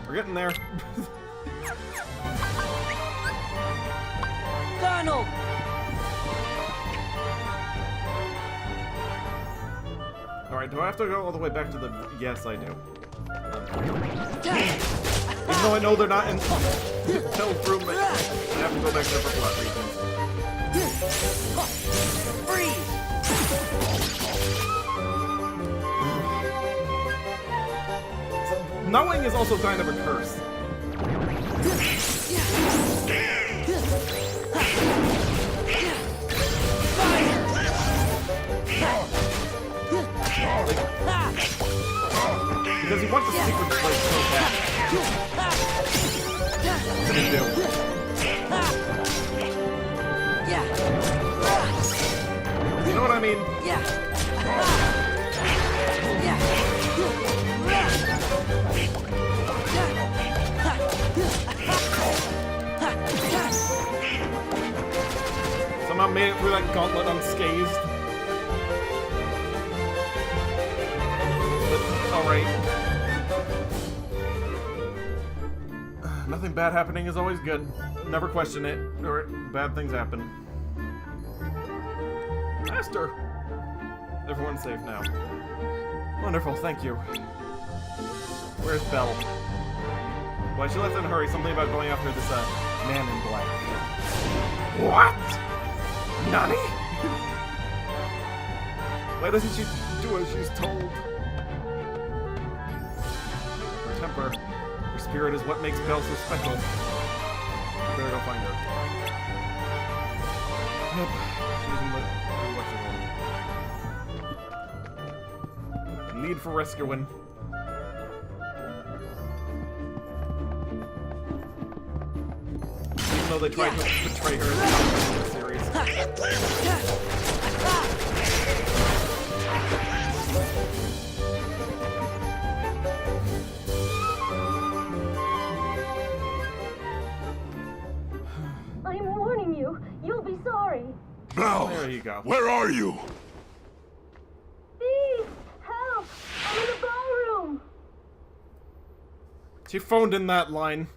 We're getting there. Donald! Alright, do I have to go all the way back to the... Yes, I do. Even though I know they're not in Tell's room, I have to go back there for plot reasons. Freeze! Knowing is also kind of a curse. Because you want the secret place so bad. What do you do? You know what I mean? Somehow made it through that gauntlet unscathed. But, alright. Nothing bad happening is always good. Never question it, or bad things happen. Master! Everyone's safe now. Wonderful, thank you. Where's Belle? Why she left in a hurry? Something about going after this man in black. What? Nani? Why doesn't she do as she's told? Her temper, her spirit is what makes Belle so special. Better go find her. Yep. What's her name? Need for rescuing. Even though they tried to betray her in the series. I'm warning you. You'll be sorry. Belle! There you go. Where are you? Please, help! I'm in the ballroom. She phoned in that line.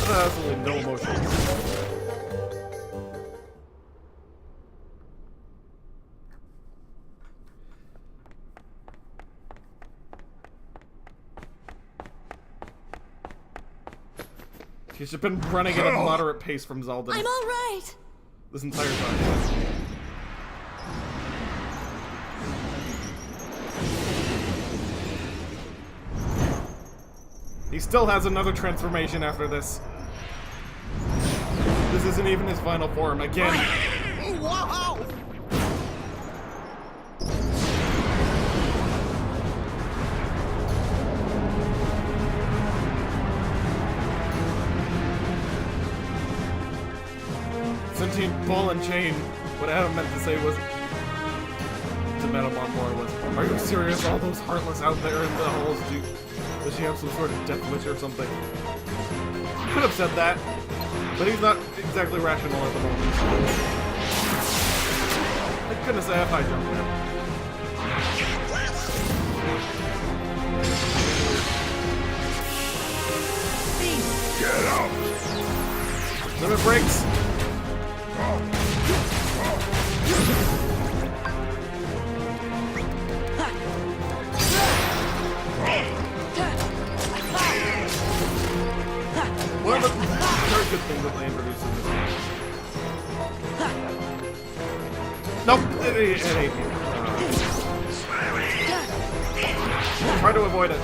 Absolutely no emotion. She's just been running at a moderate pace from Zaldin. I'm all right. This entire time. He still has another transformation after this. This isn't even his final form again. Wow! Sentient ball and chain. What Adam meant to say was to Madame Armor was, are you serious? All those heartless out there in the halls, does she have some sort of death wish or something? Could have said that, but he's not exactly rational at the moment. Thank goodness I have high jump now. Get up! Limit breaks. One of the very good things that they introduced in this game. Nope, it ain't me. Try to avoid it.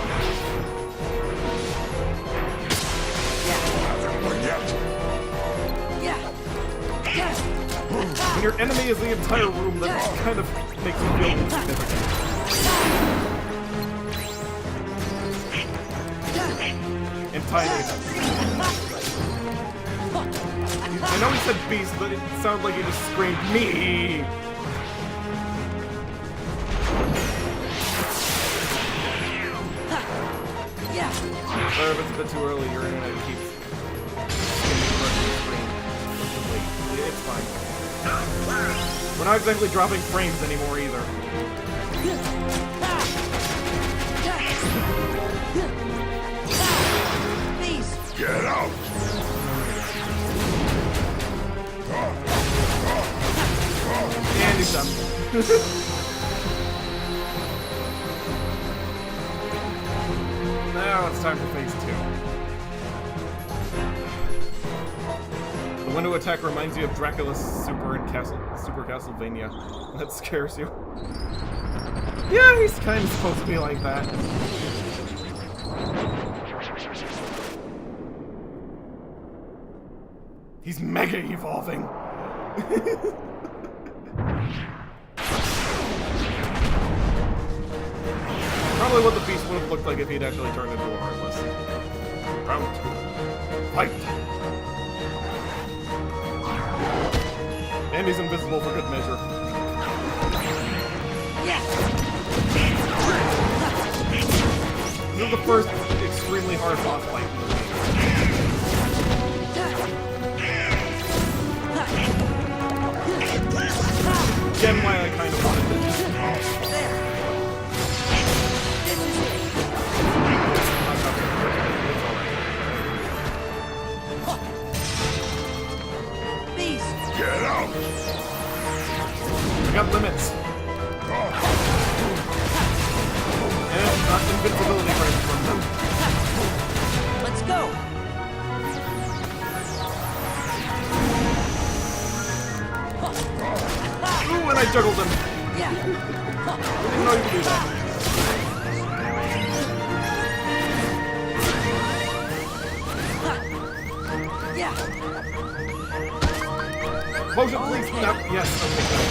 When your enemy is the entire room, that kind of makes you feel insignificant. And tiny. I know he said beast, but it sounds like he just screamed, me! Sorry if it's a bit too early, your internet keeps skimming the screen. Wait, it's fine. We're not exactly dropping frames anymore either. Get out! And he's done. Now it's time for phase 2. The window attack reminds you of Dracula's Super Castlevania. That scares you. Yeah, he's kind of supposed to be like that. He's mega evolving. Probably what the beast would have looked like if he'd actually turned into a Heartless. Round 2. Fight! And he's invisible for good measure. This is the first extremely hard boss fight in the game. Again, why I kind of wanted this. Get out! I got limits. And invincibility frames from them. juggled him. Yeah. Didn't know you could do that. Yeah. Potion, please. No. Yes. Okay.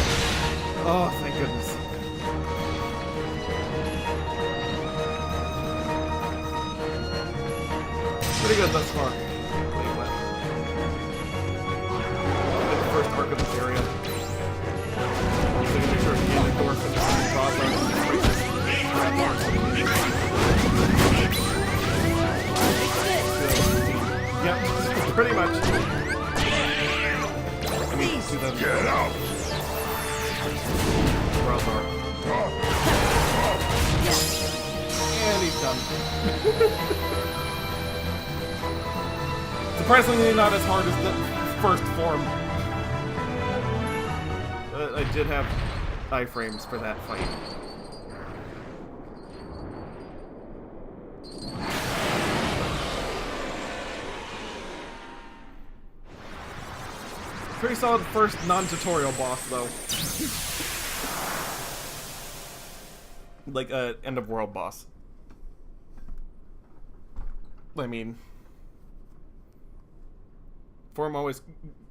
Oh, thank goodness. Pretty good thus far. The first arc of this area. So you make sure to get the door for the Yep, pretty much. I mean, do that. Get out! And he's done. Surprisingly not as hard as the first form. I did have iframes for that fight. Pretty solid first non-tutorial boss, though. Like a end of world boss. I mean, form always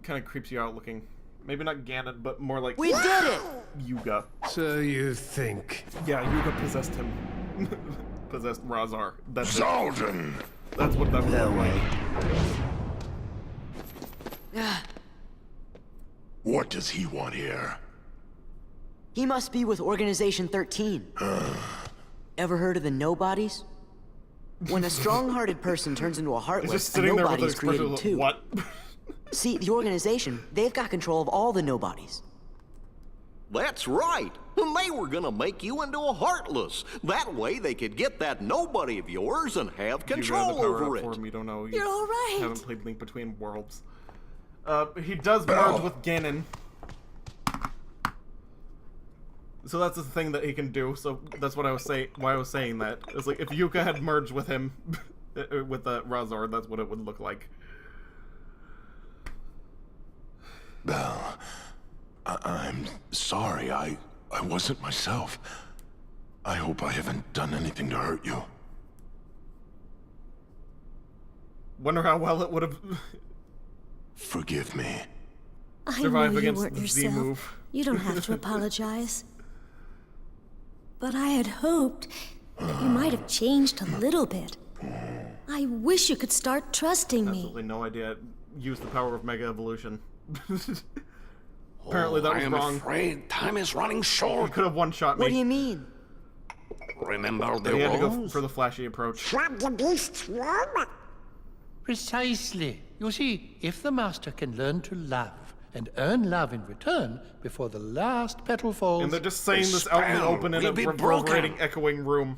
kind of creeps you out looking. Maybe not Ganon, but more like we did it. Yuga. So you think? Yeah, Yuga possessed him. Possessed Razar. That's Zaldin. That's what that was like. What does he want here? He must be with Organization 13. Ever heard of the Nobodies? When a strong-hearted person turns into a heartless, a nobody is created too. What? See, the organization, they've got control of all the nobodies. That's right. And they were gonna make you into a heartless. That way they could get that nobody of yours and have control over it. You don't know. You're all right. Haven't played Link Between Worlds. He does merge with Ganon. So that's the thing that he can do. So that's what I was saying. Why I was saying that. It's like if Yuka had merged with him, with Razor, that's what it would look like. Belle, I'm sorry. I wasn't myself. I hope I haven't done anything to hurt you. Wonder how well it would have. Forgive me. I survive knew you against weren't the Z yourself. move. You don't have to apologize. But I had hoped that you might have changed a little bit. I wish you could start trusting me. Absolutely no idea. Use the power of Mega Evolution. Apparently that was wrong. I am afraid time is running short. You could have one-shot me. What do you mean? Remember the He had to go rules? for the flashy approach. From the beast's womb? Precisely. You see, if the master can learn to love and earn love in return before the last petal falls... And they're just saying this out in the open in a reverberating, echoing room.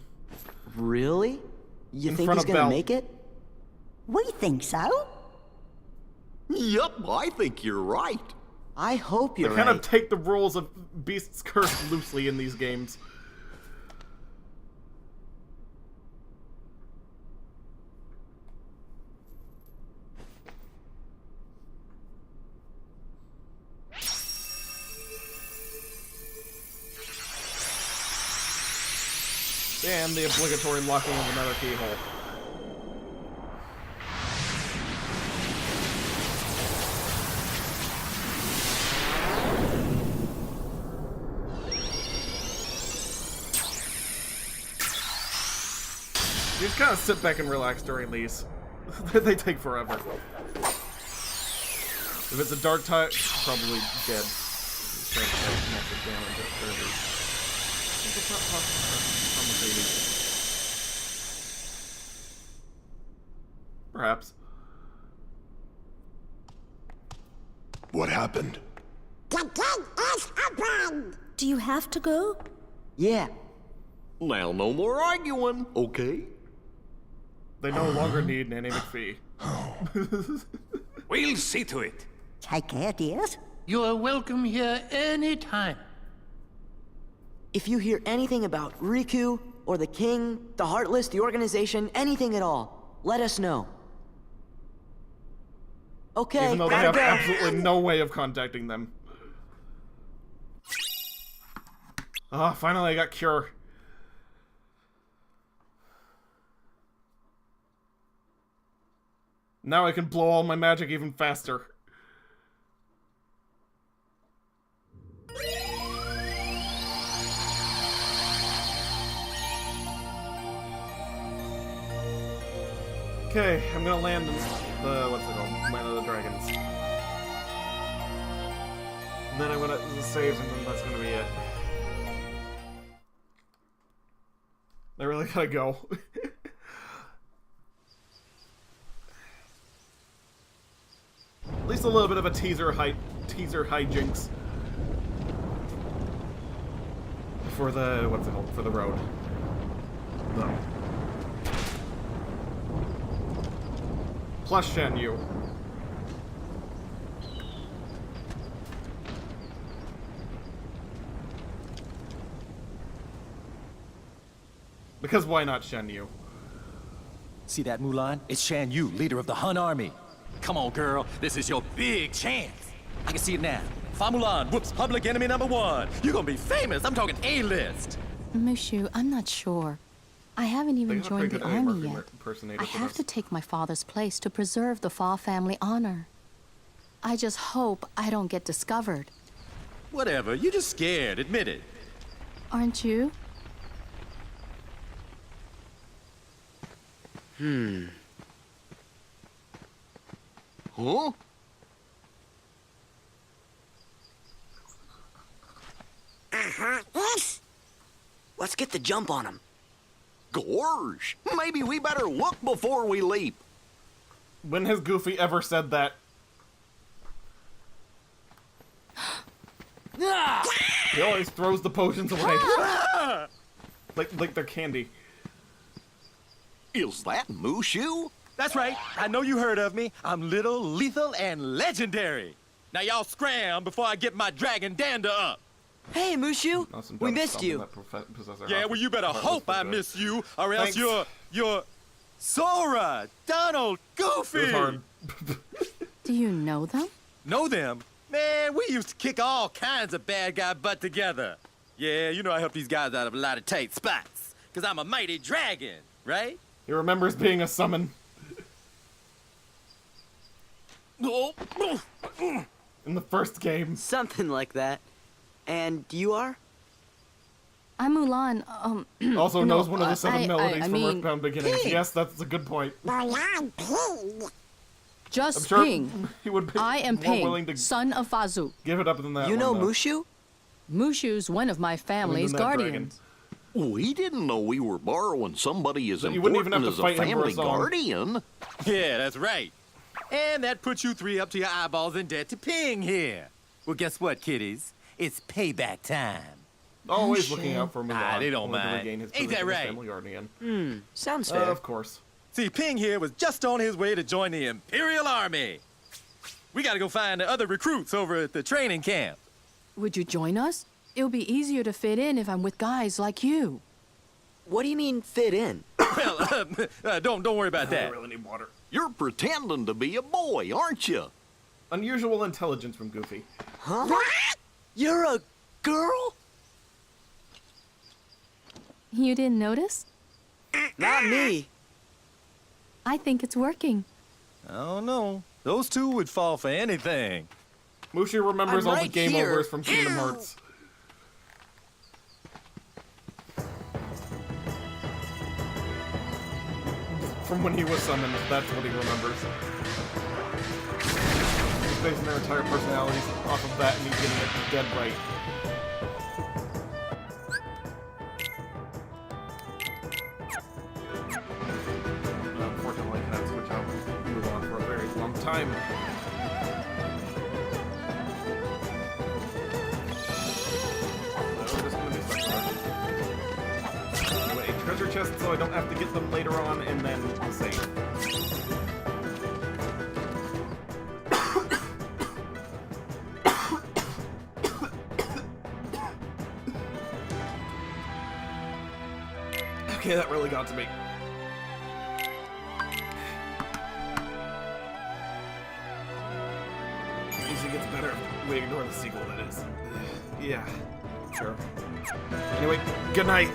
Really? You In think front he's of gonna Belle. make it? We think so. Yup, I think you're right. I hope They you're kind right. of take the rules of Beast's Curse loosely in these games. And the obligatory locking of another keyhole. You just kind of sit back and relax during these. They take forever. If it's a dark type, probably dead. Massive damage at 30. It's not possible. Perhaps. What happened? The gate is open! Do you have to go? Yeah. Now no more arguing, okay? They no longer need Nanny McPhee. We'll see to it. Take care, dears. You are welcome here any time. If you hear anything about Riku, or the King, the Heartless, the organization, anything at all, let us know. Okay, Even though they gotta have go. absolutely no way of contacting them. Ah, finally I got cure. Now I can blow all my magic even faster. Okay, I'm gonna land in the, what's it called? Land of the Dragons. And then I'm gonna save, and then that's gonna be it. I really gotta go. At least a little bit of a teaser hijinks. For the, what's it called? For the road. No. Plus Shen Yu. Because why not Shen Yu? See that, Mulan? It's Shan Yu, leader of the Hun army. Come on, girl. This is your big chance. I can see it now. Fa Mulan whoops public enemy #1. You're gonna be famous. I'm talking A-list. Mushu, I'm not sure. I haven't even joined the army yet. I have to take my father's place to preserve the Fa family honor. I just hope I don't get discovered. Whatever. You're just scared. Admit it. Aren't you? Huh? Let's get the jump on him. Gorge, maybe we better look before we leap. When has Goofy ever said that? He always throws the potions away. like they're candy. Is that Mushu? That's right. I know you heard of me. I'm little, lethal, and legendary. Now y'all scram before I get my dragon dander up. Hey, Mushu. We missed you. Yeah, well, you better hope I miss you, or else you're Sora, Donald, Goofy. It was hard. Do you know them? Know them? Man, we used to kick all kinds of bad guy butt together. Yeah, you know I help these guys out of a lot of tight spots, because I'm a mighty dragon, right? He remembers being a summon. In the first game. Something like that. And you are? I'm Mulan. Also knows one of the 7 I melodies from mean, Earthbound Beginnings. Ping. Yes, that's a good point. Mulan Ping. Just I'm sure Ping. He would be I am more Ping, willing to son of Fazu. give it up than that. You know one, though. Mushu? Mushu's one of my family's guardians. We didn't know we were borrowing somebody as You wouldn't even important have to as a fight him for a family song. guardian. Yeah, that's right. And that puts you 3 up to your eyeballs in debt to Ping here. Well, guess what, kiddies? It's payback time. Always looking out for Mulan. They don't only to mind. regain his Ain't that position as right? family guardian. Sounds fair. Of course. See, Ping here was just on his way to join the Imperial Army. We gotta go find the other recruits over at the training camp. Would you join us? It'll be easier to fit in if I'm with guys like you. What do you mean, fit in? Well, don't worry about that. I really need water. You're pretending to be a boy, aren't you? Unusual intelligence from Goofy. Huh? What? You're a girl? You didn't notice? Not me. I think it's working. I don't know. Those two would fall for anything. Mushu remembers I'm all right the game here. overs from Kingdom Hearts. From when he was summoned, that's what he remembers. He's basing their entire personalities off of that, and he's getting it dead right. Unfortunately, I can't switch out and move on for a very long time. We're just gonna be stuck on anyway, treasure chest so I don't have to get them later on, and then save. Okay, that really got to me. Usually gets better if we ignore the sequel, that is. Yeah. Sure. Anyway, good night.